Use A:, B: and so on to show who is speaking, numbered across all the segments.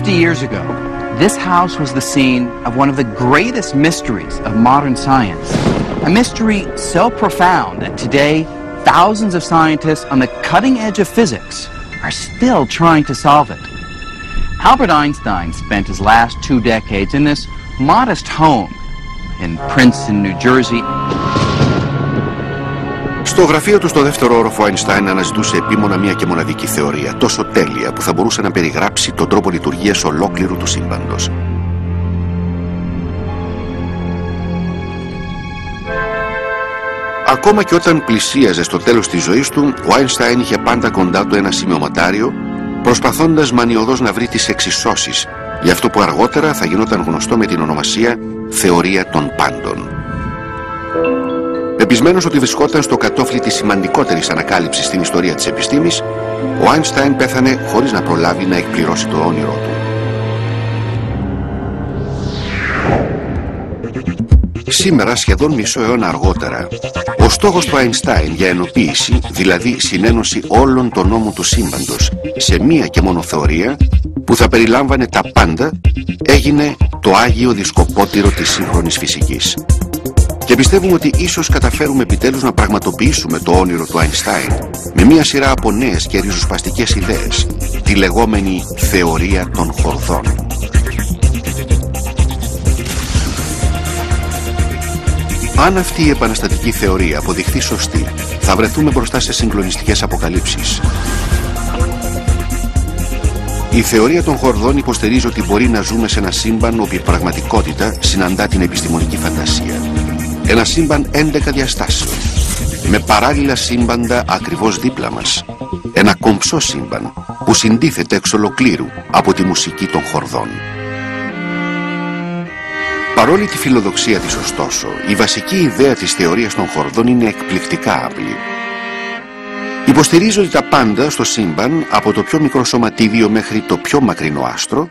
A: 50 years ago, this house was the scene of one of the greatest mysteries of modern science. A mystery so profound that today, thousands of scientists on the cutting edge of physics are still trying to solve it. Albert Einstein spent his last 2 decades in this modest home in Princeton, New Jersey.
B: Στο γραφείο του στο δεύτερο όροφο, ο Einstein αναζητούσε επίμονα μία και μοναδική θεωρία, τόσο τέλεια που θα μπορούσε να περιγράψει τον τρόπο λειτουργίας ολόκληρου του σύμπαντος. Ακόμα και όταν πλησίαζε στο τέλος της ζωής του, ο Einstein είχε πάντα κοντά του ένα σημειωματάριο, προσπαθώντας μανιωδώς να βρει τις εξισώσεις για αυτό που αργότερα θα γινόταν γνωστό με την ονομασία θεωρία των πάντων. Πεπισμένος ότι βρισκόταν στο κατόφλι της σημαντικότερης ανακάλυψης στην ιστορία της επιστήμης, ο Einstein πέθανε χωρίς να προλάβει να εκπληρώσει το όνειρό του. Σήμερα, σχεδόν μισό αιώνα αργότερα, ο στόχος του Einstein για ενοποίηση, δηλαδή συνένωση όλων των νόμων του σύμπαντος σε μία και μόνο θεωρία που θα περιλάμβανε τα πάντα, έγινε το Άγιο Δισκοπότηρο της σύγχρονης φυσικής. Και πιστεύουμε ότι ίσως καταφέρουμε επιτέλους να πραγματοποιήσουμε το όνειρο του Einstein με μία σειρά από νέες και ριζοσπαστικές ιδέες, τη λεγόμενη θεωρία των χορδών. Αν αυτή η επαναστατική θεωρία αποδειχθεί σωστή, θα βρεθούμε μπροστά σε συγκλονιστικές αποκαλύψεις. Η θεωρία των χορδών υποστηρίζει ότι μπορεί να ζούμε σε ένα σύμπαν όπου η πραγματικότητα συναντά την επιστημονική φαντασία. Ένα σύμπαν 11 διαστάσεων, με παράλληλα σύμπαντα ακριβώς δίπλα μας. Ένα κομψό σύμπαν που συντίθεται εξ ολοκλήρου από τη μουσική των χορδών. Παρόλη τη φιλοδοξία της, ωστόσο, η βασική ιδέα της θεωρίας των χορδών είναι εκπληκτικά απλή. Υποστηρίζει ότι τα πάντα στο σύμπαν, από το πιο μικρό σωματίδιο μέχρι το πιο μακρινό άστρο,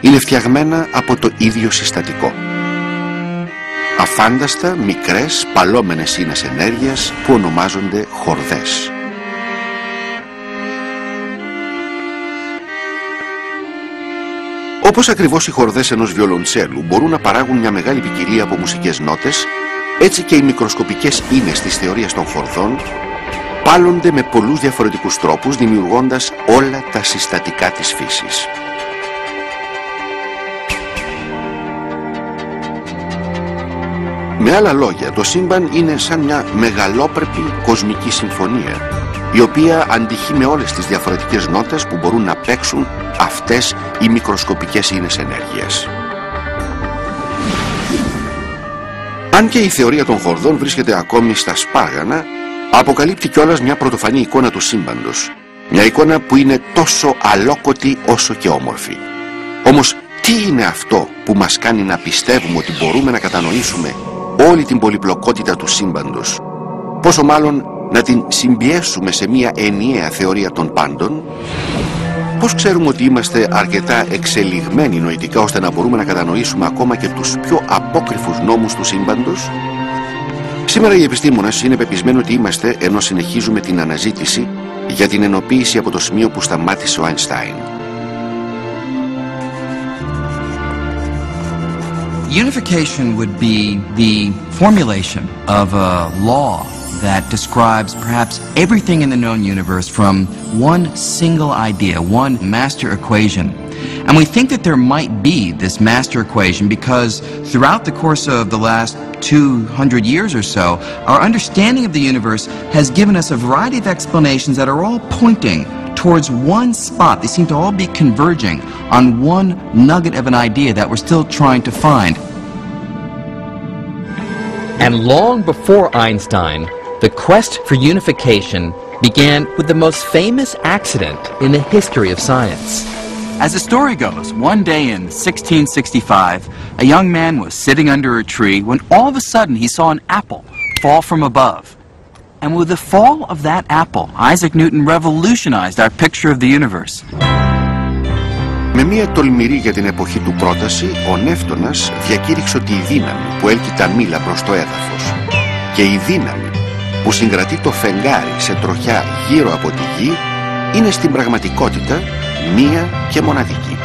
B: είναι φτιαγμένα από το ίδιο συστατικό. Αφάνταστα, μικρές, παλόμενες ίνες ενέργειας που ονομάζονται χορδές. Όπως ακριβώς οι χορδές ενός βιολοντσέλου μπορούν να παράγουν μια μεγάλη ποικιλία από μουσικές νότες, έτσι και οι μικροσκοπικές ίνες της θεωρίας των χορδών πάλλονται με πολλούς διαφορετικούς τρόπους, δημιουργώντας όλα τα συστατικά της φύσης. Με άλλα λόγια, το σύμπαν είναι σαν μια μεγαλόπρεπη κοσμική συμφωνία, η οποία αντυχεί με όλες τις διαφορετικές νότες που μπορούν να παίξουν αυτές οι μικροσκοπικές ίνες ενέργειας. Αν και η θεωρία των χορδών βρίσκεται ακόμη στα σπάγανα, αποκαλύπτει κιόλας μια πρωτοφανή εικόνα του σύμπαντος. Μια εικόνα που είναι τόσο αλόκοτη όσο και όμορφη. Όμως, τι είναι αυτό που μας κάνει να πιστεύουμε ότι μπορούμε να κατανοήσουμε όλη την πολυπλοκότητα του σύμπαντος, πόσο μάλλον να την συμπιέσουμε σε μια ενιαία θεωρία των πάντων? Πώς ξέρουμε ότι είμαστε αρκετά εξελιγμένοι νοητικά ώστε να μπορούμε να κατανοήσουμε ακόμα και τους πιο απόκρυφους νόμους του σύμπαντος? Σήμερα οι επιστήμονες είναι πεπισμένοι ότι είμαστε, ενώ συνεχίζουμε την αναζήτηση για την ενοποίηση από το σημείο που σταμάτησε ο Einstein.
A: Unification would be the formulation of a law that describes perhaps everything in the known universe from one single idea, one master equation. And we think that there might be this master equation because throughout the course of the last 200 years or so, our understanding of the universe has given us a variety of explanations that are all pointing towards one spot. They seem to all be converging on one nugget of an idea that we're still trying to find.
C: And long before Einstein, the quest for unification began with the most famous accident in the history of science.
A: As the story goes, one day in 1665, a young man was sitting under a tree when all of a sudden he saw an apple fall from above. And with the fall of that apple, Isaac Newton revolutionized our picture of the universe.
B: Με μια τολμηρή για την εποχή του πρόταση, ο Νεύτωνας διακήρυξε ότι η δύναμη που έλκει τα μήλα προς το έδαφος και η δύναμη που συγκρατεί το φεγγάρι σε τροχιά γύρω από τη γη είναι στην πραγματικότητα μία και μοναδική.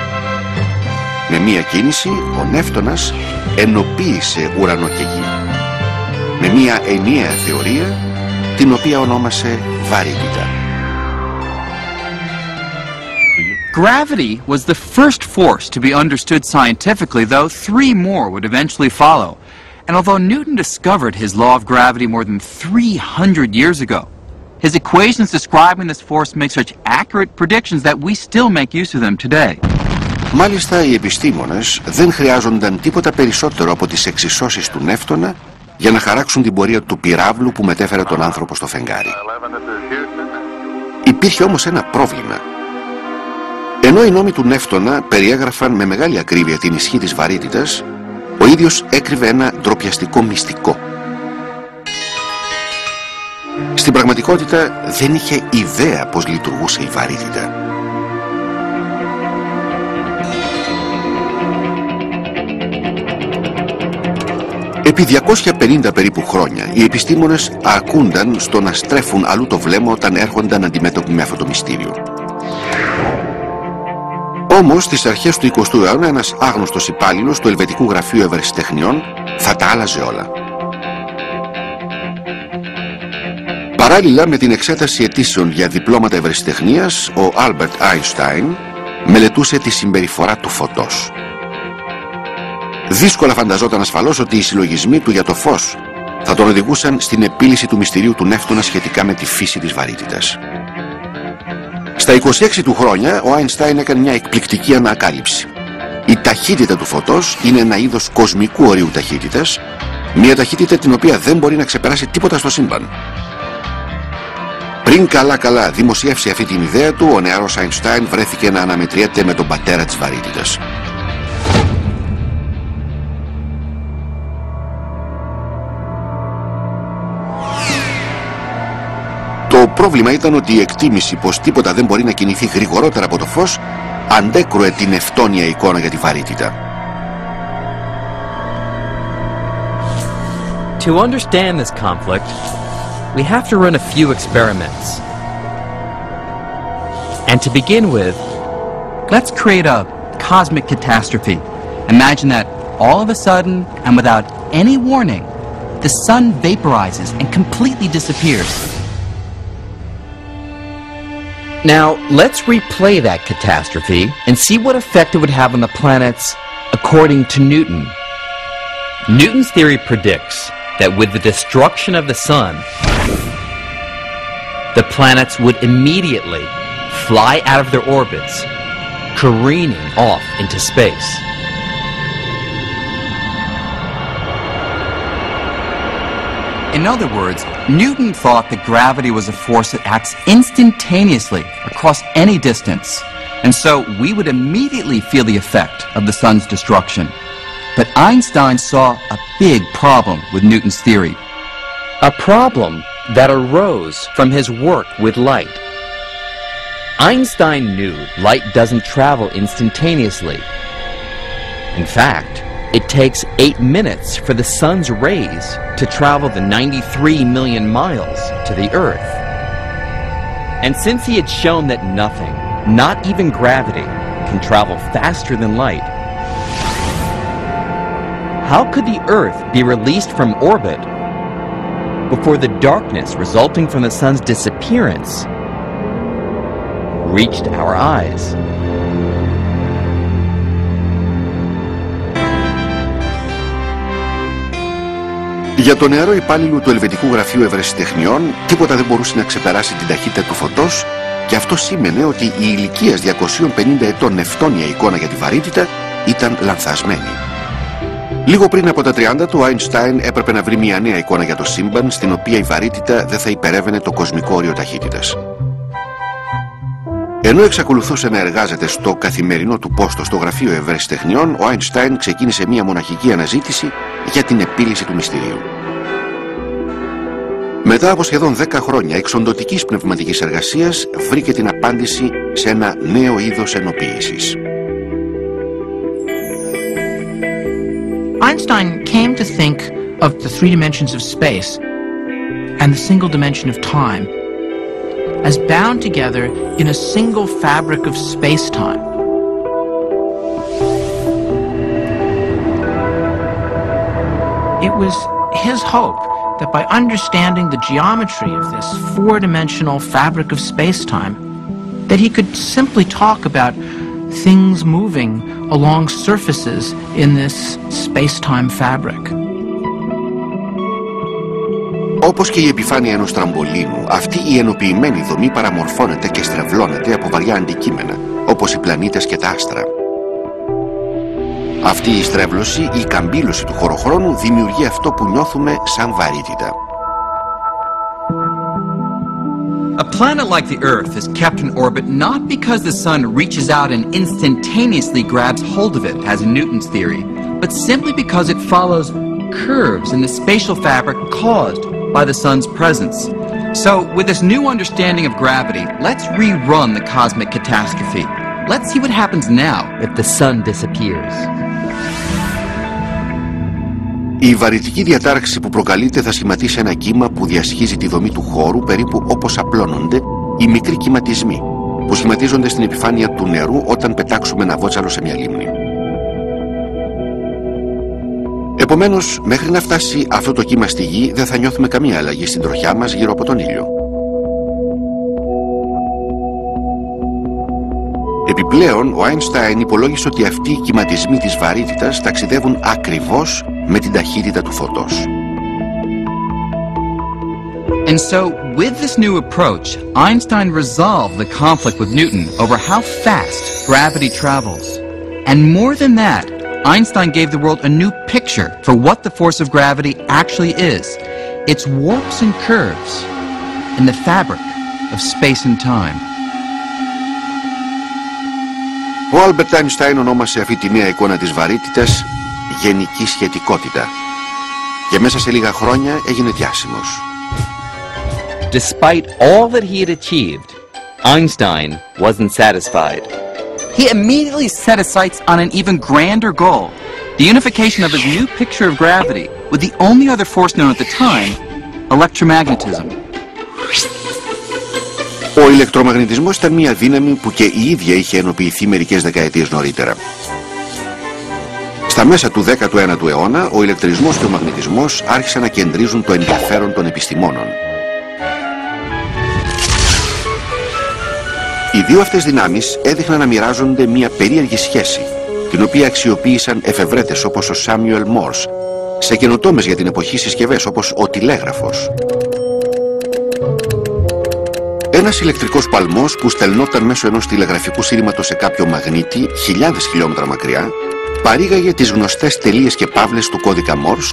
B: Με μία κίνηση, ο Νεύτωνας ενοποίησε ουρανό και γη. Με μία ενιαία θεωρία, την οποία ονόμασε βαρύτητα.
A: Gravity was the first force to be understood scientifically, though 3 more would eventually follow. And although Newton discovered his law of gravity more than 300 years ago, his equations describing this force make such accurate predictions that we still make use of them today.
B: Μάλιστα, οι επιστήμονες δεν χρειάζονταν τίποτα περισσότερο από τις εξισώσεις του Νεύτωνα για να χαράξουν την πορεία του πυράβλου που μετέφερε τον άνθρωπο στο φεγγάρι. Υπήρχε όμως ένα πρόβλημα. Ενώ οι νόμοι του Νεύτωνα περιέγραφαν με μεγάλη ακρίβεια την ισχύ της βαρύτητας, ο ίδιος έκρυβε ένα ντροπιαστικό μυστικό. Στην πραγματικότητα δεν είχε ιδέα πώς λειτουργούσε η βαρύτητα. Επί 250 περίπου χρόνια οι επιστήμονες αρκούνταν στο να στρέφουν αλλού το βλέμμα όταν έρχονταν αντιμέτωποι με αυτό το μυστήριο. Όμως, στις αρχές του 20ου αιώνα, ένας άγνωστος υπάλληλος του Ελβετικού Γραφείου Ευρεσιτεχνιών θα τα άλλαζε όλα. Παράλληλα με την εξέταση αιτήσεων για διπλώματα ευρεσιτεχνίας, ο Άλμπερτ Άινστάιν μελετούσε τη συμπεριφορά του φωτός. Δύσκολα φανταζόταν ασφαλώς ότι οι συλλογισμοί του για το φως θα τον οδηγούσαν στην επίλυση του μυστηρίου του Νεύτωνα σχετικά με τη φύση της βαρύτητας. Στα 26 του χρόνια, ο Άινστάιν έκανε μια εκπληκτική ανακάλυψη. Η ταχύτητα του φωτός είναι ένα είδος κοσμικού ορίου ταχύτητας, μια ταχύτητα την οποία δεν μπορεί να ξεπεράσει τίποτα στο σύμπαν. Πριν καλά δημοσιεύσει αυτή την ιδέα του, ο νεαρός Άινστάιν βρέθηκε να αναμετριέται με τον πατέρα της βαρύτητας. Το πρόβλημα ήταν ότι η εκτίμηση πως τίποτα δεν μπορεί να κινηθεί γρηγορότερα από το φως αντέκρουε την ευτόνια εικόνα για τη βαρύτητα.
C: To understand this conflict, we have to run a few experiments. And to begin with,
A: Let's create a cosmic catastrophe. Imagine that all of a sudden and without any warning, the sun vaporizes and completely disappears.
C: now let's replay that catastrophe and see what effect it would have on the planets according to Newton. Newton's theory predicts that with the destruction of the sun, the planets would immediately fly out of their orbits, careening off into space.
A: In other words, Newton thought that gravity was a force that acts instantaneously across any distance, and so we would immediately feel the effect of the sun's destruction. But Einstein saw a big problem with Newton's theory.
C: A problem that arose from his work with light. Einstein knew light doesn't travel instantaneously. In fact, it takes 8 minutes for the sun's rays to travel the 93 million miles to the Earth. And since he had shown that nothing, not even gravity, can travel faster than light, how could the Earth be released from orbit before the darkness resulting from the sun's disappearance reached our eyes?
B: Για τον νεαρό υπάλληλο του Ελβετικού Γραφείου Ευρεσιτεχνιών, τίποτα δεν μπορούσε να ξεπεράσει την ταχύτητα του φωτός, και αυτό σήμαινε ότι η ηλικίας 250 ετών νευτόνια εικόνα για τη βαρύτητα ήταν λανθασμένη. Λίγο πριν από τα 30 του, ο Άινστάιν έπρεπε να βρει μια νέα εικόνα για το σύμπαν, στην οποία η βαρύτητα δεν θα υπερεύαινε το κοσμικό όριο ταχύτητας. Ενώ εξακολουθούσε να εργάζεται στο καθημερινό του πόστο στο Γραφείο Ευρεσιτεχνιών, ο Άινστάιν ξεκίνησε μια μοναχική αναζήτηση για την επίλυση του μυστηρίου. Μετά από σχεδόν 10 χρόνια εξοντωτικής πνευματικής εργασίας, βρήκε την απάντηση σε ένα νέο είδος ενοποίησης.
D: Einstein came to think of the 3 dimensions of space and the single dimension of time as bound together in a single fabric of space-time. It was his hope that by understanding the geometry of this four-dimensional fabric of space-time, that he could simply talk about things moving along surfaces in this space-time fabric.
B: Όπως και η επιφάνεια ενός τραμπολίνου, αυτή η ενοποιημένη δομή παραμορφώνεται και στρεβλώνεται από βαριά αντικείμενα, όπως οι πλανήτες και τα άστρα. Αυτή η στρέβλωση ή η καμπύλωση του χωροχρόνου δημιουργεί αυτό που νιώθουμε σαν βαρύτητα.
A: A planet like the Earth is kept in orbit not because the sun reaches out and instantaneously grabs hold of it, as in Newton's theory, but simply because it follows curves in the spatial fabric caused by the sun's presence. So, with this new understanding of gravity, let's rerun the cosmic catastrophe. Let's see what happens now
C: if the sun disappears.
B: Η βαρυτική διατάρξη που προκαλείται θα σχηματίσει ένα κύμα που διασχίζει τη δομή του χώρου περίπου όπως απλώνονται οι μικροί κυματισμοί που σχηματίζονται στην επιφάνεια του νερού όταν πετάξουμε ένα βότσαλο σε μια λίμνη. Επομένως, μέχρι να φτάσει αυτό το κύμα στη γη δεν θα νιώθουμε καμία αλλαγή στην τροχιά μας γύρω από τον ήλιο. Επιπλέον, ο Άινσταϊν υπολόγισε ότι αυτοί οι κυματισμοί της βαρύτητας ταξιδεύουν ακριβώς με την ταχύτητα του φωτός.
A: And so, with this new approach, Einstein resolved the conflict with Newton over how fast gravity travels. And more than that, Einstein gave the world a new picture for what the force of gravity actually is. Its warps and curves in the fabric of space and time.
B: Ο Άλμπερτ Άινσταϊν ονόμασε αυτή τη νέα εικόνα της βαρύτητας γενική σχετικότητα και μέσα σε λίγα χρόνια έγινε διάσημος.
C: Despite all that he had achieved, Einstein wasn't satisfied.
A: He immediately set his sights on an even grander goal, the unification of his new picture of gravity with the only other force known at the time, electromagnetism.
B: Ο ηλεκτρομαγνητισμός ήταν μια δύναμη που και η ίδια είχε ενοποιηθεί μερικές δεκαετίες νωρίτερα. Στα μέσα του 19ου αιώνα, ο ηλεκτρισμός και ο μαγνητισμός άρχισαν να κεντρίζουν το ενδιαφέρον των επιστημόνων. Οι δύο αυτές δυνάμεις έδειχναν να μοιράζονται μια περίεργη σχέση, την οποία αξιοποίησαν εφευρέτες όπως ο Σάμιουελ Μόρς σε καινοτόμες για την εποχή συσκευές όπως ο τηλέγραφος. Ένας ηλεκτρικός παλμός που στελνόταν μέσω ενός τηλεγραφικού σύρματος σε κάποιο μαγνήτη χιλιάδες χιλιόμετρα μακριά παρήγαγε τις γνωστές τελείες και παύλες του κώδικα Morse,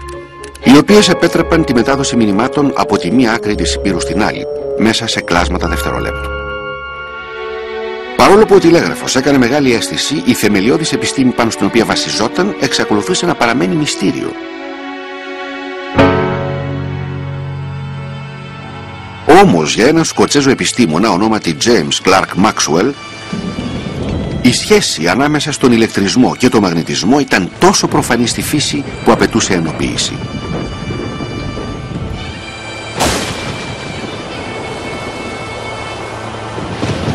B: οι οποίες επέτρεπαν τη μετάδοση μηνυμάτων από τη μία άκρη της υπήρου στην άλλη μέσα σε κλάσματα δευτερολέπτου. Παρόλο που ο τηλέγραφος έκανε μεγάλη αίσθηση, η θεμελιώδης επιστήμη πάνω στην οποία βασιζόταν εξακολουθούσε να παραμένει μυστήριο. Όμως για έναν Σκοτσέζο επιστήμονα ονόματι James Clerk Maxwell, η σχέση ανάμεσα στον ηλεκτρισμό και τον μαγνητισμό ήταν τόσο προφανή στη φύση που απαιτούσε ενοποίηση.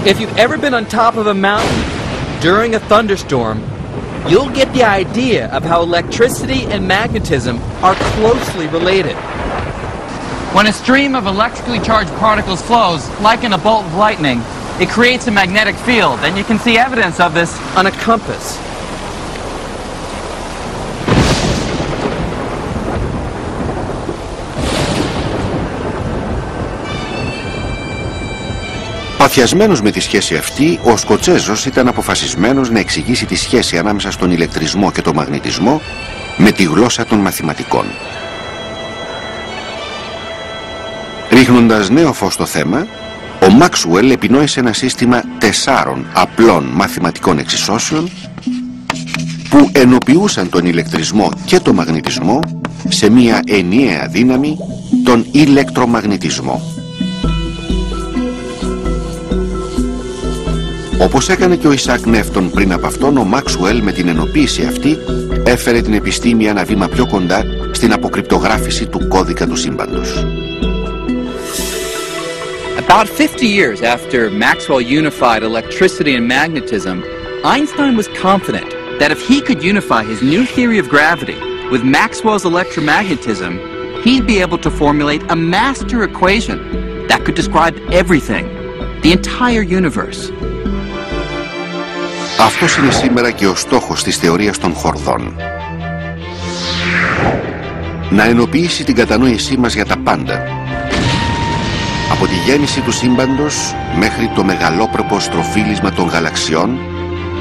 C: If you've ever been on top of a mountain during a thunderstorm, you'll get the idea of how electricity and magnetism are closely related.
E: When a stream of electrically charged particles flows, like in a bolt of lightning, it creates a magnetic field, and you can see evidence of this
C: on a compass.
B: Παθιασμένος με τη σχέση αυτή, ο Σκοτσέζος ήταν αποφασισμένος να εξηγήσει τη σχέση ανάμεσα στον ηλεκτρισμό και τον μαγνητισμό με τη γλώσσα των μαθηματικών. Ρίχνοντας νέο φως στο θέμα, ο Μάξουελ επινόησε ένα σύστημα 4 απλών μαθηματικών εξισώσεων που ενοποιούσαν τον ηλεκτρισμό και τον μαγνητισμό σε μια ενιαία δύναμη, τον ηλεκτρομαγνητισμό. Όπως έκανε και ο Ισακ Νεύτον πριν από αυτόν, ο Μάξουελ με την ενοποίηση αυτή έφερε την επιστήμη ένα βήμα πιο κοντά στην αποκρυπτογράφηση του κώδικα του σύμπαντος.
A: About 50 years after Maxwell unified electricity and magnetism, Einstein was confident that if he could unify his new theory of gravity with Maxwell's electromagnetism, he'd be able to formulate a master equation that could describe everything, the entire universe.
B: Αυτός είναι σήμερα και ο στόχος της θεωρίας των χορδών. Να ενοποιήσει την κατανόησή μας για τα πάντα. Από τη γέννηση του σύμπαντος μέχρι το μεγαλόπρεπο στροφίλισμα των γαλαξιών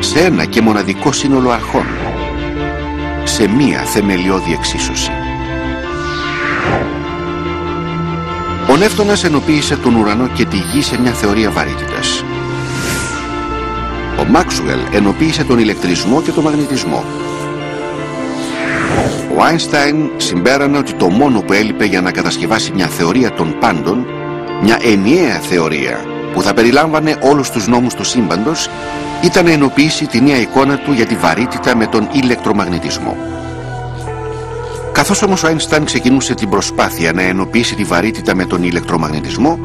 B: σε ένα και μοναδικό σύνολο αρχών. Σε μία θεμελιώδη εξίσωση. Ο Νεύτωνας ενοποίησε τον ουρανό και τη γη σε μια θεωρία βαρύτητας. Ο Μάξουελ ενοποίησε τον ηλεκτρισμό και τον μαγνητισμό. Ο Άινστάιν συμπέρανε ότι το μόνο που έλειπε για να κατασκευάσει μια θεωρία των πάντων, μια ενιαία θεωρία που θα περιλάμβανε όλους τους νόμους του σύμπαντος, ήταν να ενοποιήσει τη νέα εικόνα του για τη βαρύτητα με τον ηλεκτρομαγνητισμό. Καθώς όμως ο Άινστάιν ξεκινούσε την προσπάθεια να ενοποιήσει τη βαρύτητα με τον ηλεκτρομαγνητισμό,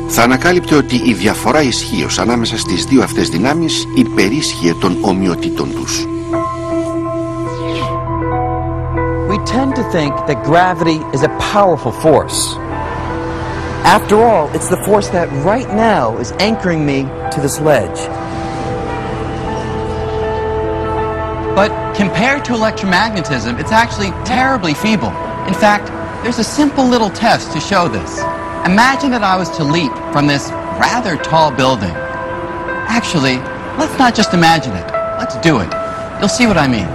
B: θα ανακάλυπτε ότι η διαφορά ισχύως ανάμεσα στις δύο αυτές δυνάμεις υπερίσχυε των ομοιοτήτων τους.
C: We tend to think that gravity is a powerful force. After all, it's the force that right now is anchoring me to this ledge.
E: But compared to electromagnetism, it's actually terribly feeble. In fact, there's a simple little test to show this. Imagine that I was to leap from this rather tall building. Actually, let's not just imagine it. Let's do it. You'll see what I mean.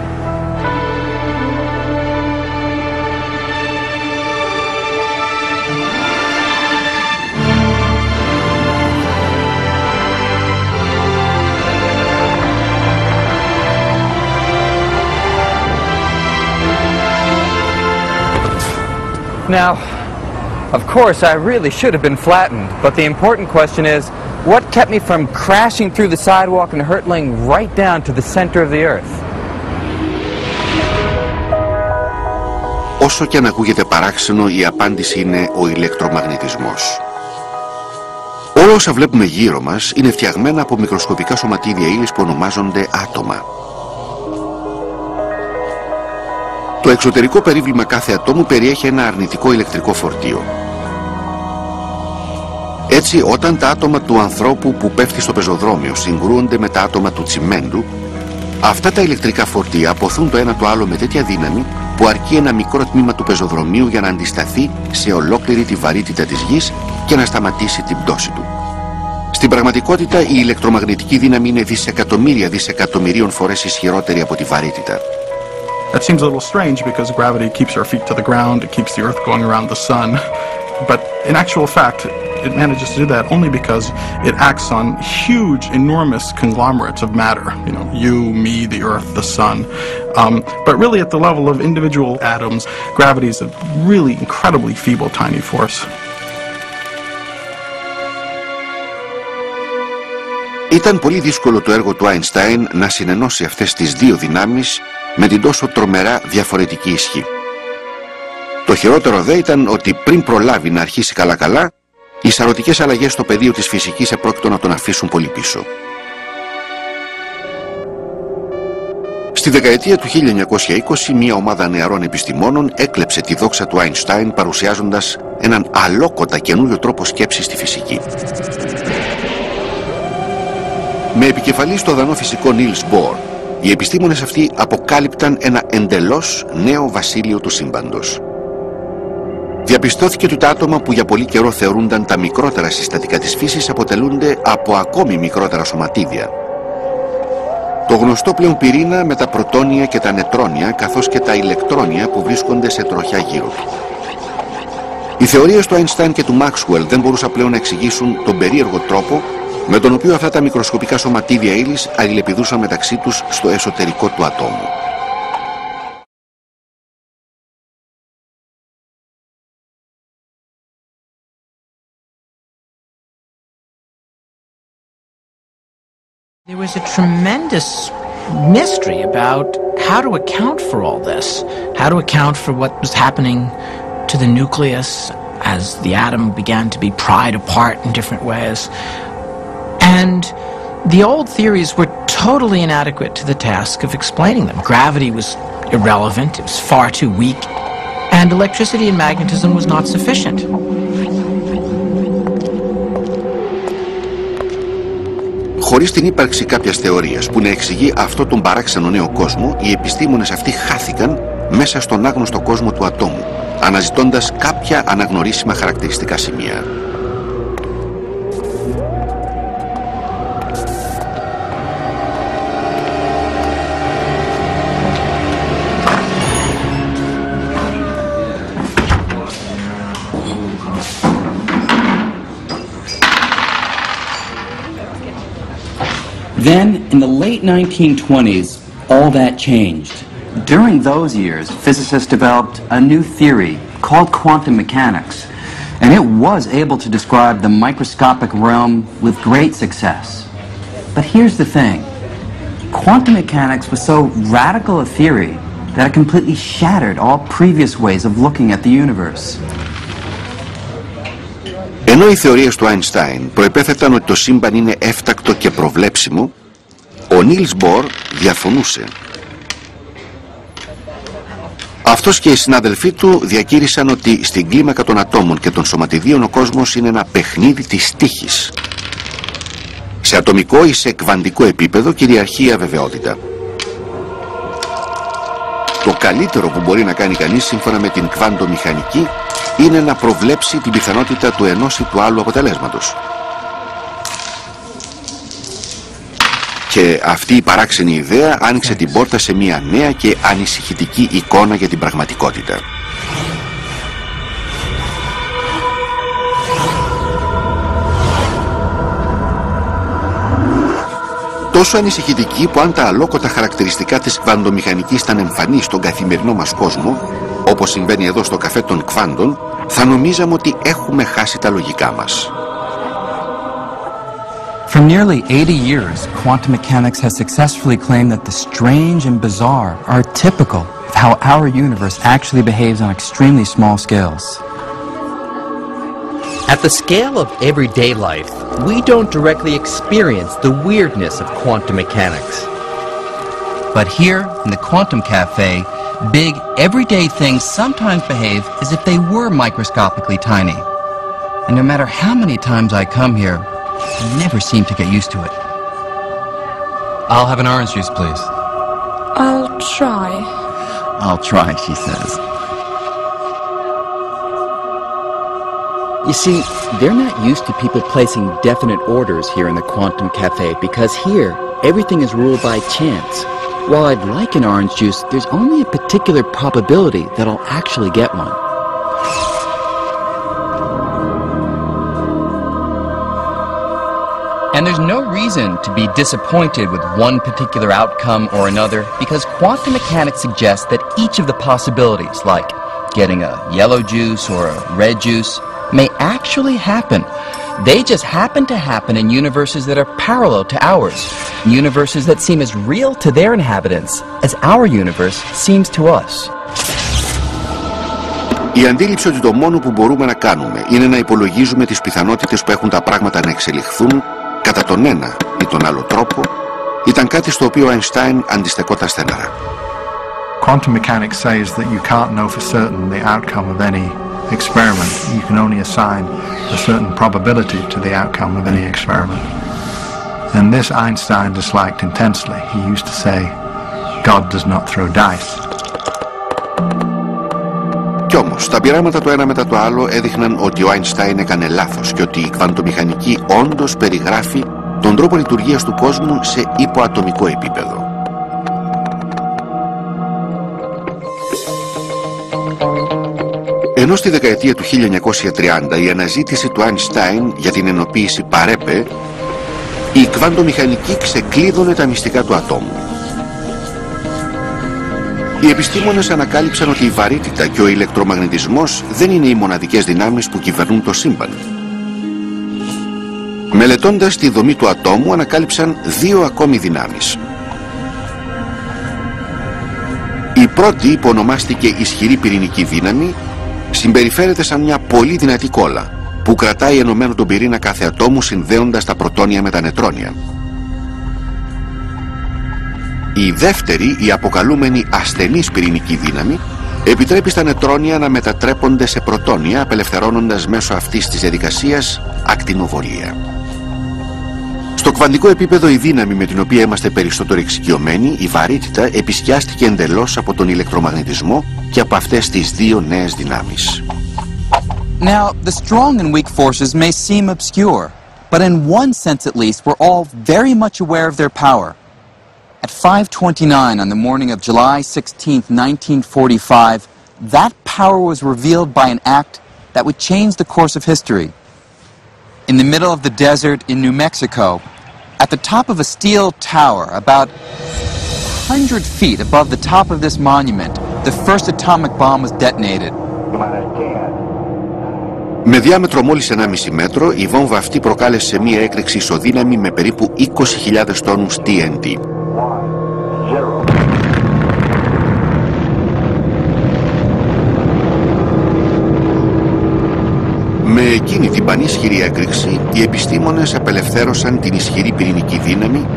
C: Now, of course, I really should have been flattened, but the important question is, what kept me from crashing through the sidewalk and hurtling right down to the center of the earth?
B: Όσο και αν ακούγεται παράξενο, η απάντηση είναι ο ηλεκτρομαγνητισμός. Όλα όσα βλέπουμε γύρω μας είναι φτιαγμένα από μικροσκοπικά σωματίδια ύλης που ονομάζονται άτομα. Το εξωτερικό περίβλημα κάθε ατόμου περιέχει ένα αρνητικό ηλεκτρικό φορτίο. Έτσι, όταν τα άτομα του ανθρώπου που πέφτει στο πεζοδρόμιο συγκρούονται με τα άτομα του τσιμέντου, αυτά τα ηλεκτρικά φορτία αποθούν το ένα το άλλο με τέτοια δύναμη που αρκεί ένα μικρό τμήμα του πεζοδρομίου για να αντισταθεί σε ολόκληρη τη βαρύτητα της γης και να σταματήσει την πτώση του. Στην πραγματικότητα, η ηλεκτρομαγνητική δύναμη είναι δισεκατομμυρίων φορές ισχυρότερη από τη βαρύτητα.
F: That seems a little strange because gravity keeps our feet to the ground, it keeps the earth going around the sun. But in actual fact, it manages to do that only because it acts on huge, enormous conglomerates of matter. You know, you, me, the earth, the sun. But really at the level of individual atoms, gravity is a really incredibly feeble, tiny force.
B: Ήταν πολύ δύσκολο το έργο του Άινστάιν να συνενώσει αυτές τις δύο δυνάμεις με την τόσο τρομερά διαφορετική ισχύ. Το χειρότερο δε ήταν ότι πριν προλάβει να αρχίσει καλά-καλά, οι σαρωτικές αλλαγές στο πεδίο της φυσικής επρόκειτο να τον αφήσουν πολύ πίσω. Στη δεκαετία του 1920, μια ομάδα νεαρών επιστημόνων έκλεψε τη δόξα του Άινστάιν παρουσιάζοντας έναν αλόκοτα καινούριο τρόπο σκέψης στη φυσική. Με επικεφαλή στο δανό φυσικό Νίλς Μπορ, οι επιστήμονες αυτοί αποκάλυπταν ένα εντελώς νέο βασίλειο του σύμπαντος. Διαπιστώθηκε ότι τα άτομα που για πολύ καιρό θεωρούνταν τα μικρότερα συστατικά της φύσης αποτελούνται από ακόμη μικρότερα σωματίδια. Το γνωστό πλέον πυρήνα με τα πρωτόνια και τα νετρόνια καθώς και τα ηλεκτρόνια που βρίσκονται σε τροχιά γύρω του. Οι θεωρίες του Άινστάιν και του Μάξουελ δεν μπορούσαν πλέον να εξηγήσουν τον περίεργο τρόπο με τον οποίο αυτά τα μικροσκοπικά σωματίδια ύλης αλληλεπιδούσαν μεταξύ τους στο εσωτερικό του ατόμου.
D: There was a tremendous mystery about how to account for all this, how to account for what was happening to the nucleus as the atom began to be pried apart in different ways. And the old theories were totally inadequate to the task of explaining them. Gravity was irrelevant, it was far too weak, and electricity and magnetism was not sufficient.
B: Χωρίς την ύπαρξη κάποιας θεωρίας που να εξηγεί αυτό τον παράξενο νέο κόσμο, οι επιστήμονες αυτοί χάθηκαν μέσα στον άγνωστο κόσμο του ατόμου, αναζητώντας κάποια αναγνωρίσιμα χαρακτηριστικά σημεία.
A: Then, in the late 1920s, all that changed. During those years, physicists developed a new theory called quantum mechanics, and it was able to describe the microscopic realm with great success. But here's the thing. Quantum mechanics was so radical a theory that it completely shattered all previous ways of looking at the universe.
B: Ενώ οι θεωρίες του Einstein προεπέθεταν ότι το σύμπαν είναι έφτακτο και προβλέψιμο, ο Niels Bohr διαφωνούσε. Αυτός και οι συνάδελφοί του διακήρυσαν ότι στην κλίμακα των ατόμων και των σωματιδίων ο κόσμος είναι ένα παιχνίδι της τύχης. Σε ατομικό ή σε κβαντικό επίπεδο κυριαρχεί η αβεβαιότητα. Το καλύτερο που μπορεί να κάνει κανείς σύμφωνα με την κβαντομηχανική είναι να προβλέψει την πιθανότητα του ενός ή του άλλου αποτελέσματος. Και αυτή η παράξενη ιδέα άνοιξε την πόρτα σε μια νέα και ανησυχητική εικόνα για την πραγματικότητα. Τόσο ανησυχητική που αν τα αλόκοτα χαρακτηριστικά της κβαντομηχανικής ήταν εμφανή στον καθημερινό μας κόσμο, όπως συμβαίνει εδώ στο καφέ των κβάντων, θα νομίζαμε ότι έχουμε χάσει τα λογικά μας.
A: For nearly 80 years, quantum mechanics has successfully claimed that the strange and bizarre are typical of how our universe actually behaves on extremely small scales.
C: At the scale of everyday life, we don't directly experience the weirdness of quantum mechanics.
A: But here, in the Quantum Cafe, big, everyday things sometimes behave as if they were microscopically tiny. And no matter how many times I come here, I never seem to get used to it.
E: I'll have an orange juice, please.
G: I'll try.
A: I'll try, she says.
C: You see, they're not used to people placing definite orders here in the Quantum Cafe because here, everything is ruled by chance. While I'd like an orange juice, there's only a particular probability that I'll actually get one.
A: And there's no reason to be disappointed with one particular outcome or another because quantum mechanics suggests that each of the possibilities, like getting a yellow juice or a red juice, may actually happen. They just happen to happen in universes that are parallel to ours, universes that seem as real to their inhabitants as our universe seems to us.
B: Η αντίληψη ότι το μόνο που μπορούμε να κάνουμε είναι να υπολογίζουμε τις πιθανότητες που έχουν τα πράγματα να εξελιχθούν κατά τον ένα ή τον άλλο τρόπο ήταν κάτι στο οποίο ο Einstein αντιστεκόταν στεναρά.
H: Quantum mechanics says that you can't know for certain the outcome of any experiment. You can only assign a certain probability to the outcome of any experiment. And this Einstein disliked intensely. He used to say, God does not throw dice.
B: Κι όμως, τα πειράματα το ένα μετά το άλλο έδειχναν ότι ο Einstein έκανε λάθος και ότι η κβαντομηχανική όντως περιγράφει τον τρόπο λειτουργίας του κόσμου σε υποατομικό επίπεδο. Ενώ στη δεκαετία του 1930 η αναζήτηση του Einstein για την ενοποίηση παρέπε, η κβαντομηχανική ξεκλείδωνε τα μυστικά του ατόμου. Οι επιστήμονες ανακάλυψαν ότι η βαρύτητα και ο ηλεκτρομαγνητισμός δεν είναι οι μοναδικές δυνάμεις που κυβερνούν το σύμπαν. Μελετώντας τη δομή του ατόμου ανακάλυψαν δύο ακόμη δυνάμεις. Η πρώτη, που ονομάστηκε ισχυρή πυρηνική δύναμη, συμπεριφέρεται σαν μια πολύ δυνατή κόλλα που κρατάει ενωμένο τον πυρήνα κάθε ατόμου συνδέοντας τα πρωτόνια με τα νετρόνια. Η δεύτερη, η αποκαλούμενη ασθενής πυρηνική δύναμη, επιτρέπει στα νετρόνια να μετατρέπονται σε πρωτόνια, απελευθερώνοντας μέσω αυτής της διαδικασίας ακτινοβολία. Στο κβαντικό επίπεδο, η δύναμη με την οποία είμαστε περισσότερο εξοικειωμένοι, η βαρύτητα, επισκιάστηκε εντελώς από τον ηλεκτρομαγνητισμό και από αυτές τις δύο νέες δυνάμεις.
E: Now, the strong and weak forces may seem obscure, but in one sense at least, we're all very much aware of their power. At 5:29 on the morning of July 16th, 1945, that power was revealed by an act that would change the course of history. In the middle of the desert in New Mexico, at the top of a steel tower, about 100 feet above the top of this monument, the first atomic bomb was detonated.
B: Με διάμετρο μόλις 1,5 μέτρο, η βόμβα αυτή προκάλεσε μία έκρηξη ισοδύναμη με περίπου 20.000 τόνους TNT. Με εκείνη την πανίσχυρη έκρηξη, οι επιστήμονες απελευθέρωσαν την ισχυρή πυρηνική δύναμη,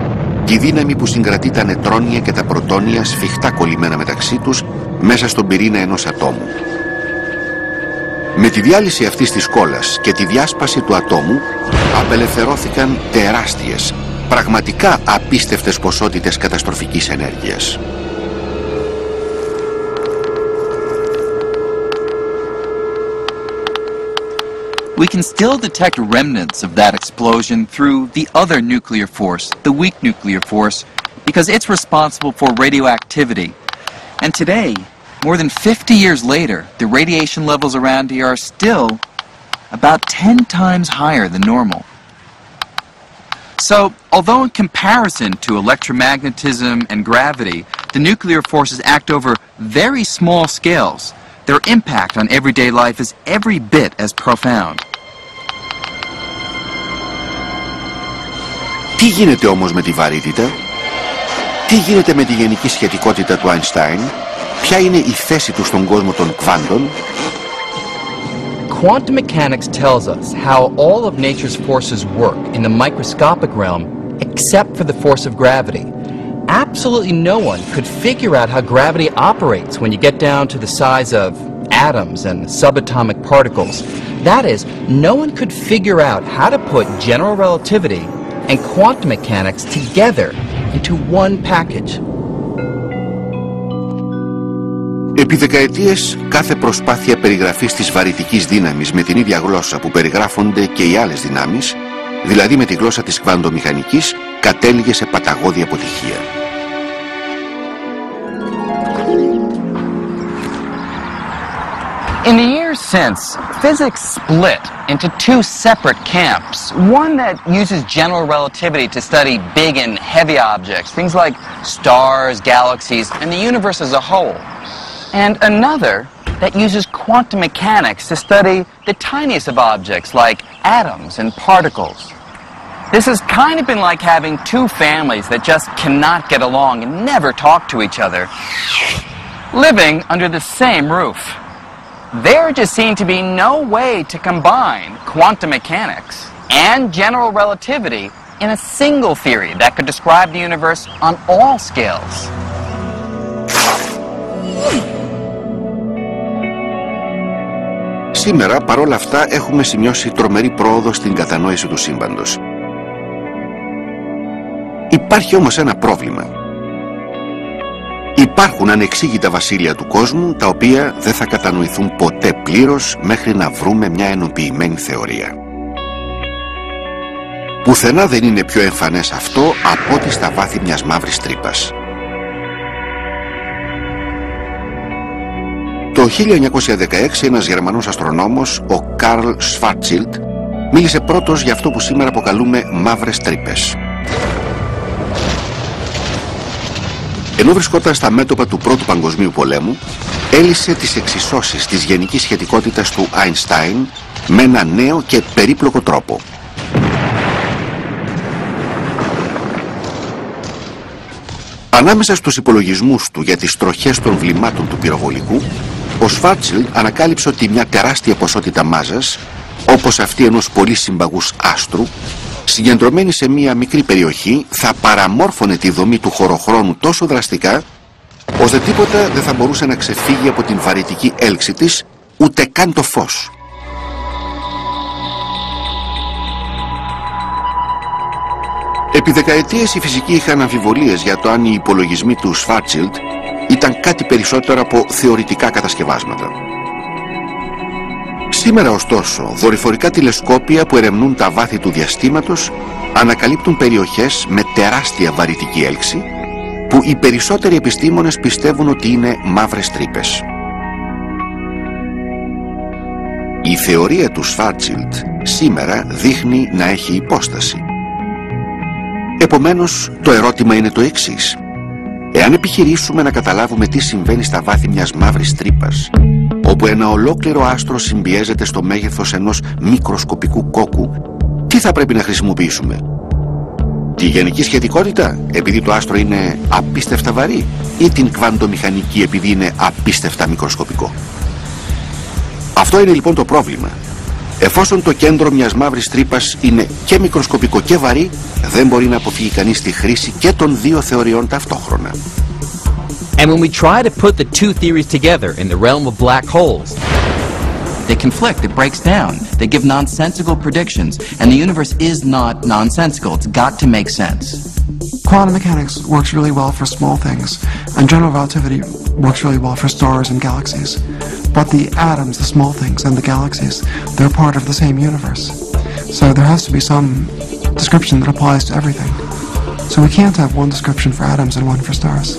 B: τη δύναμη που συγκρατεί τα νετρόνια και τα πρωτόνια σφιχτά κολλημένα μεταξύ τους μέσα στον πυρήνα ενός ατόμου. Με τη διάλυση αυτής της κόλλας και τη διάσπαση του ατόμου απελευθερώθηκαν τεράστιες, πραγματικά απίστευτες ποσότητες καταστροφικής ενέργειας.
E: We can still detect remnants of that explosion through the other nuclear force, the weak nuclear force, because it's responsible for radioactivity. And today, more than 50 years later, the radiation levels around here are still about 10 times higher than normal. So, although in comparison to electromagnetism and gravity, the nuclear forces act over very small scales, their impact on everyday life is every bit as profound.
B: Τι γίνεται όμως με τη βαρύτητα? Τι γίνεται με τη γενική σχετικότητα του Einstein? Ποια είναι η θέση του στον κόσμο των κβάντων?
C: Quantum mechanics tells us how all of nature's forces work in the microscopic realm except for the force of gravity. Absolutely no one could figure out how gravity operates when you get down to the size of atoms and subatomic particles. That is, no one could figure out how to put general relativity and quantum mechanics together into one package.
B: Επί δεκαετίες, κάθε προσπάθεια περιγραφής της βαρυτικής δύναμης με την ίδια γλώσσα που περιγράφονται και οι άλλες δυνάμεις, δηλαδή με τη γλώσσα της κβαντομηχανικής, κατέληγε σε παταγώδη αποτυχία.
E: In the years since, physics split into two separate camps. One that uses general relativity to study big and heavy objects, things like stars, galaxies, and the universe as a whole. And another that uses quantum mechanics to study the tiniest of objects like atoms and particles. This has kind of been like having two families that just cannot get along and never talk to each other, living under the same roof. There just seemed to be no way to combine quantum mechanics and general relativity in a single theory that could describe the universe on all scales.
B: Σήμερα, παρόλα αυτά, έχουμε σημειώσει τρομερή πρόοδο στην κατανόηση του σύμπαντος. Υπάρχει όμως ένα πρόβλημα. Υπάρχουν ανεξήγητα βασίλεια του κόσμου, τα οποία δεν θα κατανοηθούν ποτέ πλήρως μέχρι να βρούμε μια ενοποιημένη θεωρία. Πουθενά δεν είναι πιο εμφανές αυτό από ότι στα βάθη μιας μαύρης τρύπας. Το 1916 ένας Γερμανός αστρονόμος, ο Καρλ Σφάρτσιλντ, μίλησε πρώτος για αυτό που σήμερα αποκαλούμε μαύρες τρύπες. Ενώ βρισκόταν στα μέτωπα του Πρώτου Παγκοσμίου Πολέμου, έλυσε τις εξισώσεις της γενικής σχετικότητας του Einstein με ένα νέο και περίπλοκο τρόπο. Ανάμεσα στους υπολογισμούς του για τις τροχές των βλημάτων του πυροβολικού, ο Σφάρτσιλντ ανακάλυψε ότι μια τεράστια ποσότητα μάζας, όπως αυτή ενός πολύ συμπαγούς άστρου, συγκεντρωμένη σε μία μικρή περιοχή, θα παραμόρφωνε τη δομή του χωροχρόνου τόσο δραστικά, ώστε τίποτα δεν θα μπορούσε να ξεφύγει από την βαρυτική έλξη της, ούτε καν το φως. Επί δεκαετίες οι φυσικοί είχαν αμφιβολίες για το αν οι υπολογισμοί του Schwarzschild ήταν κάτι περισσότερο από θεωρητικά κατασκευάσματα. Σήμερα ωστόσο, δορυφορικά τηλεσκόπια που ερευνούν τα βάθη του διαστήματος ανακαλύπτουν περιοχές με τεράστια βαρυτική έλξη που οι περισσότεροι επιστήμονες πιστεύουν ότι είναι μαύρες τρύπες. Η θεωρία του Schwarzschild σήμερα δείχνει να έχει υπόσταση. Επομένως, το ερώτημα είναι το εξής. Εάν επιχειρήσουμε να καταλάβουμε τι συμβαίνει στα βάθη μιας μαύρης τρύπας, όπου ένα ολόκληρο άστρο συμπιέζεται στο μέγεθος ενός μικροσκοπικού κόκκου, τι θα πρέπει να χρησιμοποιήσουμε? Τη γενική σχετικότητα, επειδή το άστρο είναι απίστευτα βαρύ, ή την κβαντομηχανική, επειδή είναι απίστευτα μικροσκοπικό? Αυτό είναι λοιπόν το πρόβλημα. Εφόσον το κέντρο μιας μαύρης τρύπας είναι και μικροσκοπικό και βαρύ, δεν μπορεί να αποφύγει κανείς τη χρήση και των δύο θεωριών ταυτόχρονα.
C: And when we try to put the two theories together in the realm of black holes,
A: They conflict, it breaks down. They give nonsensical predictions, and the universe is not nonsensical. It's got to make sense.
I: Quantum mechanics works really well for small things, and general relativity works really well for stars and galaxies. But the atoms, the small things, and the galaxies, they're part of the same universe. So there has to be some description that applies to everything. So we can't have one description for atoms and one for stars.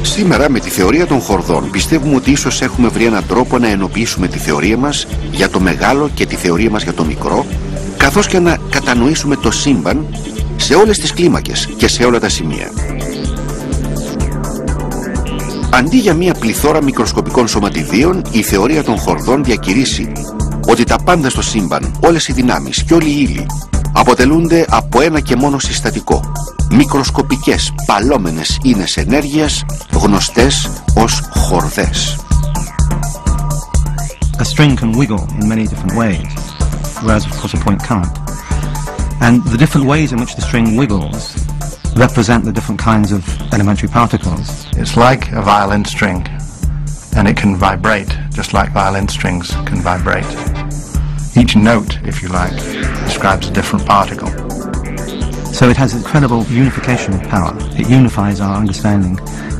B: Σήμερα με τη θεωρία των χορδών πιστεύουμε ότι ίσως έχουμε βρει έναν τρόπο να ενοποιήσουμε τη θεωρία μας για το μεγάλο και τη θεωρία μας για το μικρό, καθώς και να κατανοήσουμε το σύμπαν σε όλες τις κλίμακες και σε όλα τα σημεία. Αντί για μια πληθώρα μικροσκοπικών σωματιδίων, η θεωρία των χορδών διακηρύσει ότι τα πάντα στο σύμπαν, όλες οι δυνάμεις και όλοι οι ύλοι αποτελούνται από ένα και μόνο συστατικό, μικροσκοπικές παλόμενες ίνες ενέργειας γνωστές ως χορδές.
J: A string can wiggle in many different ways, whereas of course a point can't. And the different ways in which the string wiggles represent the different kinds of elementary particles.
H: It's like a violin string, and it can vibrate just like violin strings can vibrate. Each note, if you like, describes a different particle.
J: So it has incredible unification power. It unifies our understanding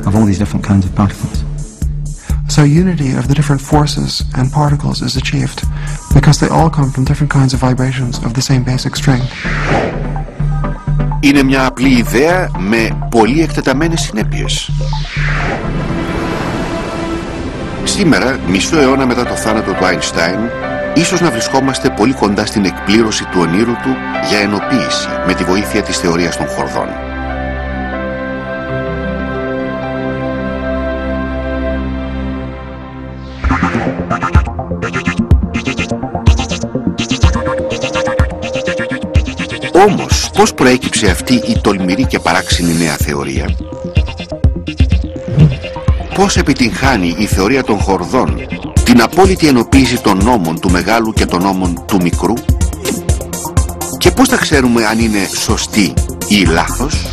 J: of all these different kinds of particles.
I: So unity of the different forces and particles is achieved because they all come from different kinds of vibrations of the same basic string.
B: Είναι μια απλή ιδέα με πολύ εκτεταμένες συνέπειες. Σήμερα, μισό αιώνα μετά το θάνατο του Άινστάιν, ίσως να βρισκόμαστε πολύ κοντά στην εκπλήρωση του ονείρου του για ενοποίηση με τη βοήθεια της θεωρίας των χορδών. Όμως, πώς προέκυψε αυτή η τολμηρή και παράξενη νέα θεωρία? Πώς επιτυγχάνει η θεωρία των χορδών την απόλυτη ενοποίηση των νόμων του μεγάλου και των νόμων του μικρού? Και πώς θα ξέρουμε αν είναι σωστή ή λάθος?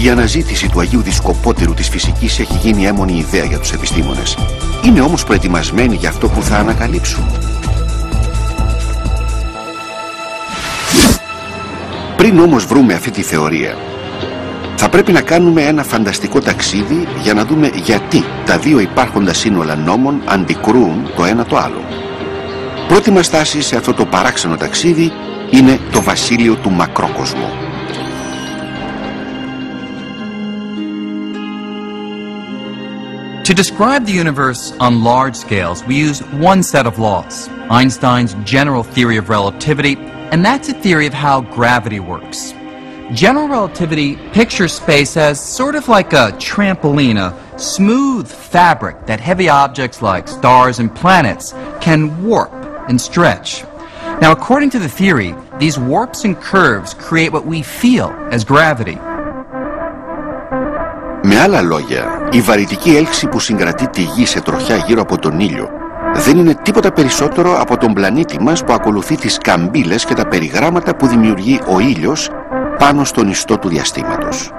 B: Η αναζήτηση του Αγίου Δισκοπότηρου της φυσικής έχει γίνει έμμονη ιδέα για τους επιστήμονες. Είναι όμως προετοιμασμένοι για αυτό που θα ανακαλύψουν? Πριν όμως βρούμε αυτή τη θεωρία, θα πρέπει να κάνουμε ένα φανταστικό ταξίδι για να δούμε γιατί τα δύο υπάρχοντα σύνολα νόμων αντικρούουν το ένα το άλλο. Πρώτη μας στάση σε αυτό το παράξενο ταξίδι είναι το βασίλειο του μακρόκοσμου.
E: To describe the universe on large scales, we use one set of laws, Einstein's general theory of relativity, and that's a theory of how gravity works. General relativity pictures space as sort of like a trampoline, a smooth fabric that heavy objects like stars and planets can warp and stretch. Now, according to the theory, these warps and curves create what we feel as gravity.
B: Με άλλα λόγια, η βαρυτική έλξη που συγκρατεί τη γη σε τροχιά γύρω από τον ήλιο δεν είναι τίποτα περισσότερο από τον πλανήτη μας που ακολουθεί τις καμπύλες και τα περιγράμματα που δημιουργεί ο ήλιος πάνω στον ιστό του διαστήματος.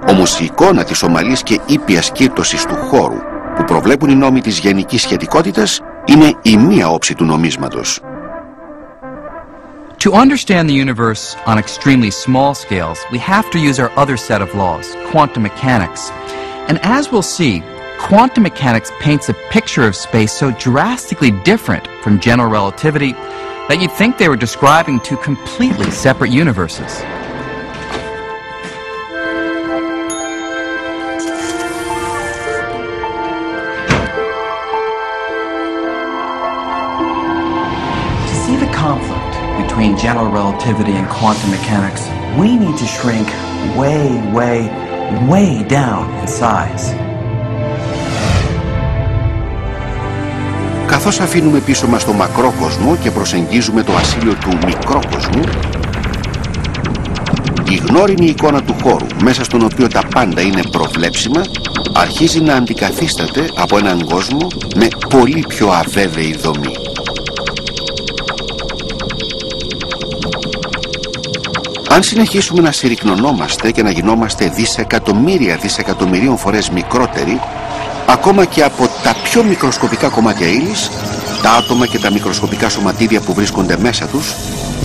B: Όμως η εικόνα της ομαλής και ήπιας κύρτωσης του χώρου που προβλέπουν οι νόμοι της γενικής σχετικότητας είναι η μία όψη του νομίσματος.
E: To understand the universe on extremely small scales, we have to use our other set of laws, quantum mechanics. And as we'll see, quantum mechanics paints a picture of space so drastically different from general relativity that you'd think they were describing two completely separate universes.
A: To see the conflict between general relativity and quantum mechanics, we need to shrink way down in size.
B: Καθώς αφήνουμε πίσω μας το μακρόκοσμο και προσεγγίζουμε το ασύλιο του μικρόκοσμου, η γνώριμη εικόνα του χώρου, μέσα στον οποίο τα πάντα είναι προβλέψιμα, αρχίζει να αντικαθίσταται από έναν κόσμο με πολύ πιο αβέβαιη δομή. Αν συνεχίσουμε να συρρυκνωνόμαστε και να γινόμαστε δισεκατομμυρίων φορές μικρότεροι, ακόμα και από τα πιο μικροσκοπικά κομμάτια ύλης, τα άτομα και τα μικροσκοπικά σωματίδια που βρίσκονται μέσα τους,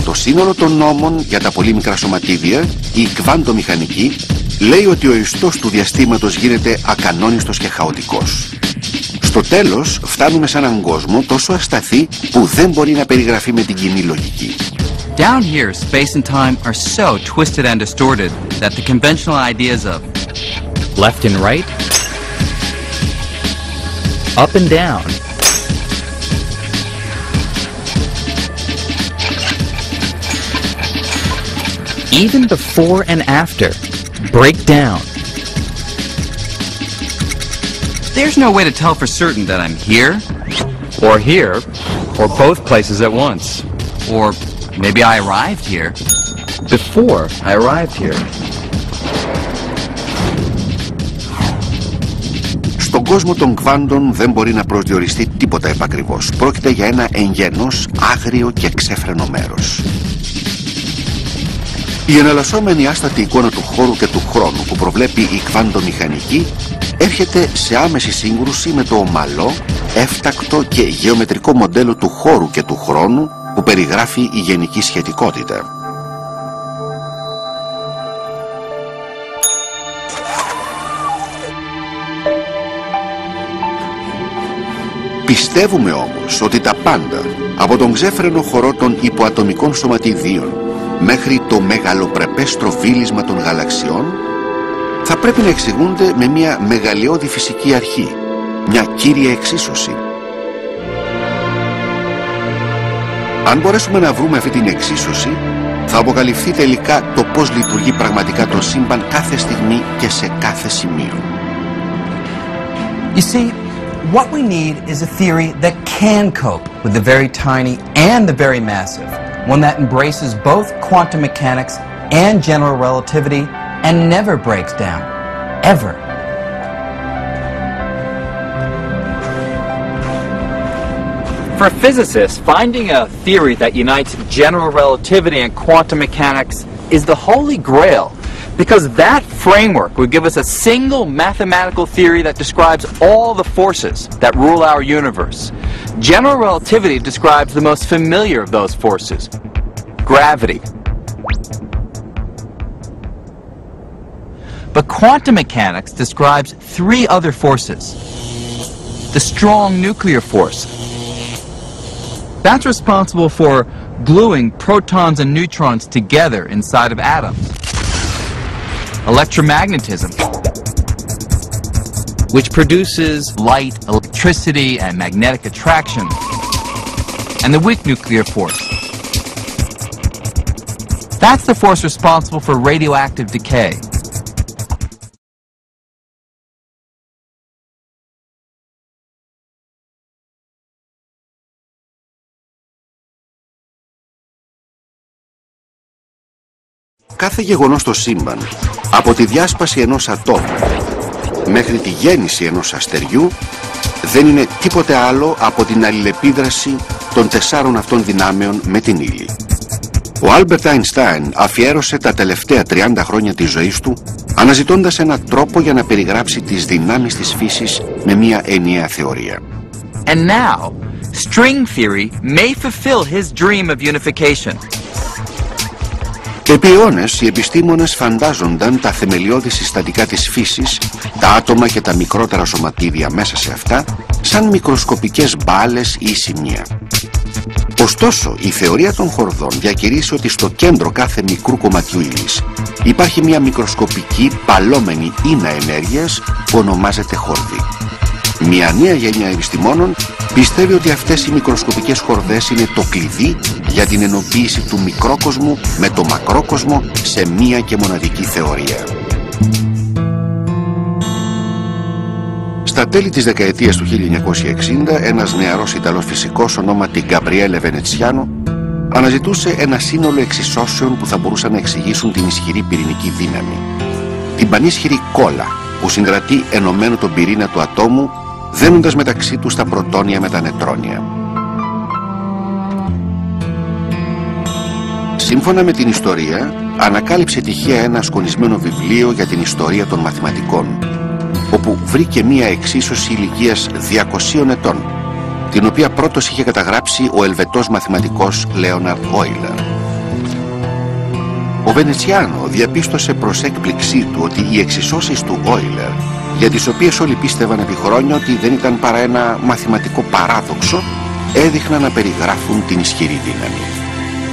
B: το σύνολο των νόμων για τα πολύ μικρά σωματίδια, η κβαντομηχανική, λέει ότι ο ιστός του διαστήματος γίνεται ακανόνιστος και χαοτικός. Στο τέλος φτάνουμε σε έναν κόσμο τόσο ασταθή που δεν μπορεί να περιγραφεί με την κοινή λογική.
E: Down here, space and time are so twisted and distorted that the conventional ideas of left and right, up and down, even before and after, break down. There's no way to tell for certain that I'm here, or both places at once. Or maybe I arrived here before I arrived here.
B: Στον κόσμο των κβάντων δεν μπορεί να προσδιοριστεί τίποτα επακριβώς. Πρόκειται για ένα εγγενώς, άγριο και ξέφρενο μέρος. Η εναλλασσόμενη άστατη εικόνα του χώρου και του χρόνου που προβλέπει η κβαντομηχανική έρχεται σε άμεση σύγκρουση με το ομαλό, έφτακτο και γεωμετρικό μοντέλο του χώρου και του χρόνου που περιγράφει η γενική σχετικότητα. Πιστεύουμε όμως ότι τα πάντα, από τον ξέφρενο χορό των υποατομικών σωματιδίων μέχρι το μεγαλοπρεπές στροβίλισμα των γαλαξιών, θα πρέπει να εξηγούνται με μια μεγαλειώδη φυσική αρχή, μια κύρια εξίσωση. Αν μπορέσουμε να βρούμε αυτή την εξίσωση, θα αποκαλυφθεί τελικά το πώς λειτουργεί πραγματικά το σύμπαν κάθε στιγμή και σε κάθε σημείο.
A: You see, what we need is a theory that can cope with the very tiny and the very massive, one that embraces both quantum mechanics and general relativity and never breaks down, ever.
K: For physicists, finding a theory that unites general relativity and quantum mechanics is the holy grail, because that framework would give us a single mathematical theory that describes all the forces that rule our universe. General relativity describes the most familiar of those forces, gravity. But quantum mechanics describes three other forces. The strong nuclear force. That's responsible for gluing protons and neutrons together inside of atoms. Electromagnetism, which produces light, electricity, and magnetic attraction. And the weak nuclear force. That's the force responsible for radioactive decay.
B: Κάθε γεγονός στο σύμπαν, από τη διάσπαση ενός ατόμου μέχρι τη γέννηση ενός αστεριού, δεν είναι τίποτε άλλο από την αλληλεπίδραση των 4 αυτών δυνάμεων με την ύλη. Ο Άλμπερτ Αϊνστάιν αφιέρωσε τα τελευταία 30 χρόνια της ζωής του αναζητώντας έναν τρόπο για να περιγράψει τις δυνάμεις της φύσης με μια ενιαία θεωρία.
C: And now, string theory may fulfill his dream of unification.
B: Επί αιώνες οι επιστήμονες φαντάζονταν τα θεμελιώδη συστατικά της φύσης, τα άτομα και τα μικρότερα σωματίδια μέσα σε αυτά, σαν μικροσκοπικές μπάλες ή σημεία. Ωστόσο, η θεωρία των χορδών διακηρύσσει ότι στο κέντρο κάθε μικρού κομματιού ύλης υπάρχει μια μικροσκοπική παλόμενη ίνα ενέργειας που ονομάζεται χορδή. Μια νέα γενιά επιστημόνων πιστεύει ότι αυτές οι μικροσκοπικές χορδές είναι το κλειδί για την ενοποίηση του μικρόκοσμου με το μακρόκοσμο σε μία και μοναδική θεωρία. Στα τέλη της δεκαετίας του 1960, ένας νεαρός Ιταλός φυσικός ονόματι Γκαμπριέλε Βενετσιάνο αναζητούσε ένα σύνολο εξισώσεων που θα μπορούσαν να εξηγήσουν την ισχυρή πυρηνική δύναμη. Την πανίσχυρη κόλλα που συγκρατεί ενωμένο τον πυρήνα του ατόμου, δένοντας μεταξύ τους τα πρωτόνια με τα νετρόνια. Σύμφωνα με την ιστορία, ανακάλυψε τυχαία ένα σκονισμένο βιβλίο για την ιστορία των μαθηματικών, όπου βρήκε μία εξίσωση ηλικίας 200 ετών, την οποία πρώτος είχε καταγράψει ο Ελβετός μαθηματικός Λέοναρντ Όιλερ. Ο Βενετσιάνο διαπίστωσε προς έκπληξή του ότι οι εξισώσεις του Όιλερ, για τις οποίες όλοι πίστευαν επί χρόνια ότι δεν ήταν παρά ένα μαθηματικό παράδοξο, έδειχναν να περιγράφουν την ισχυρή δύναμη.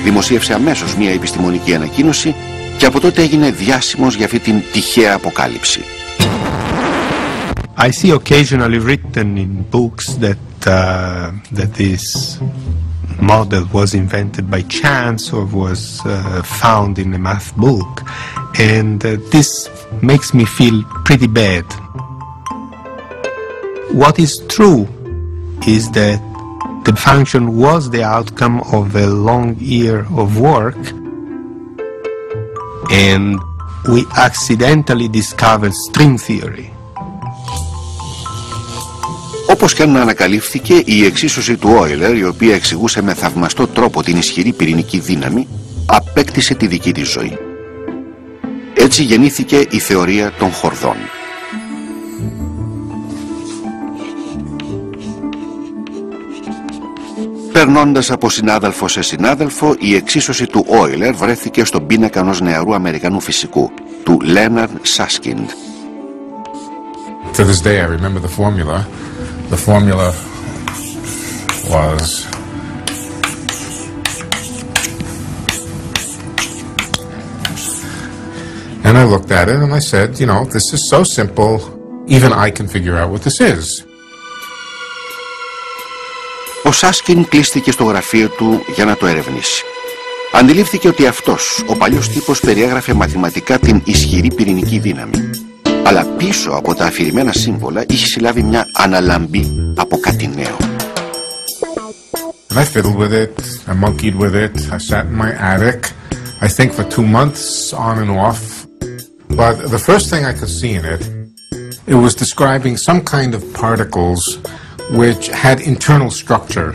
B: Δημοσίευσε αμέσως μία επιστημονική ανακοίνωση και από τότε έγινε διάσημος για αυτή την τυχαία αποκάλυψη.
L: I see occasionally written in books that this model was invented by chance or was found in a math book, and this makes me feel pretty bad. What is true is that the function was the outcome of a long year of work, and we accidentally discovered string theory.
B: Όπως και αν ανακαλύφθηκε, η εξίσωση του Όιλερ, η οποία εξηγούσε με θαυμαστό τρόπο την ισχυρή πυρηνική δύναμη, απέκτησε τη δική της ζωή. Έτσι γεννήθηκε η θεωρία των χορδών. Περνώντας από συνάδελφο σε συνάδελφο, η εξίσωση του Όιλερ βρέθηκε στον πίνακα ενός νεαρού Αμερικανού φυσικού, του Leonard Susskind.
M: To this day I remember the formula. The formula was and I looked at it and I said, you know, this is so simple, even I can figure out what this is.
B: Ο Σάσκιν κλείστηκε στο γραφείο του για να το ερευνήσει. Αντιλήφθηκε ότι αυτός, ο παλιός τύπος, περιέγραφε μαθηματικά την ισχυρή πυρηνική δύναμη. Αλλά πίσω από τα αφηρημένα σύμβολα είχε συλλάβει μια αναλαμπή από κάτι νέο.
M: And I fiddled with it, I monkeyed with it, I sat in my attic, I think for 2 months on and off. But the first thing I could see in it, it was describing some kind of particles which had internal structure,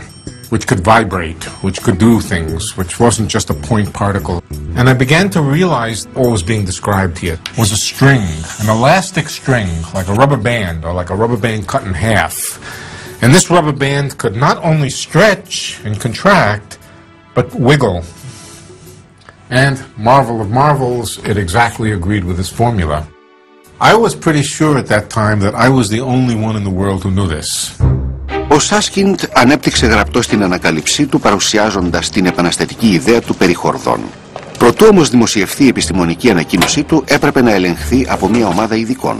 M: which could vibrate, which could do things, which wasn't just a point particle. And I began to realize what was being described here was a string, an elastic string, like a rubber band, or like a rubber band cut in half. And this rubber band could not only stretch and contract, but wiggle. And marvel of marvels, it exactly agreed with this formula. I was pretty sure at that time that I was the only one in the world who knew this.
B: Ο Σάσκιντ ανέπτυξε γραπτό στην ανακάλυψή του, παρουσιάζοντας την επαναστατική ιδέα του περί χορδών. Προτού όμως δημοσιευθεί η επιστημονική ανακοίνωσή του, έπρεπε να ελεγχθεί από μια ομάδα ειδικών.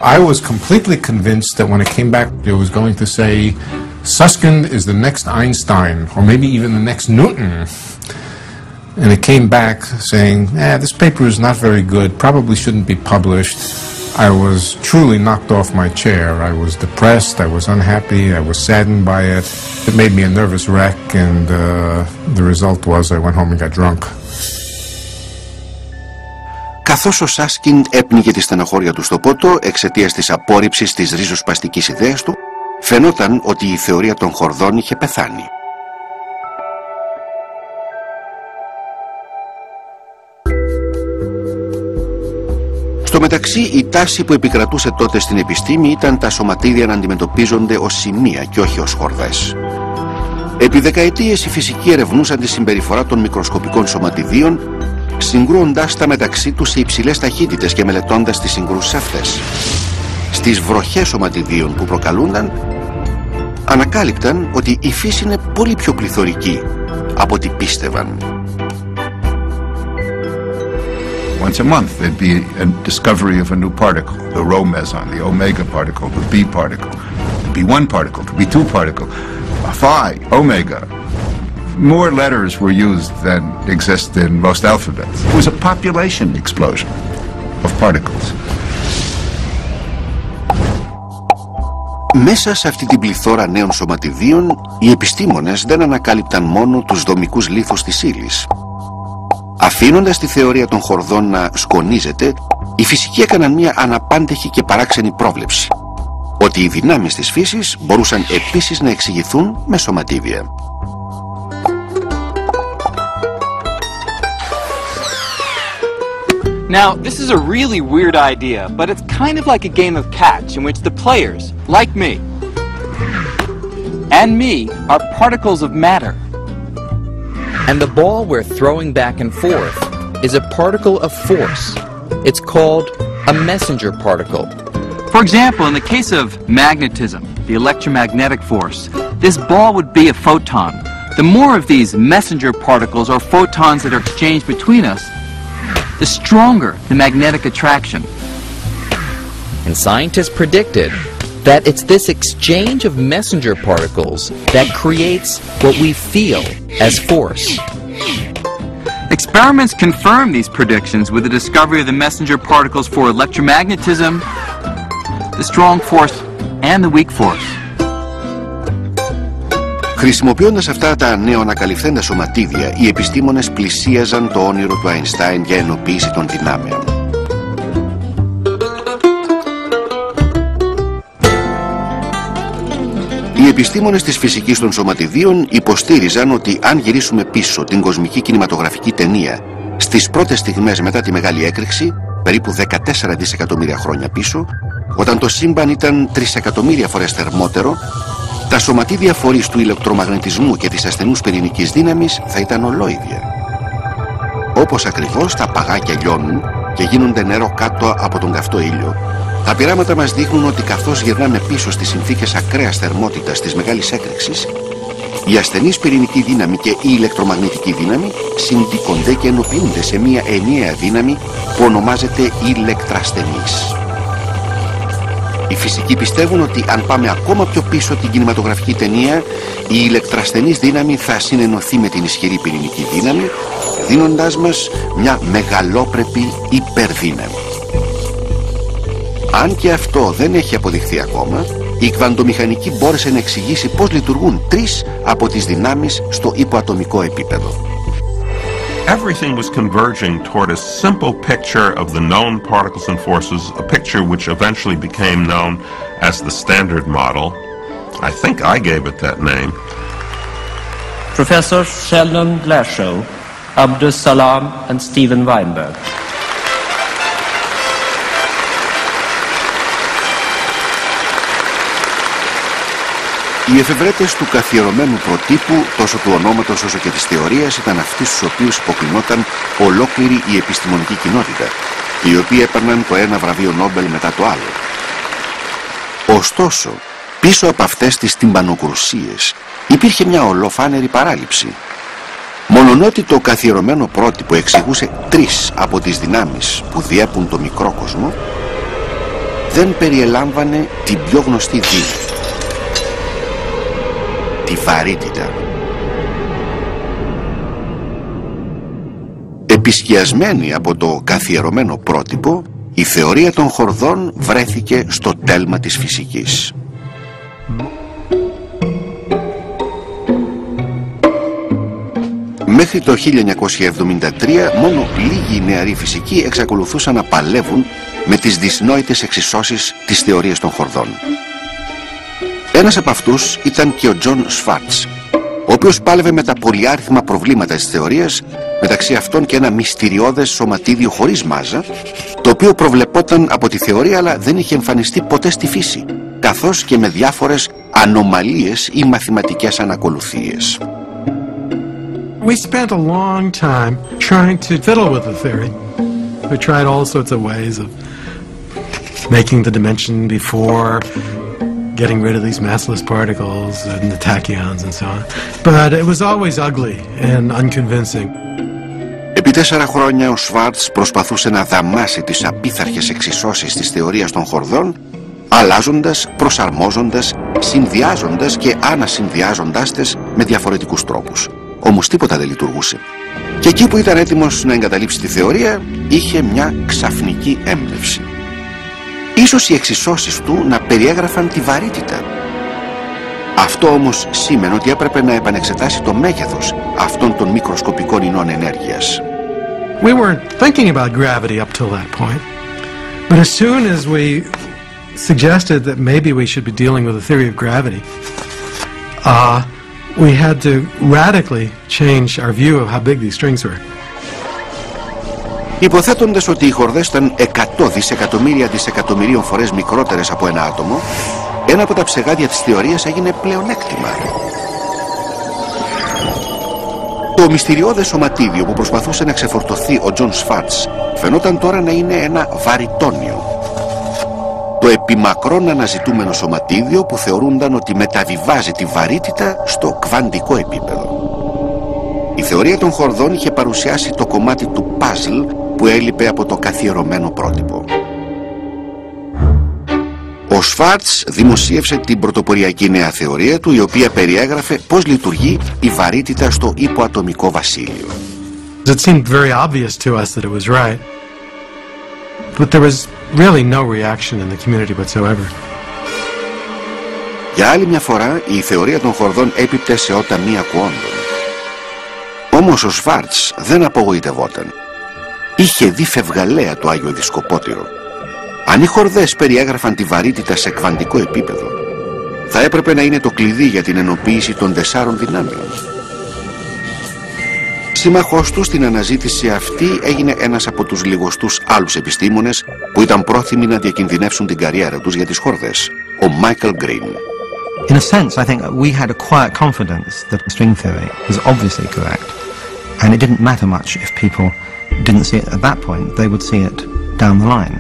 M: I was completely convinced that when it came back, it was going to say, Susskind is the next Einstein, or maybe even the next Newton. And it came back saying, this paper is not very good, probably shouldn't be published. I was truly knocked off my chair. I was depressed, I was unhappy, I was saddened by it. It made me a nervous wreck, and the result was I went home and got drunk.
B: Καθώς ο Σάσκιν έπνιγε τη στεναχώρια του στο πότο εξαιτίας της απόρριψης της ριζοσπαστικής ιδέας του, φαινόταν ότι η θεωρία των χορδών είχε πεθάνει. Στο μεταξύ, η τάση που επικρατούσε τότε στην επιστήμη ήταν τα σωματίδια να αντιμετωπίζονται ως σημεία και όχι ως χορδές. Επί δεκαετίες οι φυσικοί ερευνούσαν τη συμπεριφορά των μικροσκοπικών σωματιδίων, συγκρούοντας τα μεταξύ τους σε υψηλές ταχύτητες και μελετώντας τις συγκρούσεις αυτές. Στις βροχές σωματιδίων που προκαλούνταν, ανακάλυπταν ότι η φύση είναι πολύ πιο πληθωρική από ό,τι πίστευαν.
N: Once a month there'd be a discovery of a new particle, the rho meson, the omega particle, the B particle. Could be one particle, could be two particle, phi, omega. More letters were used than exist in most alphabets. It was a population explosion of particles.
B: Μέσα σε αυτή την πληθώρα νέων σωματιδίων, οι επιστήμονες δεν ανακάλυπταν μόνο τους δομικούς λίθους της ύλης. Αφήνοντας τη θεωρία των χορδών να σκονίζεται, οι φυσικοί έκαναν μια αναπάντεχη και παράξενη πρόβλεψη, ότι οι δυνάμεις της φύσης μπορούσαν επίσης να εξηγηθούν με σωματίδια.
K: Now, this is a really weird idea, but it's kind of like a game of catch in which the players, like me, and me, are particles of matter.
C: And the ball we're throwing back and forth is a particle of force. It's called a messenger particle.
K: For example, in the case of magnetism, the electromagnetic force, this ball would be a photon. The more of these messenger particles or photons that are exchanged between us, the stronger the magnetic attraction.
C: And scientists predicted that it's this exchange of messenger particles that creates what we feel as force.
K: Experiments confirm these predictions with the discovery of the messenger particles for electromagnetism, the strong force, and the weak force.
B: Χρησιμοποιώντας αυτά τα νεοανακαλυφθέντα σωματίδια, οι επιστήμονες πλησίαζαν το όνειρο του Αϊνστάιν για ενοποίηση των δυνάμεων. Οι επιστήμονες της φυσικής των σωματιδίων υποστήριζαν ότι αν γυρίσουμε πίσω την κοσμική κινηματογραφική ταινία στις πρώτες στιγμές μετά τη Μεγάλη Έκρηξη, περίπου 14 δισεκατομμύρια χρόνια πίσω, όταν το σύμπαν ήταν 3 εκατομμύρια φορές θερμότερο, τα σωματίδια φορείς του ηλεκτρομαγνητισμού και της ασθενούς πυρηνικής δύναμης θα ήταν ολόιδια. Όπως ακριβώς τα παγάκια λιώνουν και γίνονται νερό κάτω από τον καυτό ήλιο, τα πειράματα μας δείχνουν ότι καθώς γυρνάμε πίσω στις συνθήκες ακραίας θερμότητας της Μεγάλης Έκρηξης, η ασθενής πυρηνική δύναμη και η ηλεκτρομαγνητική δύναμη συντικονται και ενοποιούνται σε μια ενιαία δύναμη που ονομάζεται ηλεκτρασθενής. Οι φυσικοί πιστεύουν ότι αν πάμε ακόμα πιο πίσω την κινηματογραφική ταινία, η ηλεκτρασθενής δύναμη θα συνενωθεί με την ισχυρή πυρηνική δύναμη, δίνοντάς μας μια μεγαλόπρεπη υπερδύναμη. Αν και αυτό δεν έχει αποδειχθεί ακόμα, η κβαντομηχανική μπόρεσε να εξηγήσει πώς λειτουργούν τρεις από τις δυνάμεις στο υποατομικό επίπεδο.
O: Everything was converging toward a simple picture of the known particles and forces, a picture which eventually became known as the Standard Model. I think I gave it that name.
P: Professor Sheldon Glashow, Abdus Salam and Steven Weinberg.
B: Οι εφευρέτες του καθιερωμένου προτύπου, τόσο του ονόματος όσο και της θεωρίας, ήταν αυτοί στους οποίους υποκλεινόταν ολόκληρη η επιστημονική κοινότητα, οι οποίοι έπαιρναν το ένα βραβείο Νόμπελ μετά το άλλο. Ωστόσο, πίσω από αυτές τις τυμπανοκρουσίες υπήρχε μια ολοφάνερη παράληψη. Μολονότι το καθιερωμένο πρότυπο εξηγούσε τρεις από τις δυνάμεις που διέπουν το μικρό κόσμο, δεν περιελάμβανε την πιο γνωστή δύναμη, τη βαρύτητα. Επισκιασμένη από το καθιερωμένο πρότυπο, η θεωρία των χορδών βρέθηκε στο τέλμα της φυσικής. Μέχρι το 1973 μόνο λίγοι νεαροί φυσικοί εξακολουθούσαν να παλεύουν με τις δυσνόητες εξισώσεις της θεωρίας των χορδών. Ένας από αυτούς ήταν και ο Τζον Σφάρτς, ο οποίος πάλευε με τα πολυάριθμα προβλήματα της θεωρίας, μεταξύ αυτών και ένα μυστηριώδες σωματίδιο χωρίς μάζα, το οποίο προβλεπόταν από τη θεωρία αλλά δεν είχε εμφανιστεί ποτέ στη φύση, καθώς και με διάφορες ανομαλίες ή μαθηματικές ανακολουθίες.
Q: We spent a long time trying to fiddle with the theory. We tried all sorts of ways of making the dimension before, getting rid of these massless particles and the tachyons and so on. But it was always ugly and unconvincing.
B: Επί 4 χρόνια ο Σφάρτς προσπαθούσε να δαμάσει τις απίθαρχες εξισώσεις της θεωρίας των χορδών, αλλάζοντας, προσαρμόζοντας, συνδυάζοντας και ανασυνδυάζοντάς τες με διαφορετικούς τρόπους. Όμως τίποτα δεν λειτουργούσε. Και εκεί που ήταν έτοιμος να εγκαταλείψει τη θεωρία, είχε μια ξαφνική έμπνευση. Ίσως οι εξισώσεις του να περιέγραφαν τη βαρύτητα. Αυτό όμως σήμαινε ότι έπρεπε να επανεξετάσει το μέγεθος αυτών των μικροσκοπικών ινών ενέργειας.
Q: We weren't thinking about gravity up till that point. But as soon as we suggested that maybe we should be dealing with a theory of gravity, we had to radically change our view of how big these strings were.
B: Υποθέτοντας ότι οι χορδές ήταν 100 δισεκατομμυρίων φορές μικρότερες από ένα άτομο, ένα από τα ψεγάδια της θεωρίας έγινε πλεονέκτημα. Το μυστηριώδες σωματίδιο που προσπαθούσε να ξεφορτωθεί ο Τζον Σφάρτς φαινόταν τώρα να είναι ένα βαριτόνιο. Το επιμακρόν αναζητούμενο σωματίδιο που θεωρούνταν ότι μεταβιβάζει τη βαρύτητα στο κβαντικό επίπεδο. Η θεωρία των χορδών είχε παρουσιάσει το κομμάτι του παζλ που έλειπε από το καθιερωμένο πρότυπο. Ο Σφάρτς δημοσίευσε την πρωτοποριακή νέα θεωρία του, η οποία περιέγραφε πώς λειτουργεί η βαρύτητα στο υποατομικό βασίλειο.
Q: It seemed very obvious to us that it was right, but there was really no reaction in the community whatsoever.
B: Για άλλη μια φορά, η θεωρία των χορδών έπιπτε σε ότα μη ακουόντων. Όμως ο Σφάρτς δεν απογοητευόταν. Είχε δει φευγαλέα το Άγιο Δισκοπότηρο. Αν οι χορδές περιέγραφαν τη βαρύτητα σε κβαντικό επίπεδο, θα έπρεπε να είναι το κλειδί για την ενοποίηση των 4 δυνάμεων. Σύμμαχός του στην αναζήτηση αυτή έγινε ένας από τους λιγοστούς άλλους επιστήμονες που ήταν πρόθυμοι να διακινδυνεύσουν την καριέρα τους για τις χορδές, ο Μάικλ Γκριν.
J: In a sense, I think we had a quiet confidence that the string theory was obviously correct, and it didn't matter much if people didn't see it at that point. They would see it down the line.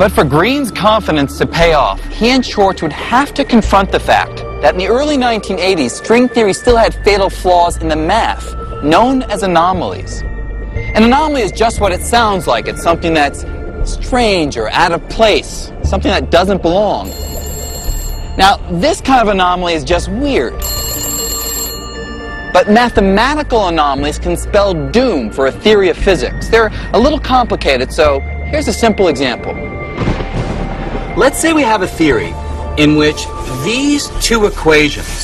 K: But for Green's confidence to pay off, he and Schwartz would have to confront the fact that in the early 1980s, string theory still had fatal flaws in the math, known as anomalies. An anomaly is just what it sounds like. It's something that's strange or out of place, something that doesn't belong. Now, this kind of anomaly is just weird. But mathematical anomalies can spell doom for a theory of physics. They're a little complicated, so here's a simple example. Let's say we have a theory in which these two equations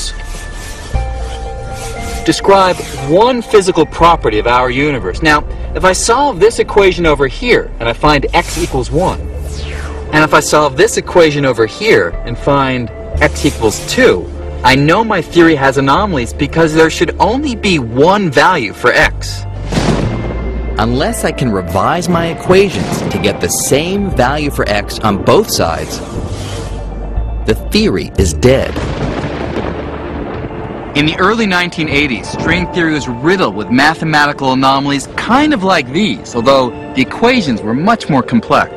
K: describe one physical property of our universe. Now, if I solve this equation over here and I find x equals 1, and if I solve this equation over here and find x equals 2, I know my theory has anomalies because there should only be one value for x.
C: Unless I can revise my equations to get the same value for x on both sides, the theory is dead.
E: In the early 1980s, string theory was riddled with mathematical anomalies kind of like these, although the equations were much more complex.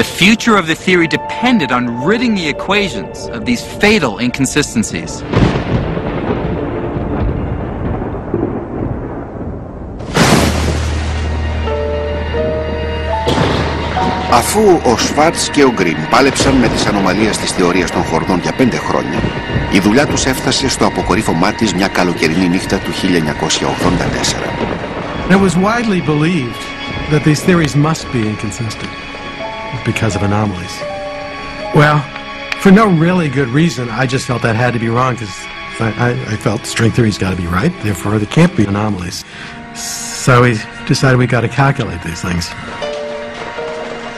E: The future of the theory depended on ridding the equations of these fatal inconsistencies.
B: Αφού ο Σφάρτς και ο Γκριν πάλεψαν με τις ανομαλίες της θεωρίας των χορδών για 5 χρόνια, η δουλειά τους έφτασε στο αποκορύφωμά της μια καλοκαιρινή νύχτα του 1984.
Q: It was widely believed that these theories must be inconsistent because of anomalies. Well, for no really good reason, I just felt that had to be wrong because I felt string theory's got to be right, therefore there can't be anomalies. So we decided we got to calculate these things.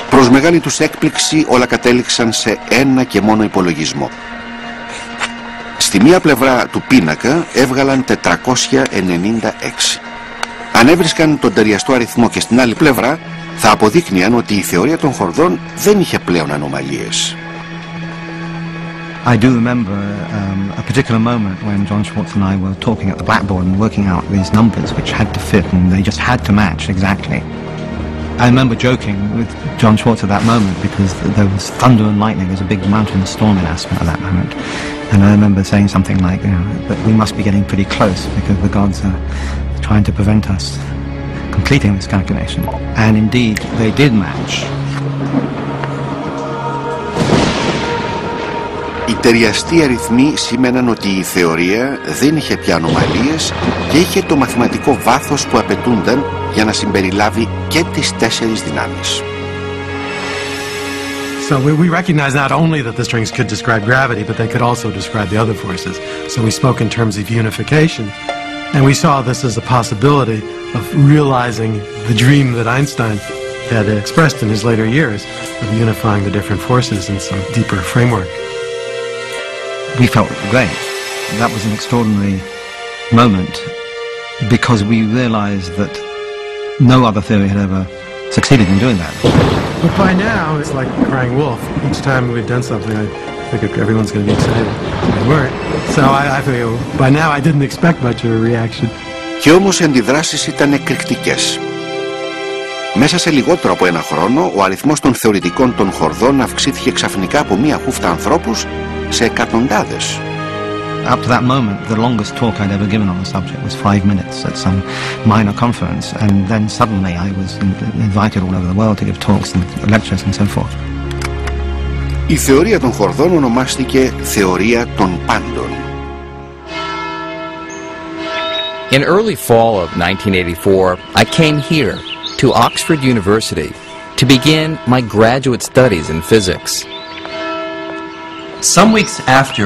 B: Προς μεγάλη τους έκπληξη όλα κατέληξαν σε ένα και μόνο υπολογισμό. Στη μία πλευρά του πίνακα έβγαλαν 496. Αν έβρισκαν τον ταιριαστό αριθμό και στην άλλη πλευρά, θα αποδείκνυαν ότι η θεωρία των χορδών δεν είχε πλέον ανομαλίες.
J: I do remember a particular moment when John Schwartz and I were talking at the blackboard and working out these numbers which had to fit and they just had to match exactly. I remember joking with John Schwartz at that moment because there was thunder and lightning. There was a big mountain storm in Aspen at that moment. And I remember saying something like, you know, that we must be getting pretty close because the gods are trying to prevent us completing this calculation. And indeed, they did match.
B: Οι ταιριαστοί αριθμοί σήμαιναν ότι η θεωρία δεν είχε πια ανομαλίες και είχε το μαθηματικό βάθος που απαιτούνταν για να συμπεριλάβει και τις 4 δυνάμεις.
Q: So we recognized not only that the strings could describe gravity, but they could also describe the other forces. So we spoke in terms of unification, and we saw this as a possibility of realizing the dream that Einstein had expressed in his later years of unifying the different forces in some deeper framework.
J: We felt great. That was an extraordinary moment because we realized that no other theory had ever succeeded in doing that.
Q: But by now, it's like crying wolf. Each time we've done something, I figured everyone's going to be excited. They weren't. So I figured, by now I didn't expect much of a reaction.
B: Και όμως οι αντιδράσεις ήταν εκρηκτικές. Μέσα σε λιγότερο από ένα χρόνο, ο αριθμός των θεωρητικών των χορδών αυξήθηκε ξαφνικά από μία χούφτα ανθρώπους σε εκατοντάδες.
J: Up to that moment, the longest talk I'd ever given on the subject was 5 minutes at some minor conference, and then suddenly I was invited all over the world to give talks and lectures and so forth.
B: Η θεωρία των χορδών ονομάστηκε θεωρία των πάντων.
C: In early fall of 1984, I came here to Oxford University to begin my graduate studies in physics. Some weeks after,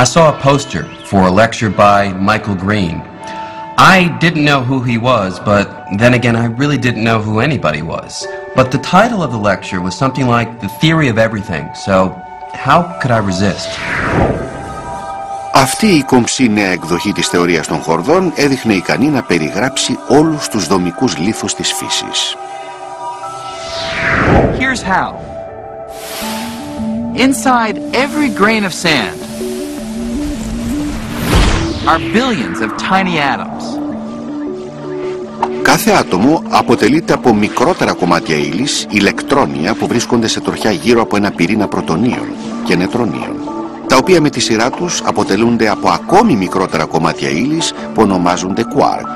C: I saw a poster for a lecture by Michael Green. I didn't know who he was, but then again, I really didn't know who anybody was. But the title of the lecture was something like The Theory of Everything, so how could I resist?
B: Αυτή η κομψή νέα εκδοχή της θεωρίας των χορδών έδειχνε ικανή να περιγράψει όλους τους δομικούς λίθους της φύσης.
K: Here's how. Inside every grain of sand are billions of tiny atoms.
B: Κάθε άτομο αποτελείται από μικρότερα κομμάτια ύλης, ηλεκτρόνια που βρίσκονται σε τροχιά γύρω από ένα πυρήνα πρωτονίων και νετρονίων, τα οποία με τη σειρά τους αποτελούνται από ακόμη μικρότερα κομμάτια ύλης που ονομάζονται quark.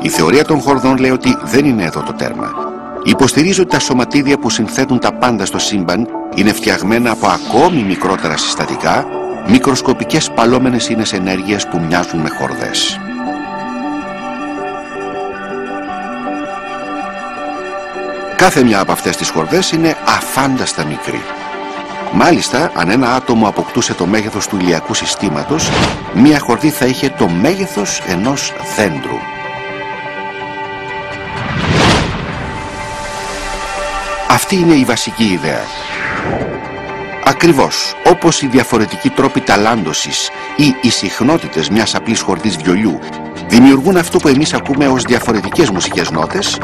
B: Η θεωρία των χορδών λέει ότι δεν είναι εδώ το τέρμα. Υποστηρίζει ότι τα σωματίδια που συνθέτουν τα πάντα στο σύμπαν είναι φτιαγμένα από ακόμη μικρότερα συστατικά, μικροσκοπικές παλόμενες ίνες ενέργειας που μοιάζουν με χορδές. Κάθε μια από αυτές τις χορδές είναι αφάνταστα μικρή. Μάλιστα, αν ένα άτομο αποκτούσε το μέγεθος του ηλιακού συστήματος, μια χορδή θα είχε το μέγεθος ενός δέντρου. Αυτή είναι η βασική ιδέα. Ακριβώς όπως οι διαφορετικοί τρόποι ταλάντωσης ή οι συχνότητες μιας απλής χορδής βιολιού δημιουργούν αυτό που εμείς ακούμε ως διαφορετικές μουσικές νότες,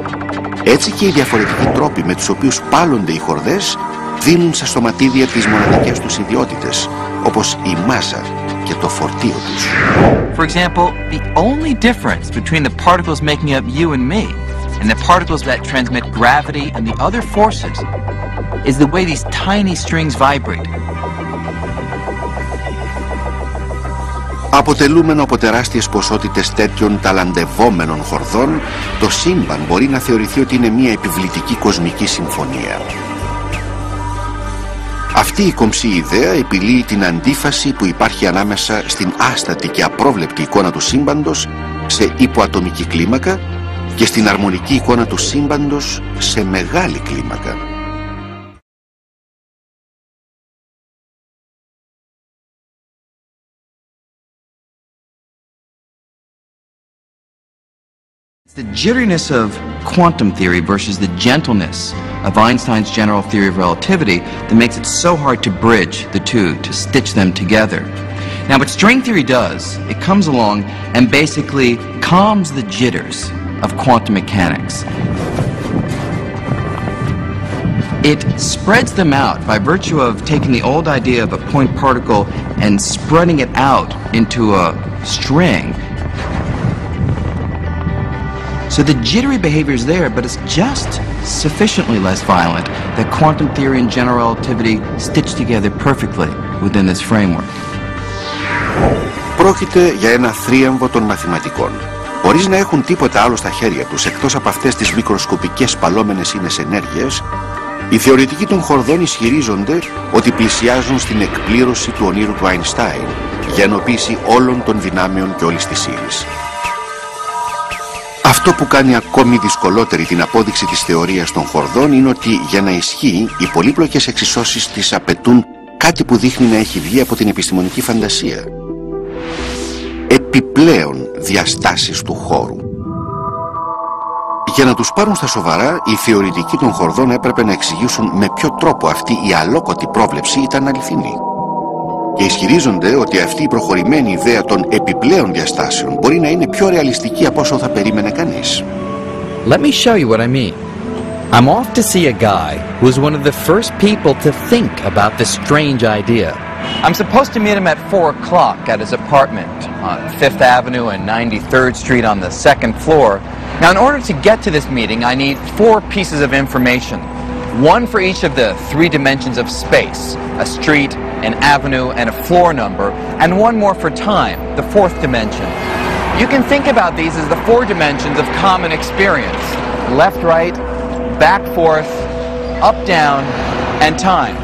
B: έτσι και οι διαφορετικοί τρόποι με τους οποίους πάλονται οι χορδές δίνουν σε σωματίδια τις μοναδικές τους ιδιότητες, όπως η μάζα και το φορτίο τους.
K: For example, the only difference between the particles making up you and me and the particles that transmit gravity and the other forces is the way these tiny strings vibrate.
B: Αποτελούμενο από τεράστιες ποσότητες τέτοιων ταλαντευόμενων χορδών, το σύμπαν μπορεί να θεωρηθεί ότι είναι μια επιβλητική κοσμική συμφωνία. Αυτή η κομψή ιδέα επιλύει την αντίφαση που υπάρχει ανάμεσα στην άστατη και απρόβλεπτη εικόνα του σύμπαντος σε υποατομική κλίμακα και στην αρμονική εικόνα του σύμπαντος σε μεγάλη κλίμακα.
A: The jitteriness of quantum theory versus the gentleness of Einstein's general theory of relativity that makes it so hard to bridge the two, to stitch them together. Now, what string theory does, it comes along and basically calms the jitters of quantum mechanics. It spreads them out by virtue of taking the old idea of a point particle and spreading it out into a string. So the jittery behavior is there, but it's just sufficiently less violent that quantum theory and general relativity stitch together perfectly within this framework.
B: Πρόκειται για ένα θρίαμβο των μαθηματικών. Χωρίς να έχουν τίποτα άλλο στα χέρια τους εκτός από αυτές τις μικροσκοπικές παλόμενες ίνες ενέργειας, οι θεωρητικοί των χορδών ισχυρίζονται ότι πλησιάζουν στην εκπλήρωση του ονείρου του Αϊνστάιν για ενοποίηση όλων των δυνάμεων και όλης της ύλης. Αυτό που κάνει ακόμη δυσκολότερη την απόδειξη της θεωρίας των χορδών είναι ότι για να ισχύει οι πολύπλοκες εξισώσεις της απαιτούν κάτι που δείχνει να έχει βγει από την επιστημονική φαντασία. Επιπλέον διαστάσεις του χώρου. Για να τους πάρουν στα σοβαρά, οι θεωρητικοί των χορδών έπρεπε να εξηγήσουν με ποιο τρόπο αυτή η αλόκοτη πρόβλεψη ήταν αληθινή. Και ισχυρίζονται ότι αυτή η προχωρημένη ιδέα των επιπλέον διαστάσεων μπορεί να είναι πιο ρεαλιστική από όσο θα περίμενε κανείς.
C: Let me show you what I mean. I'm off to see a guy who was one of the first people to think about this strange idea.
E: I'm supposed to meet him at 4 o'clock at his apartment on 5th Avenue and 93rd Street on the 2nd floor. Now, in order to get to this meeting, I need 4 pieces of information. One for each of the 3 dimensions of space, a street, an avenue, and a floor number, and one more for time, the 4th dimension. You can think about these as the 4 dimensions of common experience. Left, right, back, forth, up, down, and time.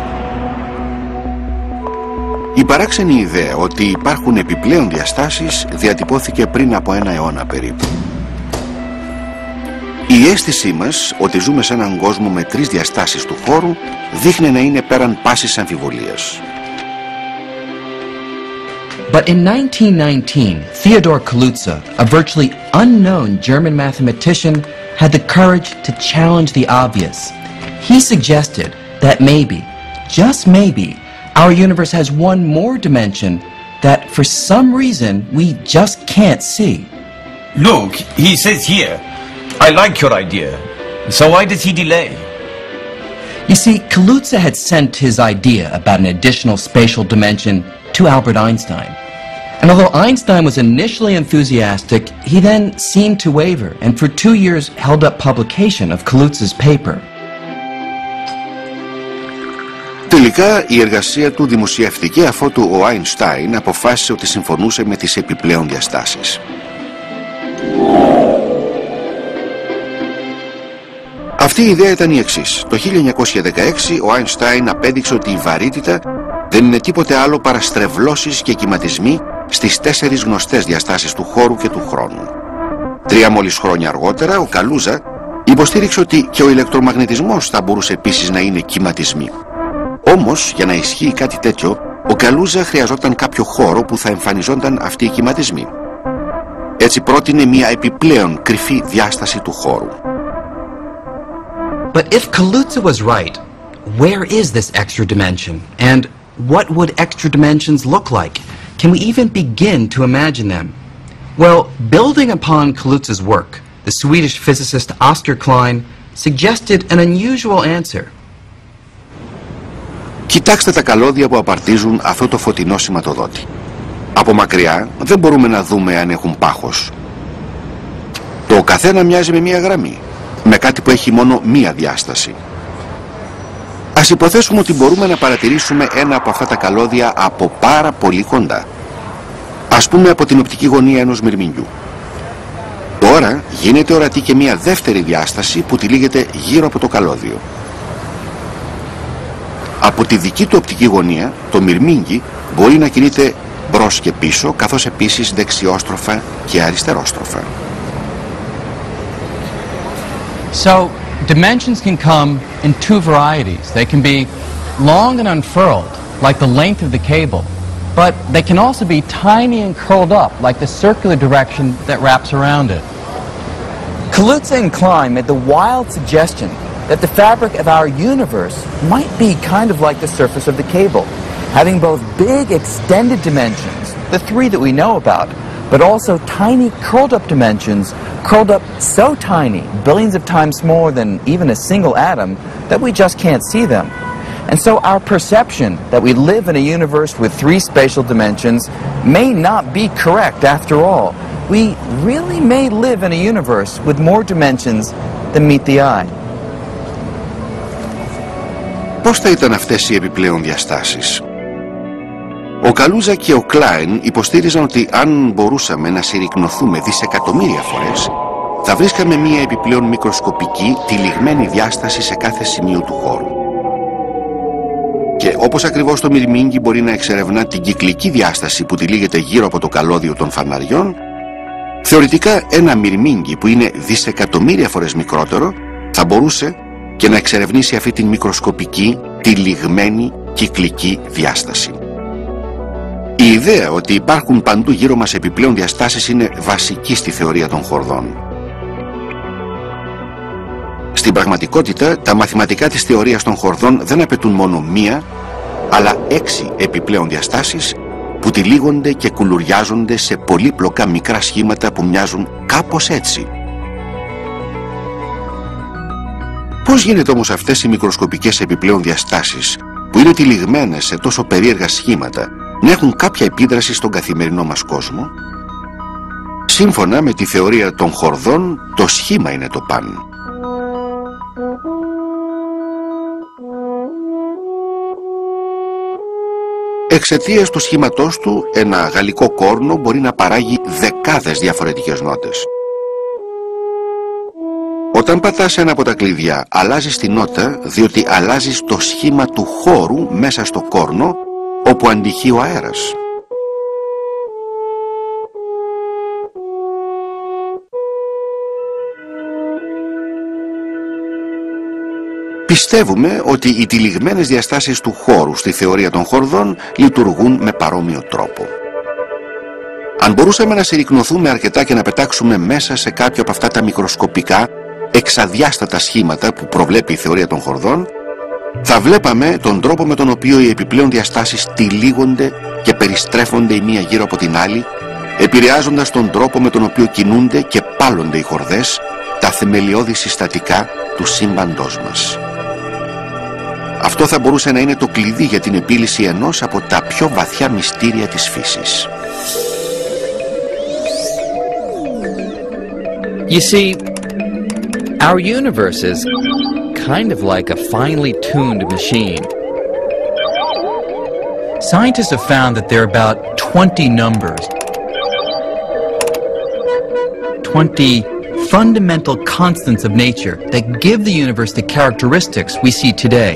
B: Η παράξενη ιδέα ότι υπάρχουν επιπλέον διαστάσεις διατυπώθηκε πριν από 1 αιώνα περίπου. Η αίσθησή μας ότι ζούμε σε έναν κόσμο με 3 διαστάσεις του χώρου δείχνει να είναι πέραν πάσης αμφιβολίας.
A: But in 1919, Theodor Kaluza, a virtually unknown German mathematician, had the courage to challenge the obvious. He suggested that maybe, just maybe, our universe has one more dimension that for some reason we just can't see.
R: Look, he says here, I like your idea. So why does he delay?
A: You see, Kaluza had sent his idea about an additional spatial dimension to Albert Einstein. And although Einstein was initially enthusiastic, he then seemed to waver and for 2 years held up publication of Kaluza's paper.
B: Τελικά η εργασία του δημοσιεύτηκε αφότου ο Άινστάιν αποφάσισε ότι συμφωνούσε με τις επιπλέον διαστάσεις. Αυτή η ιδέα ήταν η εξής. Το 1916 ο Άινστάιν απέδειξε ότι η βαρύτητα δεν είναι τίποτε άλλο παρά στρεβλώσεις και κυματισμοί στις 4 γνωστές διαστάσεις του χώρου και του χρόνου. 3 μόλις χρόνια αργότερα ο Καλούζα υποστήριξε ότι και ο ηλεκτρομαγνητισμός θα μπορούσε επίσης να είναι κυματισμοί. Όμως, για να ισχύει κάτι τέτοιο, ο Καλούζα χρειαζόταν κάποιο χώρο που θα εμφανιζόταν αυτοί οι κυματισμοί. Έτσι πρότεινε μια επιπλέον κρυφή διάσταση του χώρου.
A: But if Kaluza was right, where is this extra dimension? And what would extra dimensions look like? Can we even begin to imagine them? Well, building upon Kaluza's work, the Swedish physicist Oskar Klein suggested an unusual answer.
B: Κοιτάξτε τα καλώδια που απαρτίζουν αυτό το φωτεινό σηματοδότη. Από μακριά δεν μπορούμε να δούμε αν έχουν πάχος. Το καθένα μοιάζει με μία γραμμή, με κάτι που έχει μόνο μία διάσταση. Ας υποθέσουμε ότι μπορούμε να παρατηρήσουμε ένα από αυτά τα καλώδια από πάρα πολύ κοντά. Ας πούμε από την οπτική γωνία ενός μυρμηγκιού. Τώρα γίνεται ορατή και μία δεύτερη διάσταση που τυλίγεται γύρω από το καλώδιο. Από τη δική του οπτική γωνία, το μυρμήγκι μπορεί να κινείται μπρος και πίσω, καθώς επίσης δεξιόστροφα και αριστερόστροφα.
E: So, dimensions can come in 2 varieties. They can be long and unfurled, like the length of the cable, but they can also be tiny and curled up, like the circular direction that wraps around it.
K: Kaluza and Klein made the wild suggestion that the fabric of our universe might be kind of like the surface of the cable, having both big extended dimensions, the three that we know about, but also tiny curled up dimensions, curled up so tiny, billions of times smaller than even a single atom, that we just can't see them. And so our perception that we live in a universe with three spatial dimensions may not be correct after all. We really may live in a universe with more dimensions than meet the eye.
B: Πώς θα ήταν αυτές οι επιπλέον διαστάσεις? Ο Καλούζα και ο Κλάιν υποστήριζαν ότι αν μπορούσαμε να συρρικνωθούμε δισεκατομμύρια φορές, θα βρίσκαμε μία επιπλέον μικροσκοπική, τυλιγμένη διάσταση σε κάθε σημείο του χώρου. Και όπως ακριβώς το μυρμήγκι μπορεί να εξερευνά την κυκλική διάσταση που τυλίγεται γύρω από το καλώδιο των φαναριών, θεωρητικά ένα μυρμήγκι που είναι δισεκατομμύρια φορές μικρότερο θα μπορούσε και να εξερευνήσει αυτή την μικροσκοπική, τυλιγμένη κυκλική διάσταση. Η ιδέα ότι υπάρχουν παντού γύρω μας επιπλέον διαστάσεις είναι βασική στη θεωρία των χορδών. Στην πραγματικότητα, τα μαθηματικά της θεωρίας των χορδών δεν απαιτούν μόνο μία, αλλά 6 επιπλέον διαστάσεις που τυλίγονται και κουλουριάζονται σε πολύπλοκα μικρά σχήματα που μοιάζουν κάπως έτσι. Πώς γίνεται όμως αυτές οι μικροσκοπικές επιπλέον διαστάσεις, που είναι τυλιγμένες σε τόσο περίεργα σχήματα, να έχουν κάποια επίδραση στον καθημερινό μας κόσμο? Σύμφωνα με τη θεωρία των χορδών, το σχήμα είναι το παν. Εξαιτίας του σχήματός του, ένα γαλλικό κόρνο μπορεί να παράγει δεκάδες διαφορετικές νότες. Όταν πατάς ένα από τα κλειδιά, αλλάζεις τη νότα, διότι αλλάζεις το σχήμα του χώρου μέσα στο κόρνο, όπου αντυχεί ο αέρας. Πιστεύουμε ότι οι τυλιγμένες διαστάσεις του χώρου στη θεωρία των χορδών λειτουργούν με παρόμοιο τρόπο. Αν μπορούσαμε να συρρικνωθούμε αρκετά και να πετάξουμε μέσα σε κάποιο από αυτά τα μικροσκοπικά, εξαδιάστατα σχήματα που προβλέπει η θεωρία των χορδών, θα βλέπαμε τον τρόπο με τον οποίο οι επιπλέον διαστάσεις τυλίγονται και περιστρέφονται η μία γύρω από την άλλη, επηρεάζοντας τον τρόπο με τον οποίο κινούνται και πάλλονται οι χορδές, τα θεμελιώδη συστατικά του σύμπαντός μας. Αυτό θα μπορούσε να είναι το κλειδί για την επίλυση ενός από τα πιο βαθιά μυστήρια της φύσης.
C: You see, our universe is kind of like a finely tuned machine.
E: Scientists have found that there are about 20 numbers, 20 fundamental constants of nature that give the universe the characteristics we see today.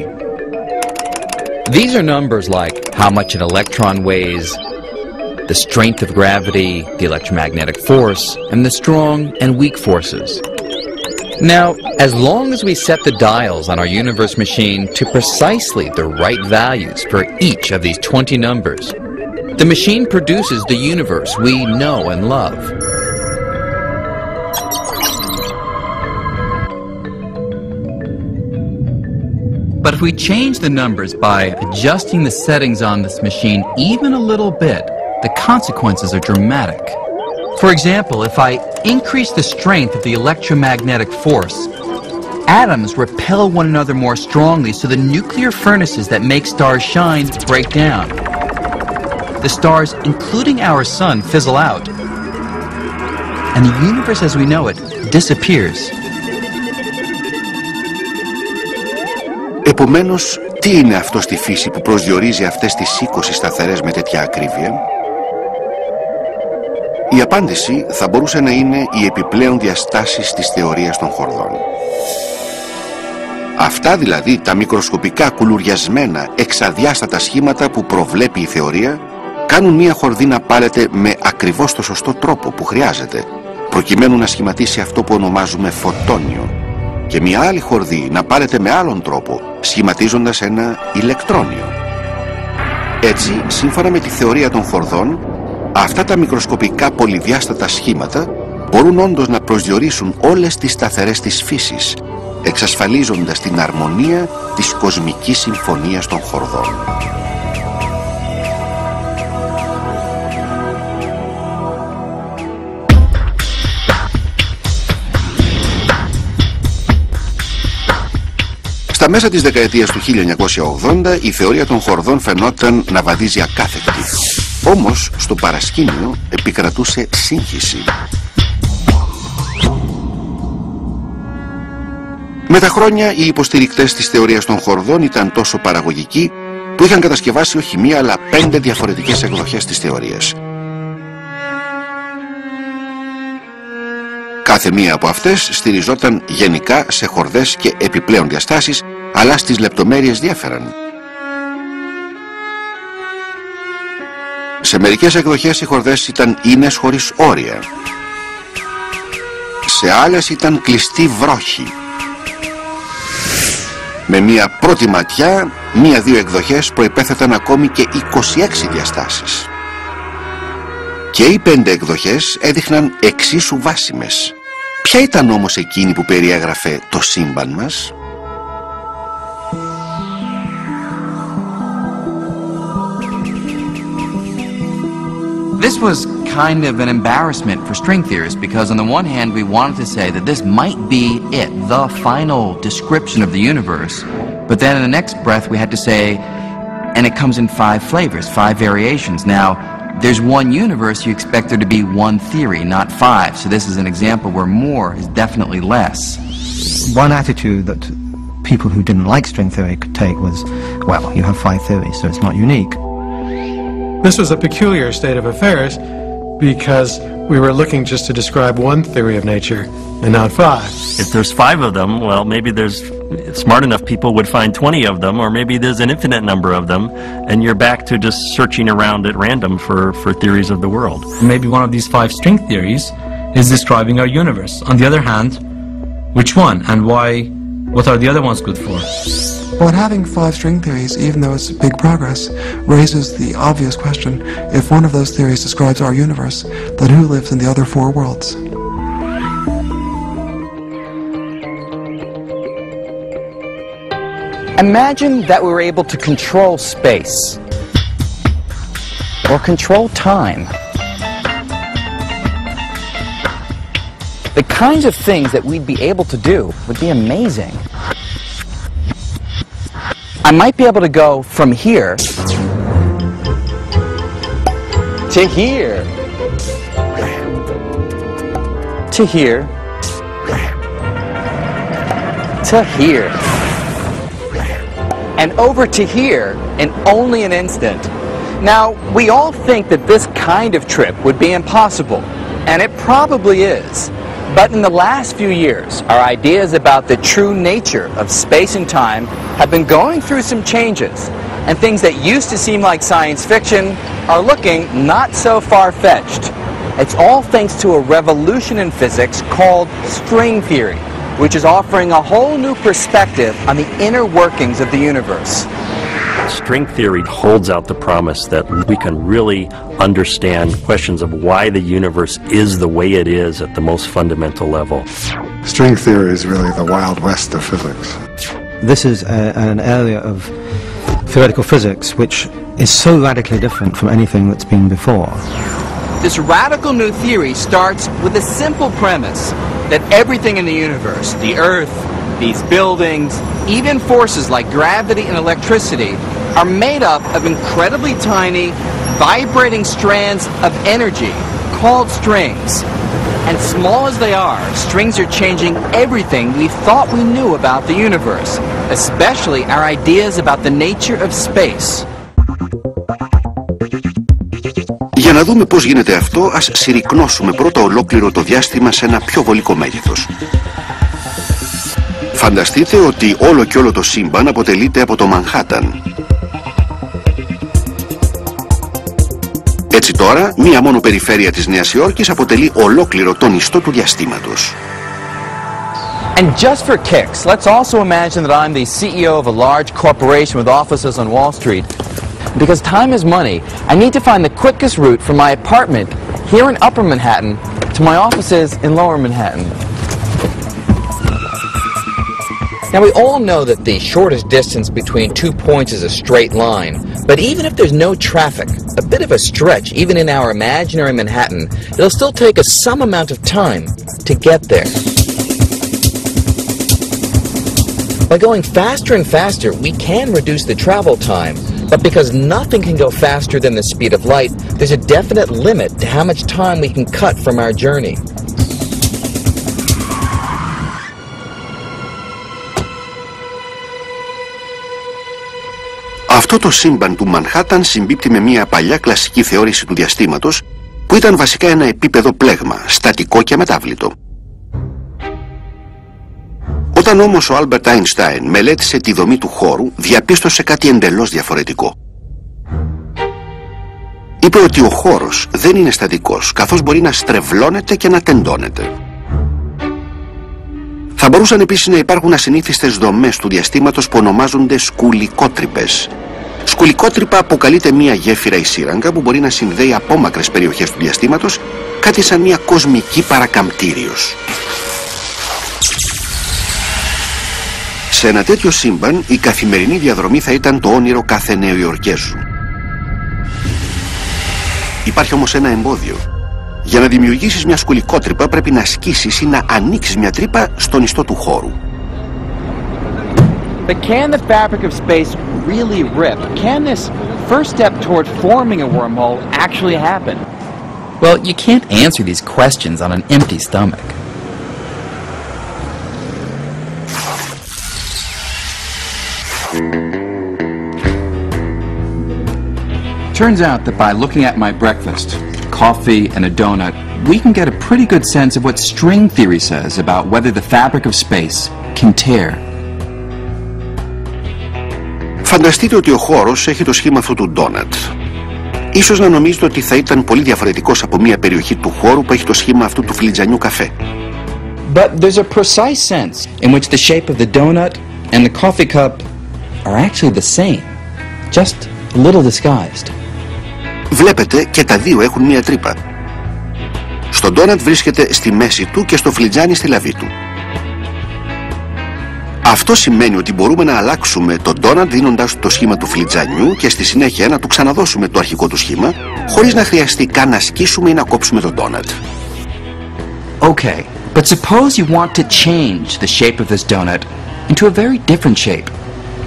C: These are numbers like how much an electron weighs, the strength of gravity, the electromagnetic force, and the strong and weak forces. Now, as long as we set the dials on our universe machine to precisely the right values for each of these 20 numbers, the machine produces the universe we know and love.
E: But if we change the numbers by adjusting the settings on this machine even a little bit, the consequences are dramatic. For example, if I increase the strength of the electromagnetic force, atoms repel one another more strongly, so the nuclear furnaces that make stars shine break down. The stars, including our sun, fizzle out, and the universe as we know it disappears.
B: Επομένως, τι είναι αυτό στη φύση που προσδιορίζει αυτές τις 20 σταθερές με τέτοια ακρίβεια? Η απάντηση θα μπορούσε να είναι οι επιπλέον διαστάσεις της θεωρίας των χορδών. Αυτά δηλαδή τα μικροσκοπικά κουλουριασμένα εξαδιάστατα σχήματα που προβλέπει η θεωρία κάνουν μία χορδή να πάλεται με ακριβώς το σωστό τρόπο που χρειάζεται, προκειμένου να σχηματίσει αυτό που ονομάζουμε φωτόνιο, και μία άλλη χορδή να πάλεται με άλλον τρόπο, σχηματίζοντας ένα ηλεκτρόνιο. Έτσι, σύμφωνα με τη θεωρία των χορδών, αυτά τα μικροσκοπικά πολυδιάστατα σχήματα μπορούν όντως να προσδιορίσουν όλες τις σταθερές της φύσης, εξασφαλίζοντας την αρμονία της κοσμικής συμφωνίας των χορδών. Στα μέσα της δεκαετίας του 1980 η θεωρία των χορδών φαινόταν να βαδίζει ακάθεκτη. Όμως στο παρασκήνιο επικρατούσε σύγχυση. Με τα χρόνια οι υποστηρικτές της θεωρίας των χορδών ήταν τόσο παραγωγικοί που είχαν κατασκευάσει όχι μία αλλά 5 διαφορετικές εκδοχές της θεωρίας. Κάθε μία από αυτές στηριζόταν γενικά σε χορδές και επιπλέον διαστάσεις, αλλά στις λεπτομέρειες διέφεραν. Σε μερικές εκδοχές οι χορδές ήταν ίνες χωρίς όρια. Σε άλλες ήταν κλειστοί βρόχοι. Με μία πρώτη ματιά, μία-δύο εκδοχές προϋπέθεταν ακόμη και 26 διαστάσεις. Και οι 5 εκδοχές έδειχναν εξίσου βάσιμες. Ποια ήταν όμως εκείνη που περιέγραφε το σύμπαν μας?
A: This was kind of an embarrassment for string theorists because on the one hand we wanted to say that this might be it, the final description of the universe, but then in the next breath we had to say, and it comes in 5 flavors, 5 variations. Now, there's one universe, you expect there to be one theory, not 5. So this is an example where more is definitely less.
J: One attitude that people who didn't like string theory could take was, well, you have 5 theories, so it's not unique.
Q: This was a peculiar state of affairs because we were looking just to describe one theory of nature and not 5.
S: If there's 5 of them, well, maybe there's smart enough people would find 20 of them, or maybe there's an infinite number of them, and you're back to just searching around at random for theories of the world.
T: Maybe one of these 5 string theories is describing our universe. On the other hand, which one and why? What are the other ones good for?
I: But having 5 string theories, even though it's big progress, raises the obvious question, if one of those theories describes our universe, then who lives in the other 4 worlds?
K: Imagine that we were able to control space or control time. The kinds of things that we'd be able to do would be amazing. I might be able to go from here to here to here to here and over to here in only an instant. Now, we all think that this kind of trip would be impossible, and it probably is. But in the last few years, our ideas about the true nature of space and time have been going through some changes, and things that used to seem like science fiction are looking not so far-fetched. It's all thanks to a revolution in physics called string theory, which is offering a whole new perspective on the inner workings of the universe.
S: String theory holds out the promise that we can really understand questions of why the universe is the way it is at the most fundamental level.
H: String theory is really the Wild West of physics.
J: This is an area of theoretical physics which is so radically different from anything that's been before.
E: This radical new theory starts with a simple premise that everything in the universe, the Earth, these buildings, even forces like gravity and electricity, are made up of incredibly tiny, vibrating strands of energy called strings. And small as they are, strings are changing everything we thought we knew about the universe, especially our ideas about the nature of space.
B: Για να δούμε πώς γίνεται αυτό, ας συρρικνώσουμε πρώτα ολόκληρο το διάστημα σε ένα πιο βολικό μέγεθος. Φανταστείτε ότι όλο και όλο το σύμπαν αποτελείται από το Μανχάταν. Έτσι τώρα, μία μόνο περιφέρεια της Νέας Υόρκης αποτελεί ολόκληρο τον ιστό του διαστήματος.
K: And just for kicks, let's also imagine that I'm the CEO of a large corporation with offices on Wall Street. Because time is money, I need to find the quickest route from my apartment
C: here in Upper Manhattan to my offices in Lower Manhattan. Now, we all know that the shortest distance between 2 points is a straight line, but even if there's no traffic, a bit of a stretch, even in our imaginary Manhattan, it'll still take us some amount of time to get there. By going faster and faster, we can reduce the travel time, but because nothing can go faster than the speed of light, there's a definite limit to how much time we can cut from our journey.
B: Αυτό το σύμπαν του Μανχάταν συμπίπτει με μια παλιά κλασική θεώρηση του διαστήματος που ήταν βασικά ένα επίπεδο πλέγμα, στατικό και αμετάβλητο. Όταν όμως ο Άλμπερτ Άινστάιν μελέτησε τη δομή του χώρου, διαπίστωσε κάτι εντελώς διαφορετικό. Είπε ότι ο χώρος δεν είναι στατικός, καθώς μπορεί να στρεβλώνεται και να τεντώνεται. Θα μπορούσαν επίσης να υπάρχουν ασυνήθιστες δομές του διαστήματος που ονομάζονται σκουλικότρυπες. Σκουλικότρυπα αποκαλείται μια γέφυρα ή σύραγγα που μπορεί να συνδέει απόμακρες περιοχές του διαστήματος, κάτι σαν μια κοσμική παρακαμπτήριος. Σε ένα τέτοιο σύμπαν, η καθημερινή διαδρομή θα ήταν το όνειρο κάθε Νεοϊορκέζου. Υπάρχει όμως ένα εμπόδιο. Για να δημιουργήσεις μια σκουλικότρυπα πρέπει να σκίσεις ή να ανοίξεις μια τρύπα στον ιστό του χώρου.
C: But can the fabric of space really rip? Can this first step toward forming a wormhole actually happen?
E: Well, you can't answer these questions on an empty stomach. Turns out that by looking at my breakfast, coffee and a donut, we can get a pretty good sense of what string theory says about whether the fabric of space can tear.
B: Φανταστείτε ότι ο χώρος έχει το σχήμα αυτού του ντόνατ. Ίσως να νομίζετε ότι θα ήταν πολύ διαφορετικός από μια περιοχή του χώρου που έχει το σχήμα αυτού του φλιτζανιού καφέ.
E: But there's a precise sense in which the shape of the donut and the coffee cup are actually the same, just a little disguised.
B: Βλέπετε, και τα δύο έχουν μία τρύπα. Στο ντόνατ βρίσκεται στη μέση του και στο φλιτζάνι στη λαβή του. Αυτό σημαίνει ότι μπορούμε να αλλάξουμε το ντόνατ δίνοντας του το σχήμα του φλιτζανιού και στη συνέχεια να του ξαναδώσουμε το αρχικό του σχήμα, χωρίς να χρειαστεί καν να σκίσουμε ή να κόψουμε το ντόνατ.
E: Okay, but suppose you want to change the shape of this donut into a very different shape,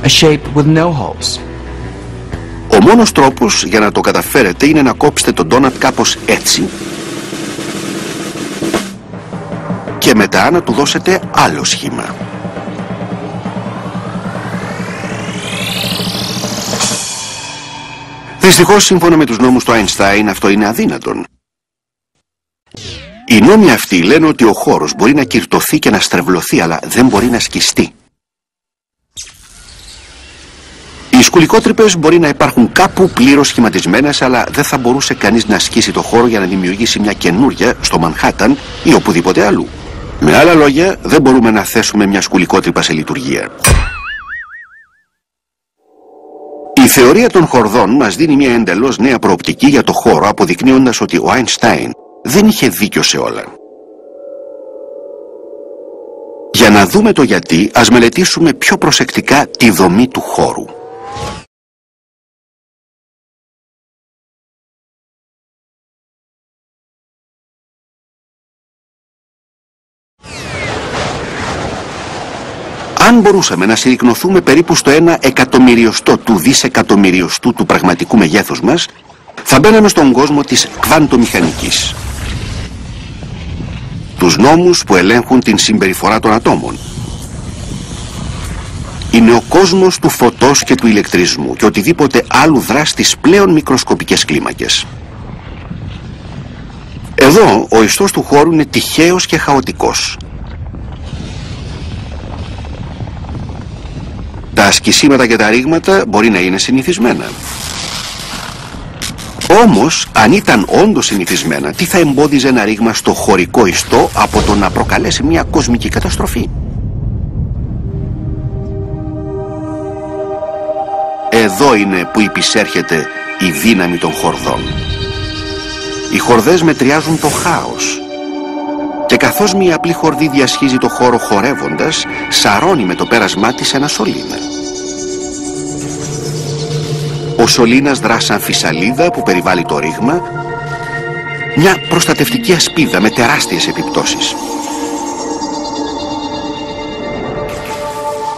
E: a shape with no holes.
B: Ο μόνος τρόπος για να το καταφέρετε είναι να κόψετε το ντόνατ κάπως έτσι και μετά να του δώσετε άλλο σχήμα. Δυστυχώς, σύμφωνα με τους νόμους του Άινστάιν, αυτό είναι αδύνατον. Οι νόμοι αυτοί λένε ότι ο χώρος μπορεί να κυρτωθεί και να στρεβλωθεί, αλλά δεν μπορεί να σκιστεί. Οι σκουλικότρυπες μπορεί να υπάρχουν κάπου πλήρως σχηματισμένες, αλλά δεν θα μπορούσε κανείς να σκίσει το χώρο για να δημιουργήσει μια καινούρια στο Μανχάταν ή οπουδήποτε αλλού. Με άλλα λόγια, δεν μπορούμε να θέσουμε μια σκουλικότρυπα σε λειτουργία. Η θεωρία των χορδών μας δίνει μια εντελώς νέα προοπτική για το χώρο, αποδεικνύοντας ότι ο Άινστάιν δεν είχε δίκιο σε όλα. Για να δούμε το γιατί, ας μελετήσουμε πιο προσεκτικά τη δομή του χώρου. Αν μπορούσαμε να συρρικνωθούμε περίπου στο 1/100,000 του δισεκατομμυριοστού του πραγματικού μεγέθους μας, θα μπαίναμε στον κόσμο της κβαντομηχανικής. Τους νόμους που ελέγχουν την συμπεριφορά των ατόμων. Είναι ο κόσμος του φωτός και του ηλεκτρισμού και οτιδήποτε άλλου δρά στις πλέον μικροσκοπικές κλίμακες. Εδώ ο ιστός του χώρου είναι τυχαίος και χαοτικός. Τα ασκησίματα και τα ρήγματα μπορεί να είναι συνηθισμένα. Όμως, αν ήταν όντως συνηθισμένα, τι θα εμπόδιζε ένα ρήγμα στο χωρικό ιστό από το να προκαλέσει μια κοσμική καταστροφή? Εδώ είναι που υπησέρχεται η δύναμη των χορδών. Οι χορδές μετριάζουν το χάος. Και καθώς μια απλή χορδή διασχίζει το χώρο χορεύοντας, σαρώνει με το πέρασμά της ένα σωλήνα. Ο σωλήνας δρά σαν φυσαλίδα που περιβάλλει το ρήγμα, μια προστατευτική ασπίδα με τεράστιες επιπτώσεις.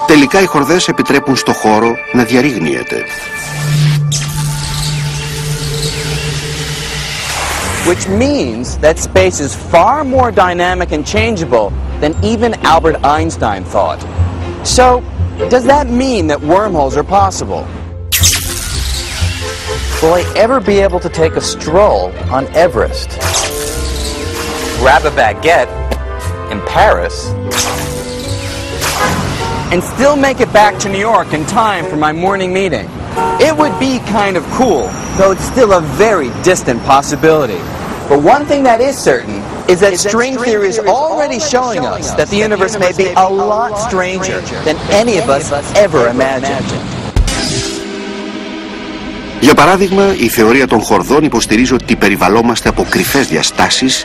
B: Τελικά οι χορδές επιτρέπουν στο χώρο να διαρρήγνυεται.
K: Which means that space is far more dynamic and changeable than even Albert Einstein thought. So, does that mean that wormholes are possible? Will I ever be able to take a stroll on Everest, grab a baguette in Paris, and still make it back to New York in time for my morning meeting? It would be kind of cool, though it's still a very distant possibility. But one thing that is certain is that string theory is already showing us that the universe may be a lot stranger than any of us ever imagined.
B: Για παράδειγμα, η θεωρία των χορδών υποστηρίζει ότι περιβαλλόμαστε από κρυφές διαστάσεις,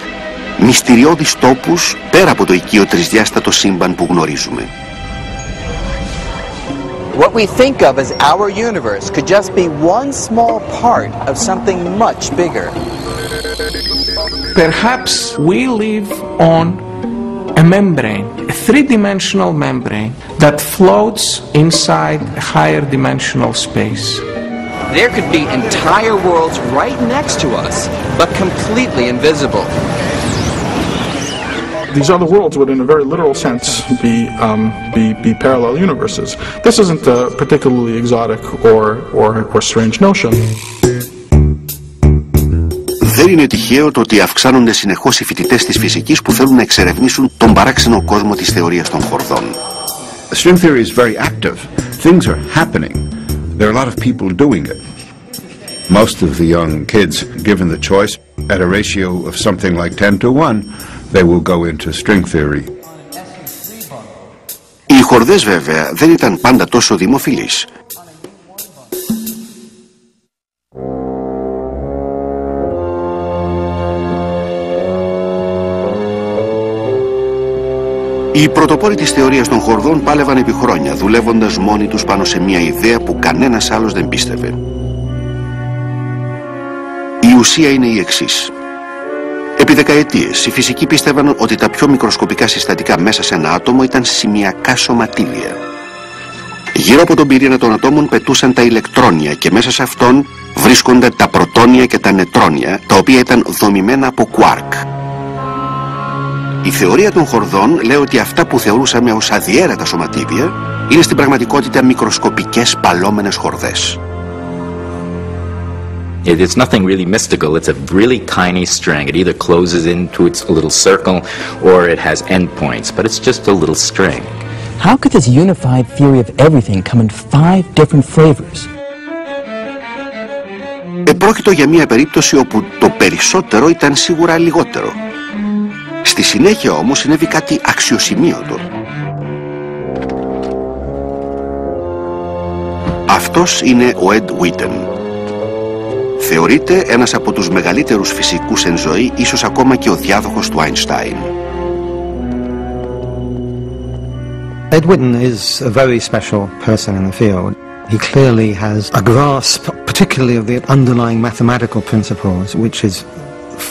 B: μυστηριώδεις τόπους πέρα από το οικείο τρισδιάστατο σύμπαν που γνωρίζουμε.
K: What we think of as our universe could just be one small part of something much bigger.
D: Perhaps we live on a membrane, a three-dimensional membrane that floats inside a higher dimensional space.
K: There could be entire worlds right next to us, but completely invisible.
F: These other worlds would, in a very literal sense, be parallel universes. This isn't a particularly exotic or strange notion.
B: Δεν είναι τυχαίο το ότι αυξάνονται συνεχώς οι φοιτητές της φυσικής που θέλουν να εξερευνήσουν τον παράξενο κόσμο της θεωρίας των χορδών.
N: The string theory is very active. Things are happening. There are a lot of people doing it. Most of the young kids, given the choice, at a ratio of something like 10-1, they will go into string theory.
B: Οι χορδές βέβαια δεν ήταν πάντα τόσο δημοφιλείς. Οι πρωτοπόροι της θεωρίας των χορδών πάλευαν επί χρόνια, δουλεύοντας μόνοι τους πάνω σε μια ιδέα που κανένας άλλος δεν πίστευε. Η ουσία είναι η εξής. Επί δεκαετίες οι φυσικοί πίστευαν ότι τα πιο μικροσκοπικά συστατικά μέσα σε ένα άτομο ήταν σημειακά σωματίδια. Γύρω από τον πυρήνα των ατόμων πετούσαν τα ηλεκτρόνια και μέσα σε αυτόν βρίσκονταν τα πρωτόνια και τα νετρόνια, τα οποία ήταν δομημένα από κουάρκ. Η θεωρία των χορδών λέει ότι αυτά που θεωρούσαμε ως αδιαίρετα σωματίδια είναι στην πραγματικότητα μικροσκοπικές παλόμενες χορδές.
U: It's nothing really mystical. It's a really tiny string. It either closes into its little circle or it has endpoints, but it's just a little string.
V: How could this unified theory of everything come in 5 different flavors?
B: Επρόκειτο για μια περίπτωση όπου το περισσότερο ήταν σίγουρα λιγότερο. Στη συνέχεια όμως συνέβη κάτι αξιοσημείωτο. Αυτός είναι ο Ed Witten. Θεωρείται ένας από τους μεγαλύτερους φυσικούς εν ζωή, ίσως ακόμα και ο διάδοχος του Einstein.
J: Ed Witten is a very special person in the field. He clearly has a grasp, particularly of the underlying mathematical principles, which is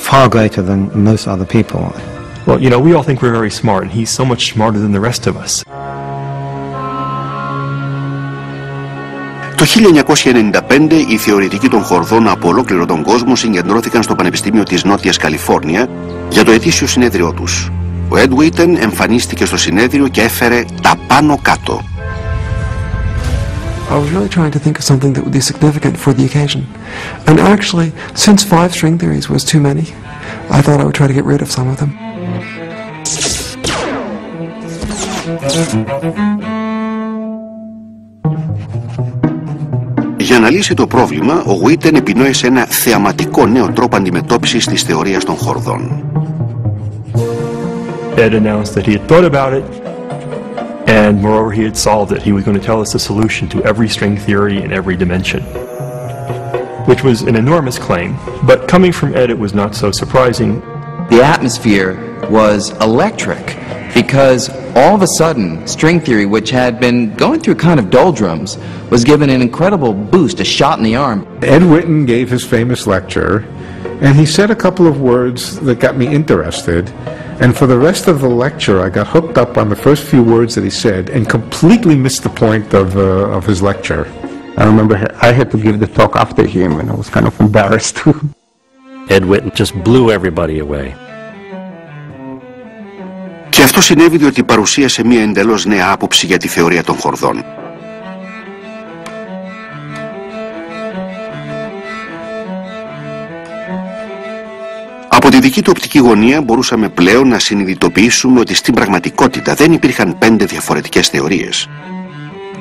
J: far greater than most other people.
W: Well, you know, we all think we're very smart, and he's so much smarter than the rest of us.
B: Το 1995 οι θεωρητικοί των χορδών από ολόκληρο τον κόσμο συγκεντρώθηκαν στο Πανεπιστήμιο της Νότιας Καλιφόρνια για το ετήσιο συνέδριό τους. Ο Ed Witten εμφανίστηκε στο συνέδριο και έφερε τα πάνω κάτω.
I: I was really trying to think of something that would be significant for the occasion. And actually, since 5 string theories was too many, I thought I would try to get rid of some of them.
B: Για να λύσει το πρόβλημα, ο Witten επινόησε ένα θεαματικό νέο τρόπο αντιμετώπισης της θεωρίας των χορδών.
W: Ed announced that he had thought about it, and moreover he had solved it. He was going to tell us the solution to every string theory in every dimension. which was an enormous claim. But coming from Ed, it was not so surprising.
A: The atmosphere was electric because all of a sudden, string theory, which had been going through kind of doldrums, was given an incredible boost, a shot in the arm.
G: Ed Witten gave his famous lecture, and he said a couple of words that got me interested. And for the rest of the lecture, I got hooked up on the first few words that he said and completely missed the point of his lecture.
L: I remember I had to give the talk after him, and I was kind of embarrassed too.
S: Ed Witten just blew everybody away.
B: Και αυτό συνέβη διότι παρουσίασε μια εντελώς νέα άποψη για τη θεωρία των χορδών. Από τη δική του οπτική γωνία μπορούσαμε πλέον να συνειδητοποιήσουμε ότι στην πραγματικότητα δεν υπήρχαν 5 διαφορετικές θεωρίες.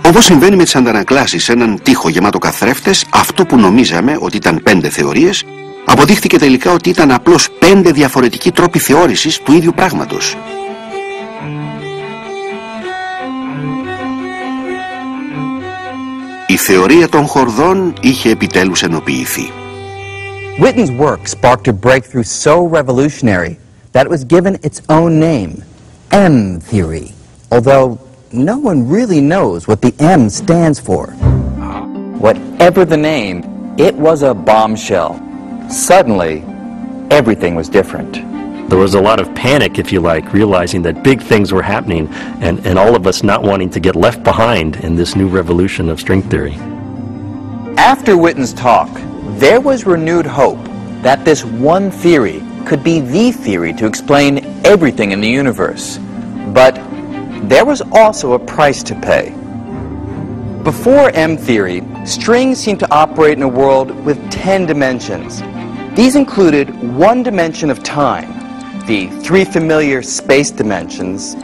B: Όπως συμβαίνει με τις αντανακλάσεις σε έναν τοίχο γεμάτο καθρέφτες, αυτό που νομίζαμε ότι ήταν 5 θεωρίες, αποδείχθηκε τελικά ότι ήταν απλώς 5 διαφορετικοί τρόποι θεώρησης του ίδιου πράγματος. Η θεωρία των χορδών είχε επιτέλους ενοποιηθεί.
A: Witten's work sparked a breakthrough so revolutionary that it was given its own name, M theory, although no one really knows what the M stands for.
K: Whatever the name, it was a bombshell. Suddenly, everything was different.
S: There was a lot of panic, if you like, realizing that big things were happening and all of us not wanting to get left behind in this new revolution of string theory.
K: After Witten's talk, there was renewed hope that this one theory could be the theory to explain everything in the universe. But there was also a price to pay. Before M theory, strings seemed to operate in a world with 10 dimensions. These included one dimension of time, the 3 familiar space dimensions,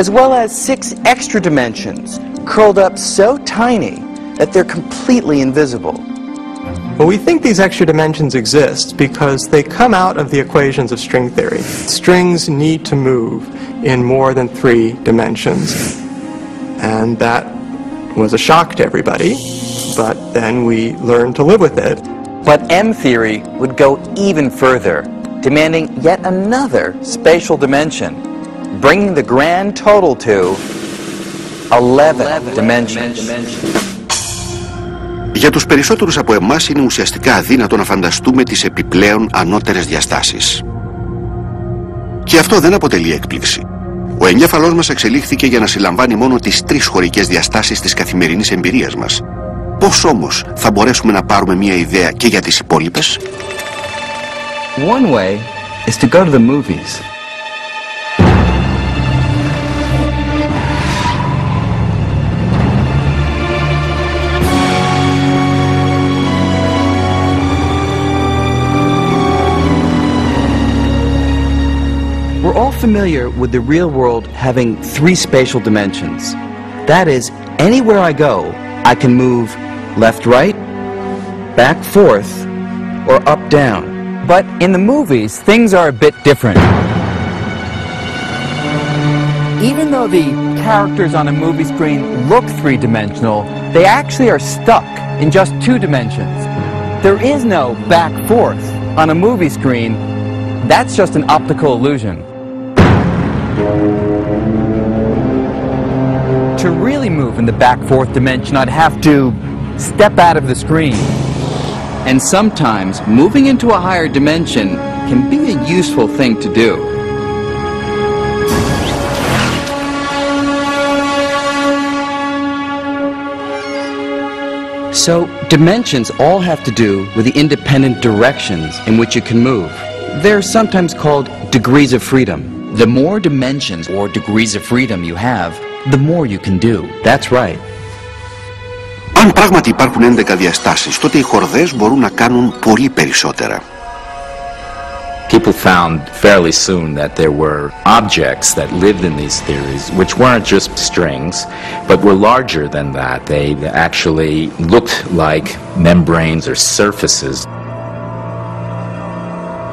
K: as well as 6 extra dimensions, curled up so tiny that they're completely invisible.
M: Well, we think these extra dimensions exist because they come out of the equations of string theory. Strings need to move in more than 3 dimensions. And that was a shock to everybody, but then we learned to live with it.
K: But M theory would go even further, demanding yet another spatial dimension, bringing the grand total to 11 dimensions.
B: Για τους περισσότερους από εμάς είναι ουσιαστικά αδύνατο να φανταστούμε τις επιπλέον ανώτερες διαστάσεις. Και αυτό δεν αποτελεί έκπληξη. Ο εγκέφαλός μας εξελίχθηκε για να συλλαμβάνει μόνο τις 3 χωρικές διαστάσεις της καθημερινής εμπειρίας μας. Πώς όμως θα μπορέσουμε να πάρουμε μια ιδέα και για τις υπόλοιπες?
A: One way is to go to the movies. We're all familiar with the real world having 3 spatial dimensions. That is, anywhere I go, I can move left, right, back, forth, or up, down.
K: But in the movies, things are a bit different. Even though the characters on a movie screen look 3-dimensional, they actually are stuck in just 2 dimensions. There is no back, forth on a movie screen. That's just an optical illusion. To really move in the back-forth dimension, I'd have to step out of the screen.
A: And sometimes moving into a higher dimension can be a useful thing to do. So, dimensions all have to do with the independent directions in which you can move. They're sometimes called degrees of freedom. The more dimensions or degrees of freedom you have, the more you can do. That's right.
B: Αν πράγματι υπάρχουν 11 διαστάσεις, τότε οι χορδές μπορούν να κάνουν πολύ περισσότερα.
U: People found fairly soon that there were objects that lived in these theories which weren't just strings, but were larger than that. They actually looked like membranes or surfaces.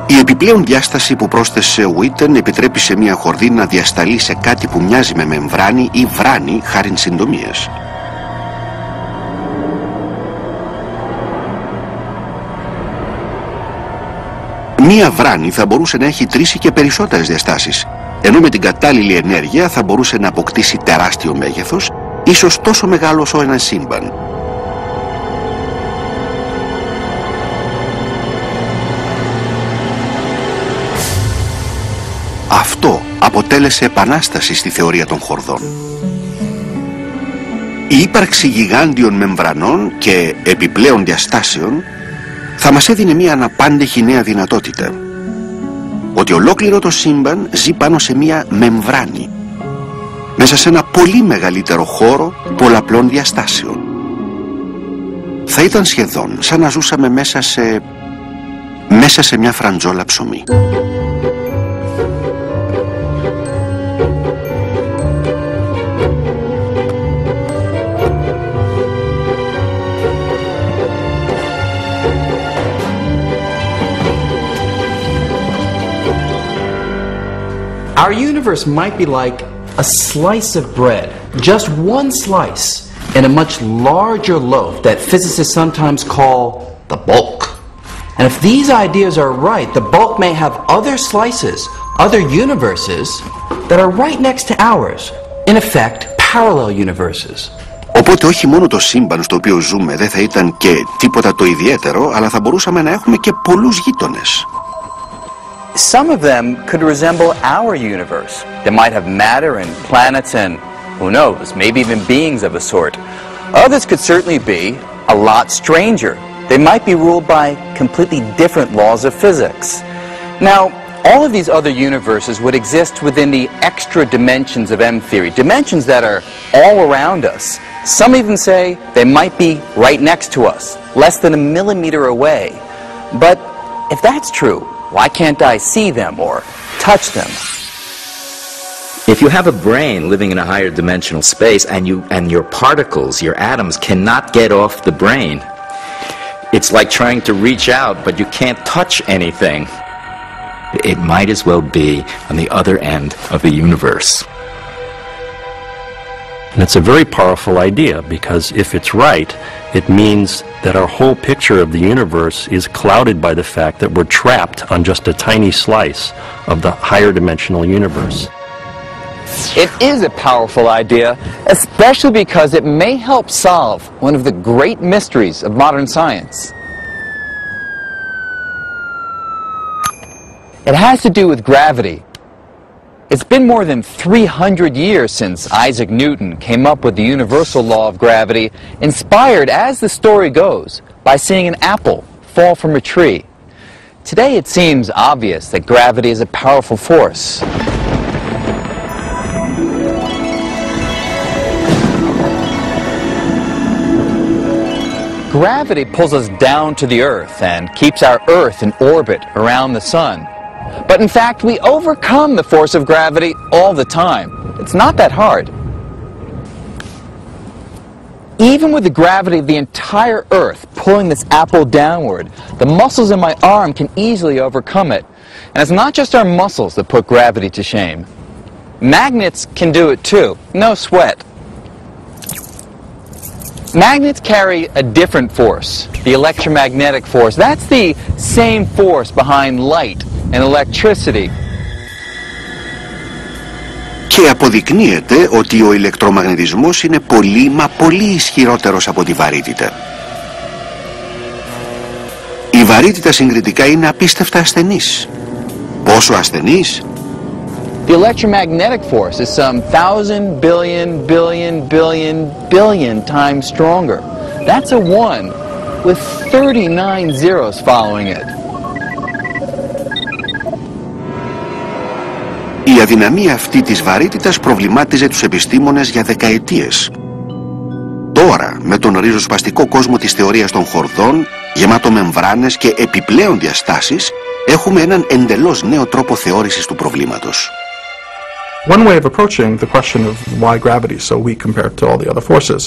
B: Η επιπλέον διάσταση που πρόσθεσε ο Witten επιτρέπει σε μια χορδή να διασταλεί σε κάτι που μοιάζει με μεμβράνη ή βράνη χάριν συντομίας. Μία βράνη θα μπορούσε να έχει 3 και περισσότερες διαστάσεις, ενώ με την κατάλληλη ενέργεια θα μπορούσε να αποκτήσει τεράστιο μέγεθος, ίσως τόσο μεγάλο όσο ένα σύμπαν. Αυτό αποτέλεσε επανάσταση στη θεωρία των χορδών. Η ύπαρξη γιγάντιων μεμβρανών και επιπλέον διαστάσεων θα μας έδινε μια αναπάντεχη νέα δυνατότητα. Ότι ολόκληρο το σύμπαν ζει πάνω σε μια μεμβράνη, μέσα σε ένα πολύ μεγαλύτερο χώρο πολλαπλών διαστάσεων. Θα ήταν σχεδόν σαν να ζούσαμε μέσα σε μια φραντζόλα ψωμί.
A: Our universe might be like a slice of bread, just one slice, in a much larger loaf that physicists sometimes call the bulk. And if these ideas are right, the bulk may have other slices, other universes, that are right next to ours, in effect, parallel universes.
B: Οπότε όχι μόνο το σύμπαν στο οποίο ζούμε δεν θα ήταν και τίποτα το ιδιαίτερο, αλλά θα μπορούσαμε να έχουμε και πολλούς γείτονες.
K: Some of them could resemble our universe. They might have matter and planets and, who knows, maybe even beings of a sort. Others could certainly be a lot stranger. They might be ruled by completely different laws of physics. Now, all of these other universes would exist within the extra dimensions of M-theory, dimensions that are all around us. Some even say they might be right next to us, less than a millimeter away. But if that's true, why can't I see them or touch them?
U: If you have a brain living in a higher dimensional space and your particles, your atoms, cannot get off the brain, it's like trying to reach out, but you can't touch anything. It might as well be on the other end of the universe.
S: And it's a very powerful idea, because if it's right, it means that our whole picture of the universe is clouded by the fact that we're trapped on just a tiny slice of the higher dimensional universe.
K: It is a powerful idea, especially because it may help solve one of the great mysteries of modern science. It has to do with gravity. It's been more than 300 years since Isaac Newton came up with the universal law of gravity, inspired, as the story goes, by seeing an apple fall from a tree. Today it seems obvious that gravity is a powerful force. Gravity pulls us down to the Earth and keeps our Earth in orbit around the Sun. But in fact, we overcome the force of gravity all the time. It's not that hard. Even with the gravity of the entire Earth pulling this apple downward, the muscles in my arm can easily overcome it. And it's not just our muscles that put gravity to shame. Magnets can do it too. No sweat. Magnets carry a different force, the electromagnetic force. That's the same force behind light and electricity.
B: Και αποδεικνύεται ότι ο ηλεκτρομαγνητισμός είναι πολύ μα πολύ ισχυρότερος από τη βαρύτητα. Η βαρύτητα συγκριτικά είναι απίστευτα ασθενής. Πόσο ασθενής?
K: The electromagnetic force is some 1,000 billion times stronger. That's a 1 with 39 zeros following it.
B: Η αδυναμία αυτή της βαρύτητας προβλημάτιζε τους επιστήμονες για δεκαετίες. Τώρα, με τον ριζοσπαστικό κόσμο της θεωρίας των χορδών, γεμάτο μεμβράνες και επιπλέον διαστάσεις, έχουμε έναν εντελώς νέο τρόπο θεώρησης του προβλήματος.
F: One way of approaching the question of why gravity is so weak compared to all the other forces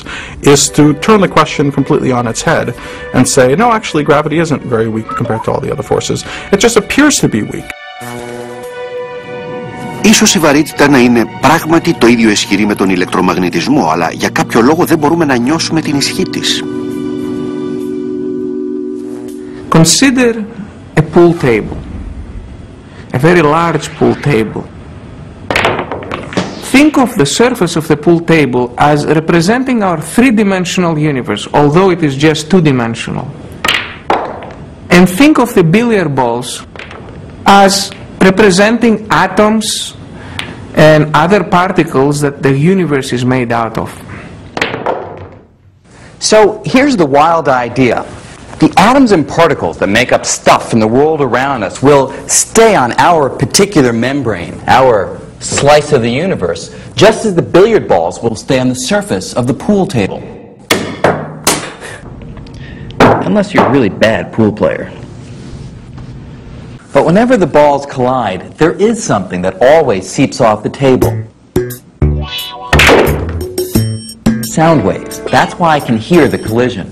F: is to turn the question completely on its head and say, no, actually gravity isn't very weak compared to all the other forces. It just appears to be weak.
B: Ίσως η βαρύτητα να είναι πράγματι το ίδιο ισχυρή με τον ηλεκτρομαγνητισμό, αλλά για κάποιο λόγο δεν μπορούμε να νιώσουμε την ισχύ της.
D: Consider a pool table. a very large pool table. Think of the surface of the pool table as representing our three-dimensional universe, although it is just two-dimensional. And think of the billiard balls as representing atoms and other particles that the universe is made out of.
E: So here's the wild idea. The atoms and particles that make up stuff in the world around us will stay on our particular membrane, our slice of the universe, just as the billiard balls will stay on the surface of the pool table. Unless you're a really bad pool player. But whenever the balls collide, there is something that always seeps off the table. Sound waves. That's why I can hear the collision.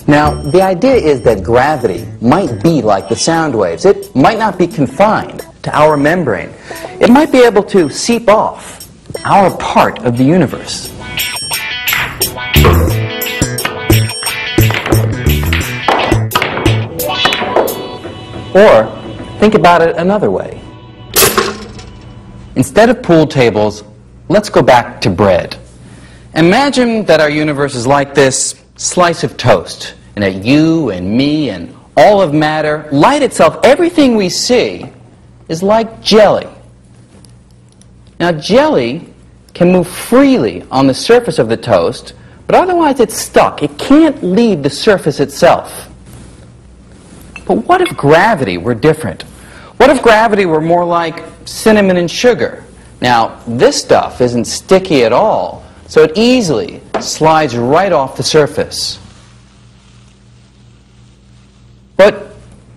E: Now, the idea is that gravity might be like the sound waves. It might not be confined to our membrane. It might be able to seep off our part of the universe. Or, think about it another way. Instead of pool tables, let's go back to bread. Imagine that our universe is like this slice of toast, and that you and me and all of matter, light itself, everything we see is like jelly. Now, jelly can move freely on the surface of the toast, but otherwise it's stuck. It can't leave the surface itself. But what if gravity were different? What if gravity were more like cinnamon and sugar? Now, this stuff isn't sticky at all, so it easily slides right off the surface. But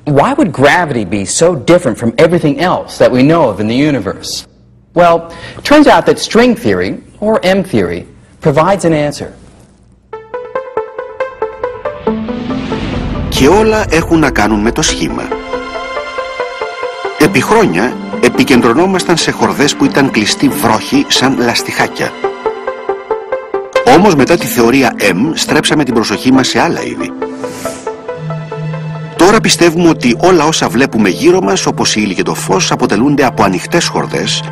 E: why would gravity be so different from everything else that we know of in the universe? Well, it turns out that string theory, or M theory, provides an answer.
B: Και όλα έχουν να κάνουν με το σχήμα. Επί χρόνια επικεντρωνόμασταν σε χορδές που ήταν κλειστοί βρόχοι σαν λαστιχάκια. Όμως μετά τη θεωρία M στρέψαμε την προσοχή μας σε άλλα είδη. Τώρα πιστεύουμε ότι όλα όσα βλέπουμε γύρω μας, όπως η ύλη και το φως, αποτελούνται από ανοιχτές χορδές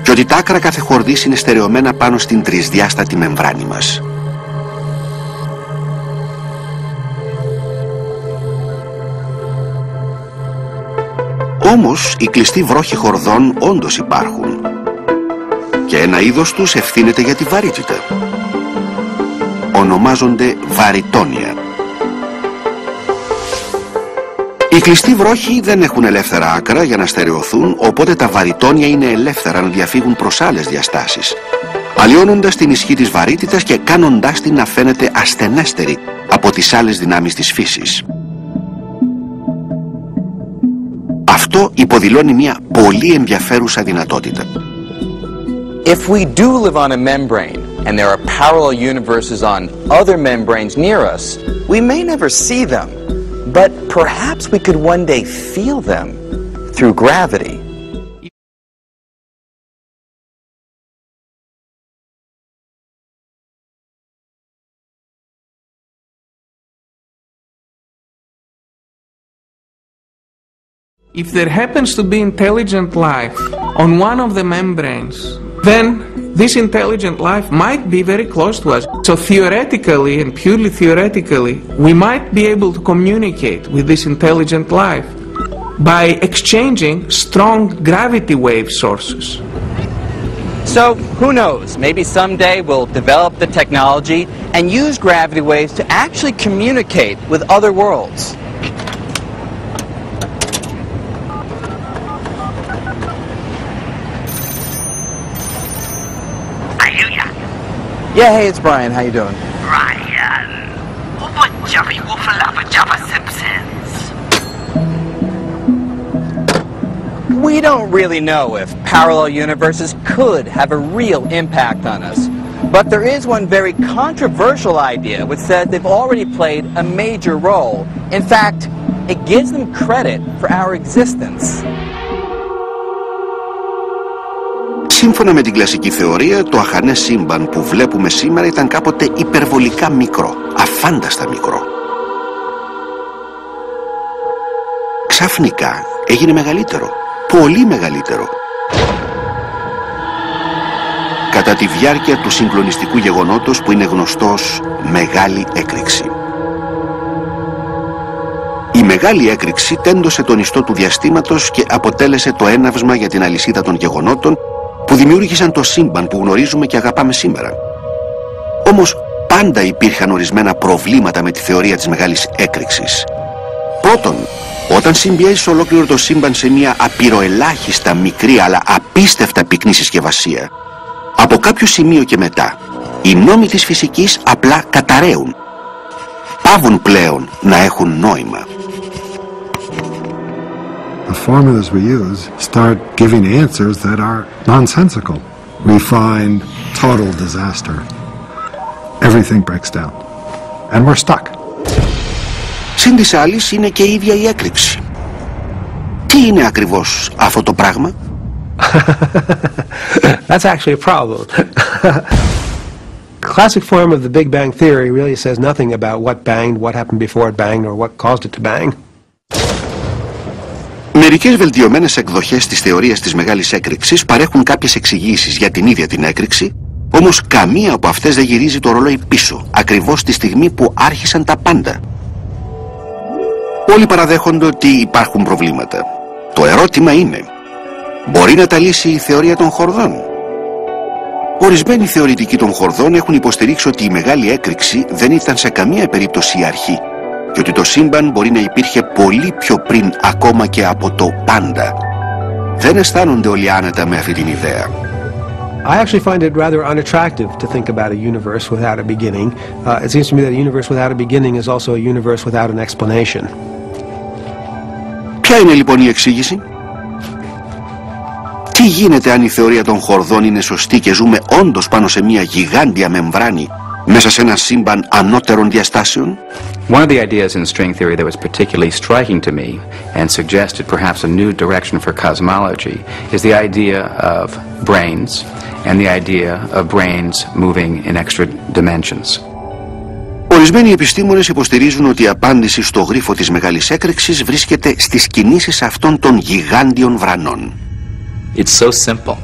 B: και ότι τα άκρα κάθε χορδής είναι στερεωμένα πάνω στην τρισδιάστατη μεμβράνη μας. Όμως, οι κλειστοί βρόχοι χορδών όντως υπάρχουν και ένα είδος τους ευθύνεται για τη βαρύτητα. Ονομάζονται βαρυτόνια. Οι κλειστοί βρόχοι δεν έχουν ελεύθερα άκρα για να στερεωθούν, οπότε τα βαρυτόνια είναι ελεύθερα να διαφύγουν προς άλλες διαστάσεις, αλλοιώνοντας την ισχύ της βαρύτητας και κάνοντάς την να φαίνεται ασθενέστερη από τις άλλες δυνάμεις της φύσης. Αυτό υποδηλώνει μια πολύ ενδιαφέρουσα δυνατότητα.
E: If we do live on a membrane, and there are parallel universes on other membranes near us, we may never see them, but perhaps we could one day feel them through gravity.
D: If there happens to be intelligent life on one of the membranes, then this intelligent life might be very close to us. So theoretically, and purely theoretically, we might be able to communicate with this intelligent life by exchanging strong gravity wave sources.
E: So, who knows, maybe someday we'll develop the technology and use gravity waves to actually communicate with other worlds. Yeah, hey, it's Brian. How you doing?
O: Brian. What Jerry Woofalapa Jabba Simpsons?
E: We don't really know if parallel universes could have a real impact on us. But there is one very controversial idea which says they've already played a major role. In fact, it gives them credit for our existence.
B: Σύμφωνα με την κλασική θεωρία, το αχανές σύμπαν που βλέπουμε σήμερα ήταν κάποτε υπερβολικά μικρό, αφάνταστα μικρό. Ξαφνικά έγινε μεγαλύτερο, πολύ μεγαλύτερο. Κατά τη διάρκεια του συγκλονιστικού γεγονότος που είναι γνωστό ως Μεγάλη Έκρηξη. Η Μεγάλη Έκρηξη τέντωσε τον ιστό του διαστήματος και αποτέλεσε το έναυσμα για την αλυσίδα των γεγονότων που δημιούργησαν το σύμπαν που γνωρίζουμε και αγαπάμε σήμερα. Όμως πάντα υπήρχαν ορισμένα προβλήματα με τη θεωρία της Μεγάλης Έκρηξης. Πρώτον, όταν συμπιέζεις ολόκληρο το σύμπαν σε μια απειροελάχιστα μικρή αλλά απίστευτα πυκνή συσκευασία, από κάποιο σημείο και μετά, οι νόμοι της φυσικής απλά καταραίουν. Πάβουν πλέον να έχουν νόημα.
P: The formulas we use start giving answers that are nonsensical. We find total disaster. Everything breaks down. And we're stuck.
B: Συν της άλλης είναι και η ίδια η έκρηξη. Τι είναι ακριβώς αυτό το πράγμα?
Q: That's actually a problem. The classic form of the Big Bang theory really says nothing about what banged, what happened before it banged, or what caused it to bang.
B: Μερικές βελτιωμένες εκδοχές της θεωρίας της Μεγάλης Έκρηξης παρέχουν κάποιες εξηγήσεις για την ίδια την έκρηξη, όμως καμία από αυτές δεν γυρίζει το ρολόι πίσω, ακριβώς τη στιγμή που άρχισαν τα πάντα. Όλοι παραδέχονται ότι υπάρχουν προβλήματα. Το ερώτημα είναι, μπορεί να τα λύσει η θεωρία των χορδών? Ορισμένοι θεωρητικοί των χορδών έχουν υποστηρίξει ότι η Μεγάλη Έκρηξη δεν ήταν σε καμία περίπτωση η αρχή και ότι το σύμπαν μπορεί να υπήρχε πολύ πιο πριν ακόμα και από το πάντα. Δεν αισθάνονται όλοι άνετα με αυτή την ιδέα.
Q: I actually find it rather unattractive to think about a universe without a beginning. It seems to me that a universe without a beginning is also a universe without an explanation.
B: Ποια είναι λοιπόν η εξήγηση? Τι γίνεται αν η θεωρία των χορδών είναι σωστή και ζούμε όντως πάνω σε μια γιγάντια μεμβράνη μέσα σε ένα σύμπαν ανώτερων διαστάσεων?
R: One of the ideas in string theory that was particularly striking to me and suggested perhaps a new direction for cosmology is the idea of brains and the idea of brains moving in extra dimensions.
B: Ορισμένοι επιστήμονες υποστηρίζουν ότι η απάντηση στο γρίφο της Μεγάλης Έκρηξης βρίσκεται στις κινήσεις αυτών των γιγάντιων βρανών.
U: It's so simple.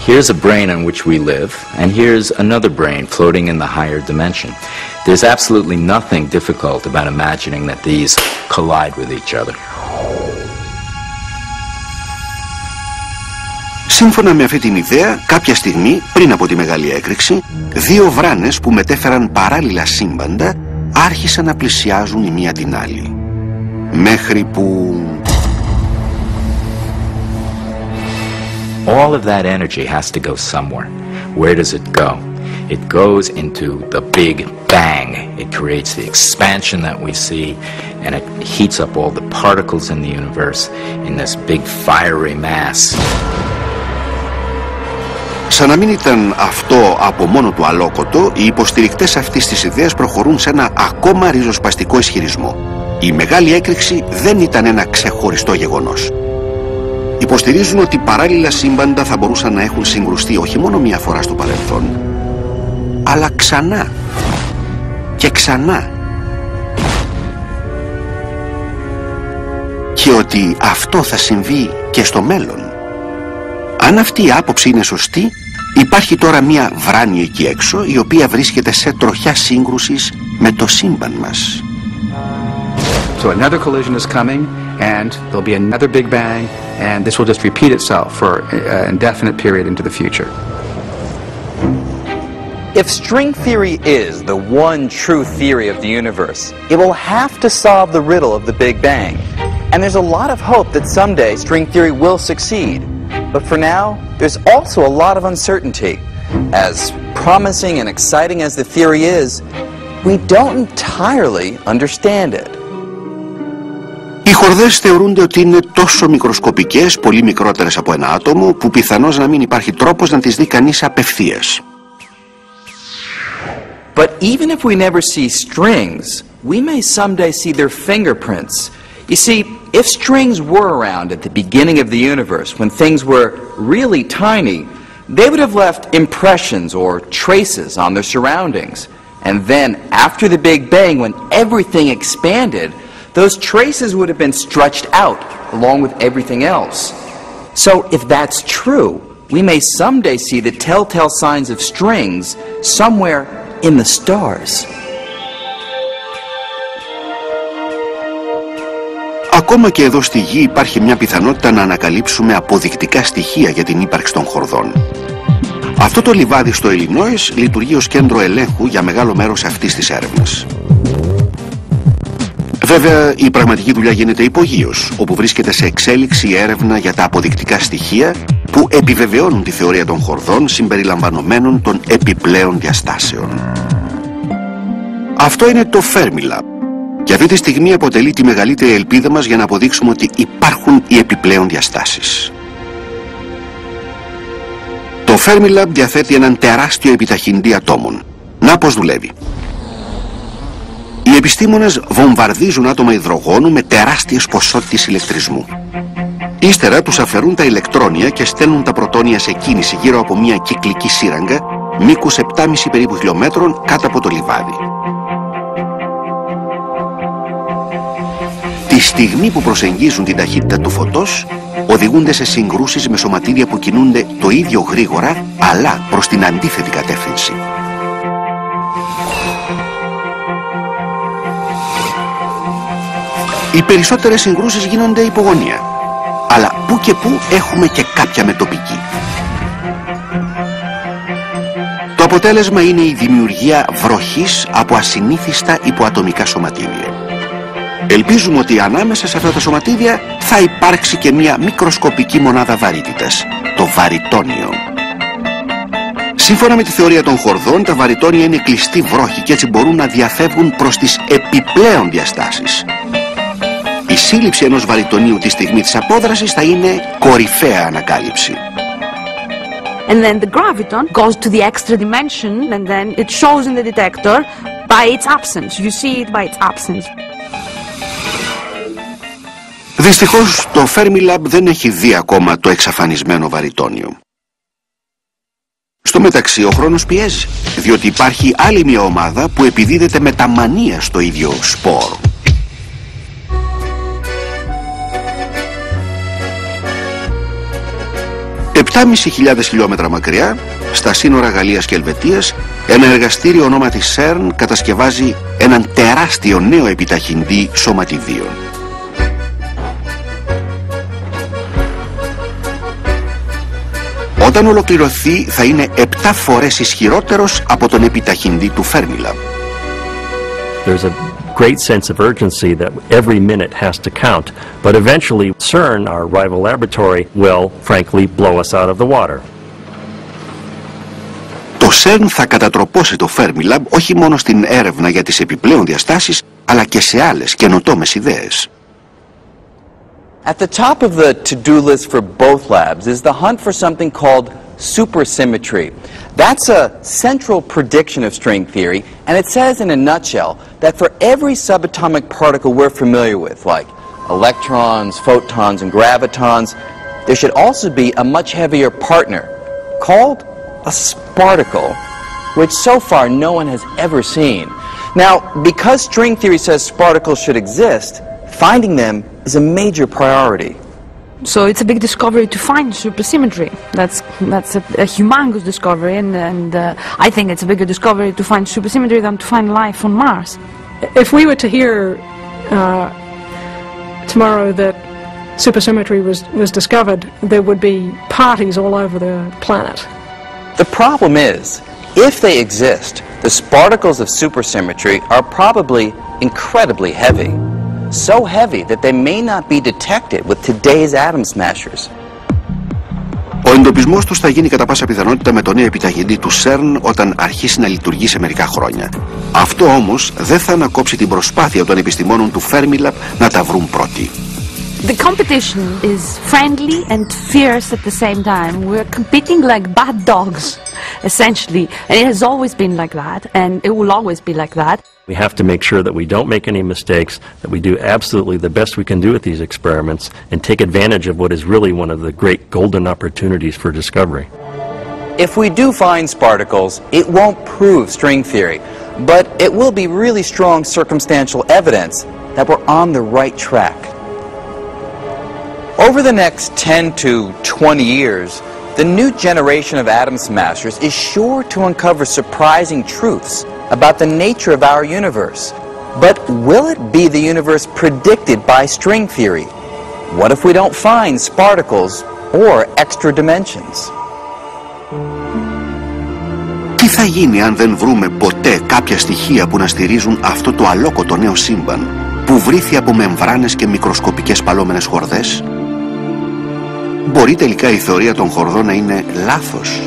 U: Here's a brain on which we live, and here's another brain floating in the higher dimension. There's absolutely nothing difficult about imagining that these collide with each other.
B: Σύμφωνα με αυτή την ιδέα, κάποια στιγμή πριν από τη Μεγάλη Έκρηξη, δύο βράνες που μετέφεραν παράλληλα σύμπαντα άρχισαν να πλησιάζουν η μία την άλλη. Μέχρι που...
U: All of that energy has to go somewhere. Where does it go? It goes into the Big Bang. It creates the expansion that we see, and it heats up all the particles in the universe in this big fiery mass.
B: Σαν να μην ήταν αυτό από μόνο του αλόκοτο, οι υποστηρικτές αυτής της ιδέας προχωρούν σε ένα ακόμα ριζοσπαστικό ισχυρισμό. Η Μεγάλη Έκρηξη δεν ήταν ένα ξεχωριστό γεγονός. Υποστηρίζουν ότι παράλληλα σύμπαντα θα μπορούσαν να έχουν συγκρουστεί όχι μόνο μία φορά στο παρελθόν, αλλά ξανά και ξανά. Και ότι αυτό θα συμβεί και στο μέλλον. Αν αυτή η άποψη είναι σωστή, υπάρχει τώρα μία βράνη εκεί έξω, η οποία βρίσκεται σε τροχιά σύγκρουσης με το σύμπαν μας.
R: So another collision is coming, and there'll be another Big Bang, and this will just repeat itself for an indefinite period into the future.
K: If string theory is the one true theory of the universe, it will have to solve the riddle of the Big Bang. And there's a lot of hope that someday string theory will succeed. But for now, there's also a lot of uncertainty. As promising and exciting as the theory is, we don't entirely understand it.
B: Οι χορδές θεωρούνται ότι είναι τόσο μικροσκοπικές, πολύ μικρότερες από ένα άτομο, που πιθανώς να μην υπάρχει τρόπος να τις δει κανείς απευθείας.
K: But even if we never see strings, we may someday see their fingerprints. You see,
E: if strings were around at the beginning of the universe, when things were really tiny, they would have left impressions or traces on their surroundings. And then, after the Big Bang, when everything expanded, those traces would have been stretched out along with everything else. So, if that's true, we may someday see the telltale signs of strings somewhere in the stars.
B: Ακόμα και εδώ στη Γη υπάρχει μια πιθανότητα να ανακαλύψουμε αποδεικτικά στοιχεία για την ύπαρξη των χορδών. Αυτό το λιβάδι στο Illinois λειτουργεί ως κέντρο ελέγχου για μεγάλο μέρος αυτής της έρευνας. Βέβαια, η πραγματική δουλειά γίνεται υπογείως, όπου βρίσκεται σε εξέλιξη η έρευνα για τα αποδεικτικά στοιχεία που επιβεβαιώνουν τη θεωρία των χορδών συμπεριλαμβανομένων των επιπλέον διαστάσεων. Αυτό είναι το Fermilab. Και αυτή τη στιγμή αποτελεί τη μεγαλύτερη ελπίδα μας για να αποδείξουμε ότι υπάρχουν οι επιπλέον διαστάσεις. Το Fermilab διαθέτει έναν τεράστιο επιταχυντή ατόμων. Να πώς δουλεύει. Οι επιστήμονες βομβαρδίζουν άτομα υδρογόνου με τεράστιες ποσότητες ηλεκτρισμού. Ύστερα τους αφαιρούν τα ηλεκτρόνια και στέλνουν τα πρωτόνια σε κίνηση γύρω από μια κυκλική σύραγγα μήκους 7,5 περίπου χιλιόμετρων κάτω από το λιβάδι. Τη στιγμή που προσεγγίζουν την ταχύτητα του φωτός, οδηγούνται σε συγκρούσεις με σωματίδια που κινούνται το ίδιο γρήγορα, αλλά προς την αντίθετη κατεύθυνση. Οι περισσότερες συγκρούσεις γίνονται υπογωνία, αλλά που και που έχουμε και κάποια με τοπική. Το αποτέλεσμα είναι η δημιουργία βροχής από ασυνήθιστα υποατομικά σωματίδια. Ελπίζουμε ότι ανάμεσα σε αυτά τα σωματίδια θα υπάρξει και μια μικροσκοπική μονάδα βαρύτητας, το βαρυτόνιο. Σύμφωνα με τη θεωρία των χορδών, τα βαρυτόνια είναι κλειστοί βρόχοι και έτσι μπορούν να διαφεύγουν προς τις επιπλέον διαστάσεις. Η σύλληψη ενός βαρυτονίου τη στιγμή της απόδρασης θα είναι κορυφαία ανακάλυψη.
C: And then the graviton goes to the extra dimension and then it shows in the detector by its absence. You see it by its absence.
B: Δυστυχώς το Fermilab δεν έχει δει ακόμα το εξαφανισμένο βαρυτόνιο. Στο μεταξύ ο χρόνος πιέζει, διότι υπάρχει άλλη μια ομάδα που επιδίδεται με τα μανία στο ίδιο σπόρο. ...7.500 χιλιόμετρα μακριά, στα σύνορα Γαλλίας και Ελβετίας, ένα εργαστήριο ονόματι CERN κατασκευάζει έναν τεράστιο νέο επιταχυντή σωματιδίων. Όταν ολοκληρωθεί θα είναι 7 φορές ισχυρότερος από τον επιταχυντή του Fermilab.
S: There's a great sense of urgency that every minute has to count, but eventually CERN, our rival laboratory, will frankly blow us out of the water.
B: Το CERN θα κατατροπώσει το Fermilab όχι μόνο στην έρευνα για τις επιπλέον διαστάσεις, αλλά και σε άλλες καινοτόμες ιδέες.
E: At the top of the to-do list for both labs is the hunt for something called supersymmetry. That's a central prediction of string theory, and it says in a nutshell that for every subatomic particle we're familiar with, like electrons, photons, and gravitons, there should also be a much heavier partner called a sparticle, which so far no one has ever seen. Now, because string theory says sparticles should exist, finding them is a major priority.
C: So it's a big discovery to find supersymmetry. That's a humongous discovery, and I think it's a bigger discovery to find supersymmetry than to find life on Mars.
H: If we were to hear tomorrow that supersymmetry was discovered, there would be parties all over the planet.
E: The problem is, if they exist, the sparticles of supersymmetry are probably incredibly heavy. So heavy that they may not be detected with today's atom smashers.
B: Ο εντοπισμός τους θα γίνει κατά πάσα πιθανότητα με το νέο επιταχυντή του CERN όταν αρχίσει να λειτουργεί σε μερικά χρόνια. Αυτό όμως δεν θα ανακόψει την προσπάθεια των επιστημόνων του Fermilab να τα βρουν πρώτοι.
C: The competition is friendly and fierce at the same time. We're competing like bad dogs, essentially. And it has always been like that, and it will always be like that.
S: We have to make sure that we don't make any mistakes, that we do absolutely the best we can do with these experiments, and take advantage of what is really one of the great golden opportunities for discovery.
K: If we do find sparticles, it won't prove string theory, but it will be really strong circumstantial evidence that we're on the right track. Over the next 10 to 20 years, the new generation of atom smashers is sure to uncover surprising truths about the nature of our universe. But will it be the universe predicted by string theory? What if we don't find sparticles or extra dimensions?
B: Τι θα γίνει αν δεν βρούμε ποτέ κάποια στοιχεία που να στηρίζουν αυτό το αλόκοτο νέο σύμπαν που βρήθη από μεμβράνες και μικροσκοπικές παλόμενες χορδές? Μπορεί τελικά η θεωρία των χορδών να είναι λάθος?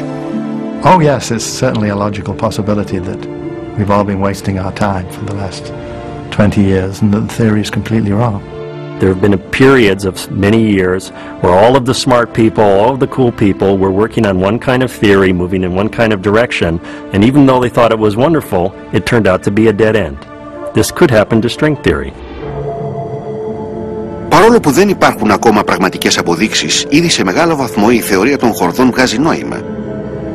N: Oh yes, it's certainly a logical possibility that we've all been wasting our time for the last 20 years and that the theory is completely wrong.
S: There have been periods of many years where all of the smart people, all of the cool people were working on one kind of theory, moving in one kind of direction, and even though they thought it was wonderful, it turned out to be a dead end. This could happen to string theory.
B: Παρόλο που δεν υπάρχουν ακόμα πραγματικές αποδείξεις, ήδη σε μεγάλο βαθμό η θεωρία των χορδών βγάζει νόημα,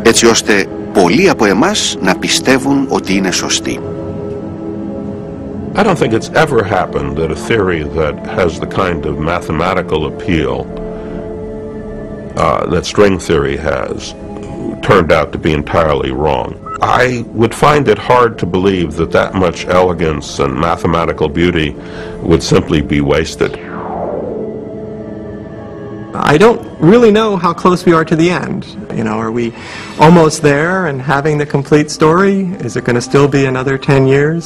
B: έτσι ώστε πολλοί από εμάς να πιστεύουν ότι είναι σωστή.
T: I don't think it's ever happened that a theory that has the kind of mathematical appeal that string theory has turned out to be entirely wrong. I would find it hard to believe that that much elegance and mathematical beauty would simply be wasted.
M: I don't really know how close we are to the end. You know, are we almost there and having the complete story? Is it going to still be another 10 years?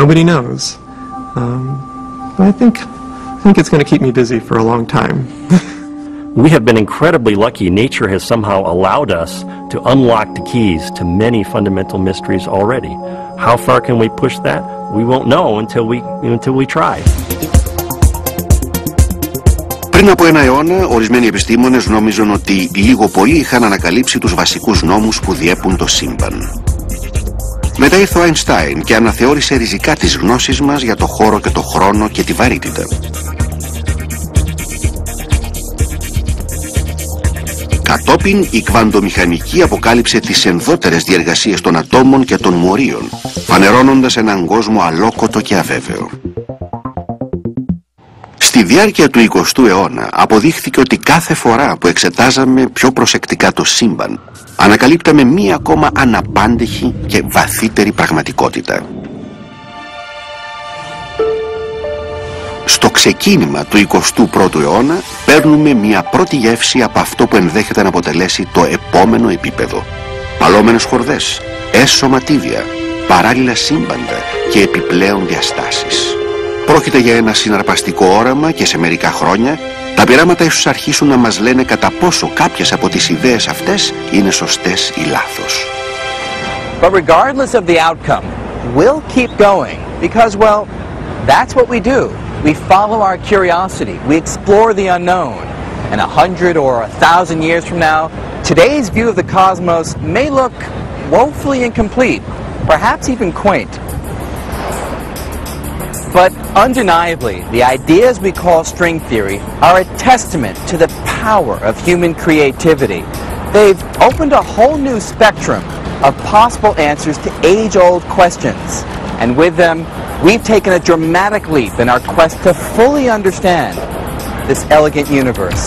M: Nobody knows. But I think it's going to keep me busy for a long time.
S: We have been incredibly lucky. Nature has somehow allowed us to unlock the keys to many fundamental mysteries already. How far can we push that? We won't know until we try.
B: Πριν από ένα αιώνα, ορισμένοι επιστήμονες νόμιζαν ότι λίγο πολύ είχαν ανακαλύψει τους βασικούς νόμους που διέπουν το σύμπαν. Μετά ήρθε ο Αϊνστάιν και αναθεώρησε ριζικά τις γνώσεις μας για το χώρο και το χρόνο και τη βαρύτητα. Κατόπιν η κβαντομηχανική αποκάλυψε τις ενδότερες διεργασίες των ατόμων και των μορίων, φανερώνοντας έναν κόσμο αλόκοτο και αβέβαιο. Στη διάρκεια του 20ου αιώνα αποδείχθηκε ότι κάθε φορά που εξετάζαμε πιο προσεκτικά το σύμπαν, ανακαλύπταμε μία ακόμα αναπάντεχη και βαθύτερη πραγματικότητα. Στο ξεκίνημα του 21ου αιώνα παίρνουμε μία πρώτη γεύση από αυτό που ενδέχεται να αποτελέσει το επόμενο επίπεδο. Παλόμενες χορδές, σωματίδια, παράλληλα σύμπαντα και επιπλέον διαστάσεις. Πρόκειται για ένα συναρπαστικό όραμα και σε μερικά χρόνια τα πειράματα ίσως αρχίσουν να μας λένε κατά πόσο κάποιες από τις ιδέες αυτές είναι σωστές ή λάθος.
K: But regardless of the outcome, we'll keep going because, well, that's what we do. We follow our curiosity. We explore the unknown. And 100 or 1,000 years from now, today's view of the cosmos may look woefully incomplete, perhaps even quaint. But undeniably, the ideas we call string theory are a testament to the power of human creativity. They've opened a whole new spectrum of possible answers to age-old questions. And with them, we've taken a dramatic leap in our quest to fully understand this elegant universe.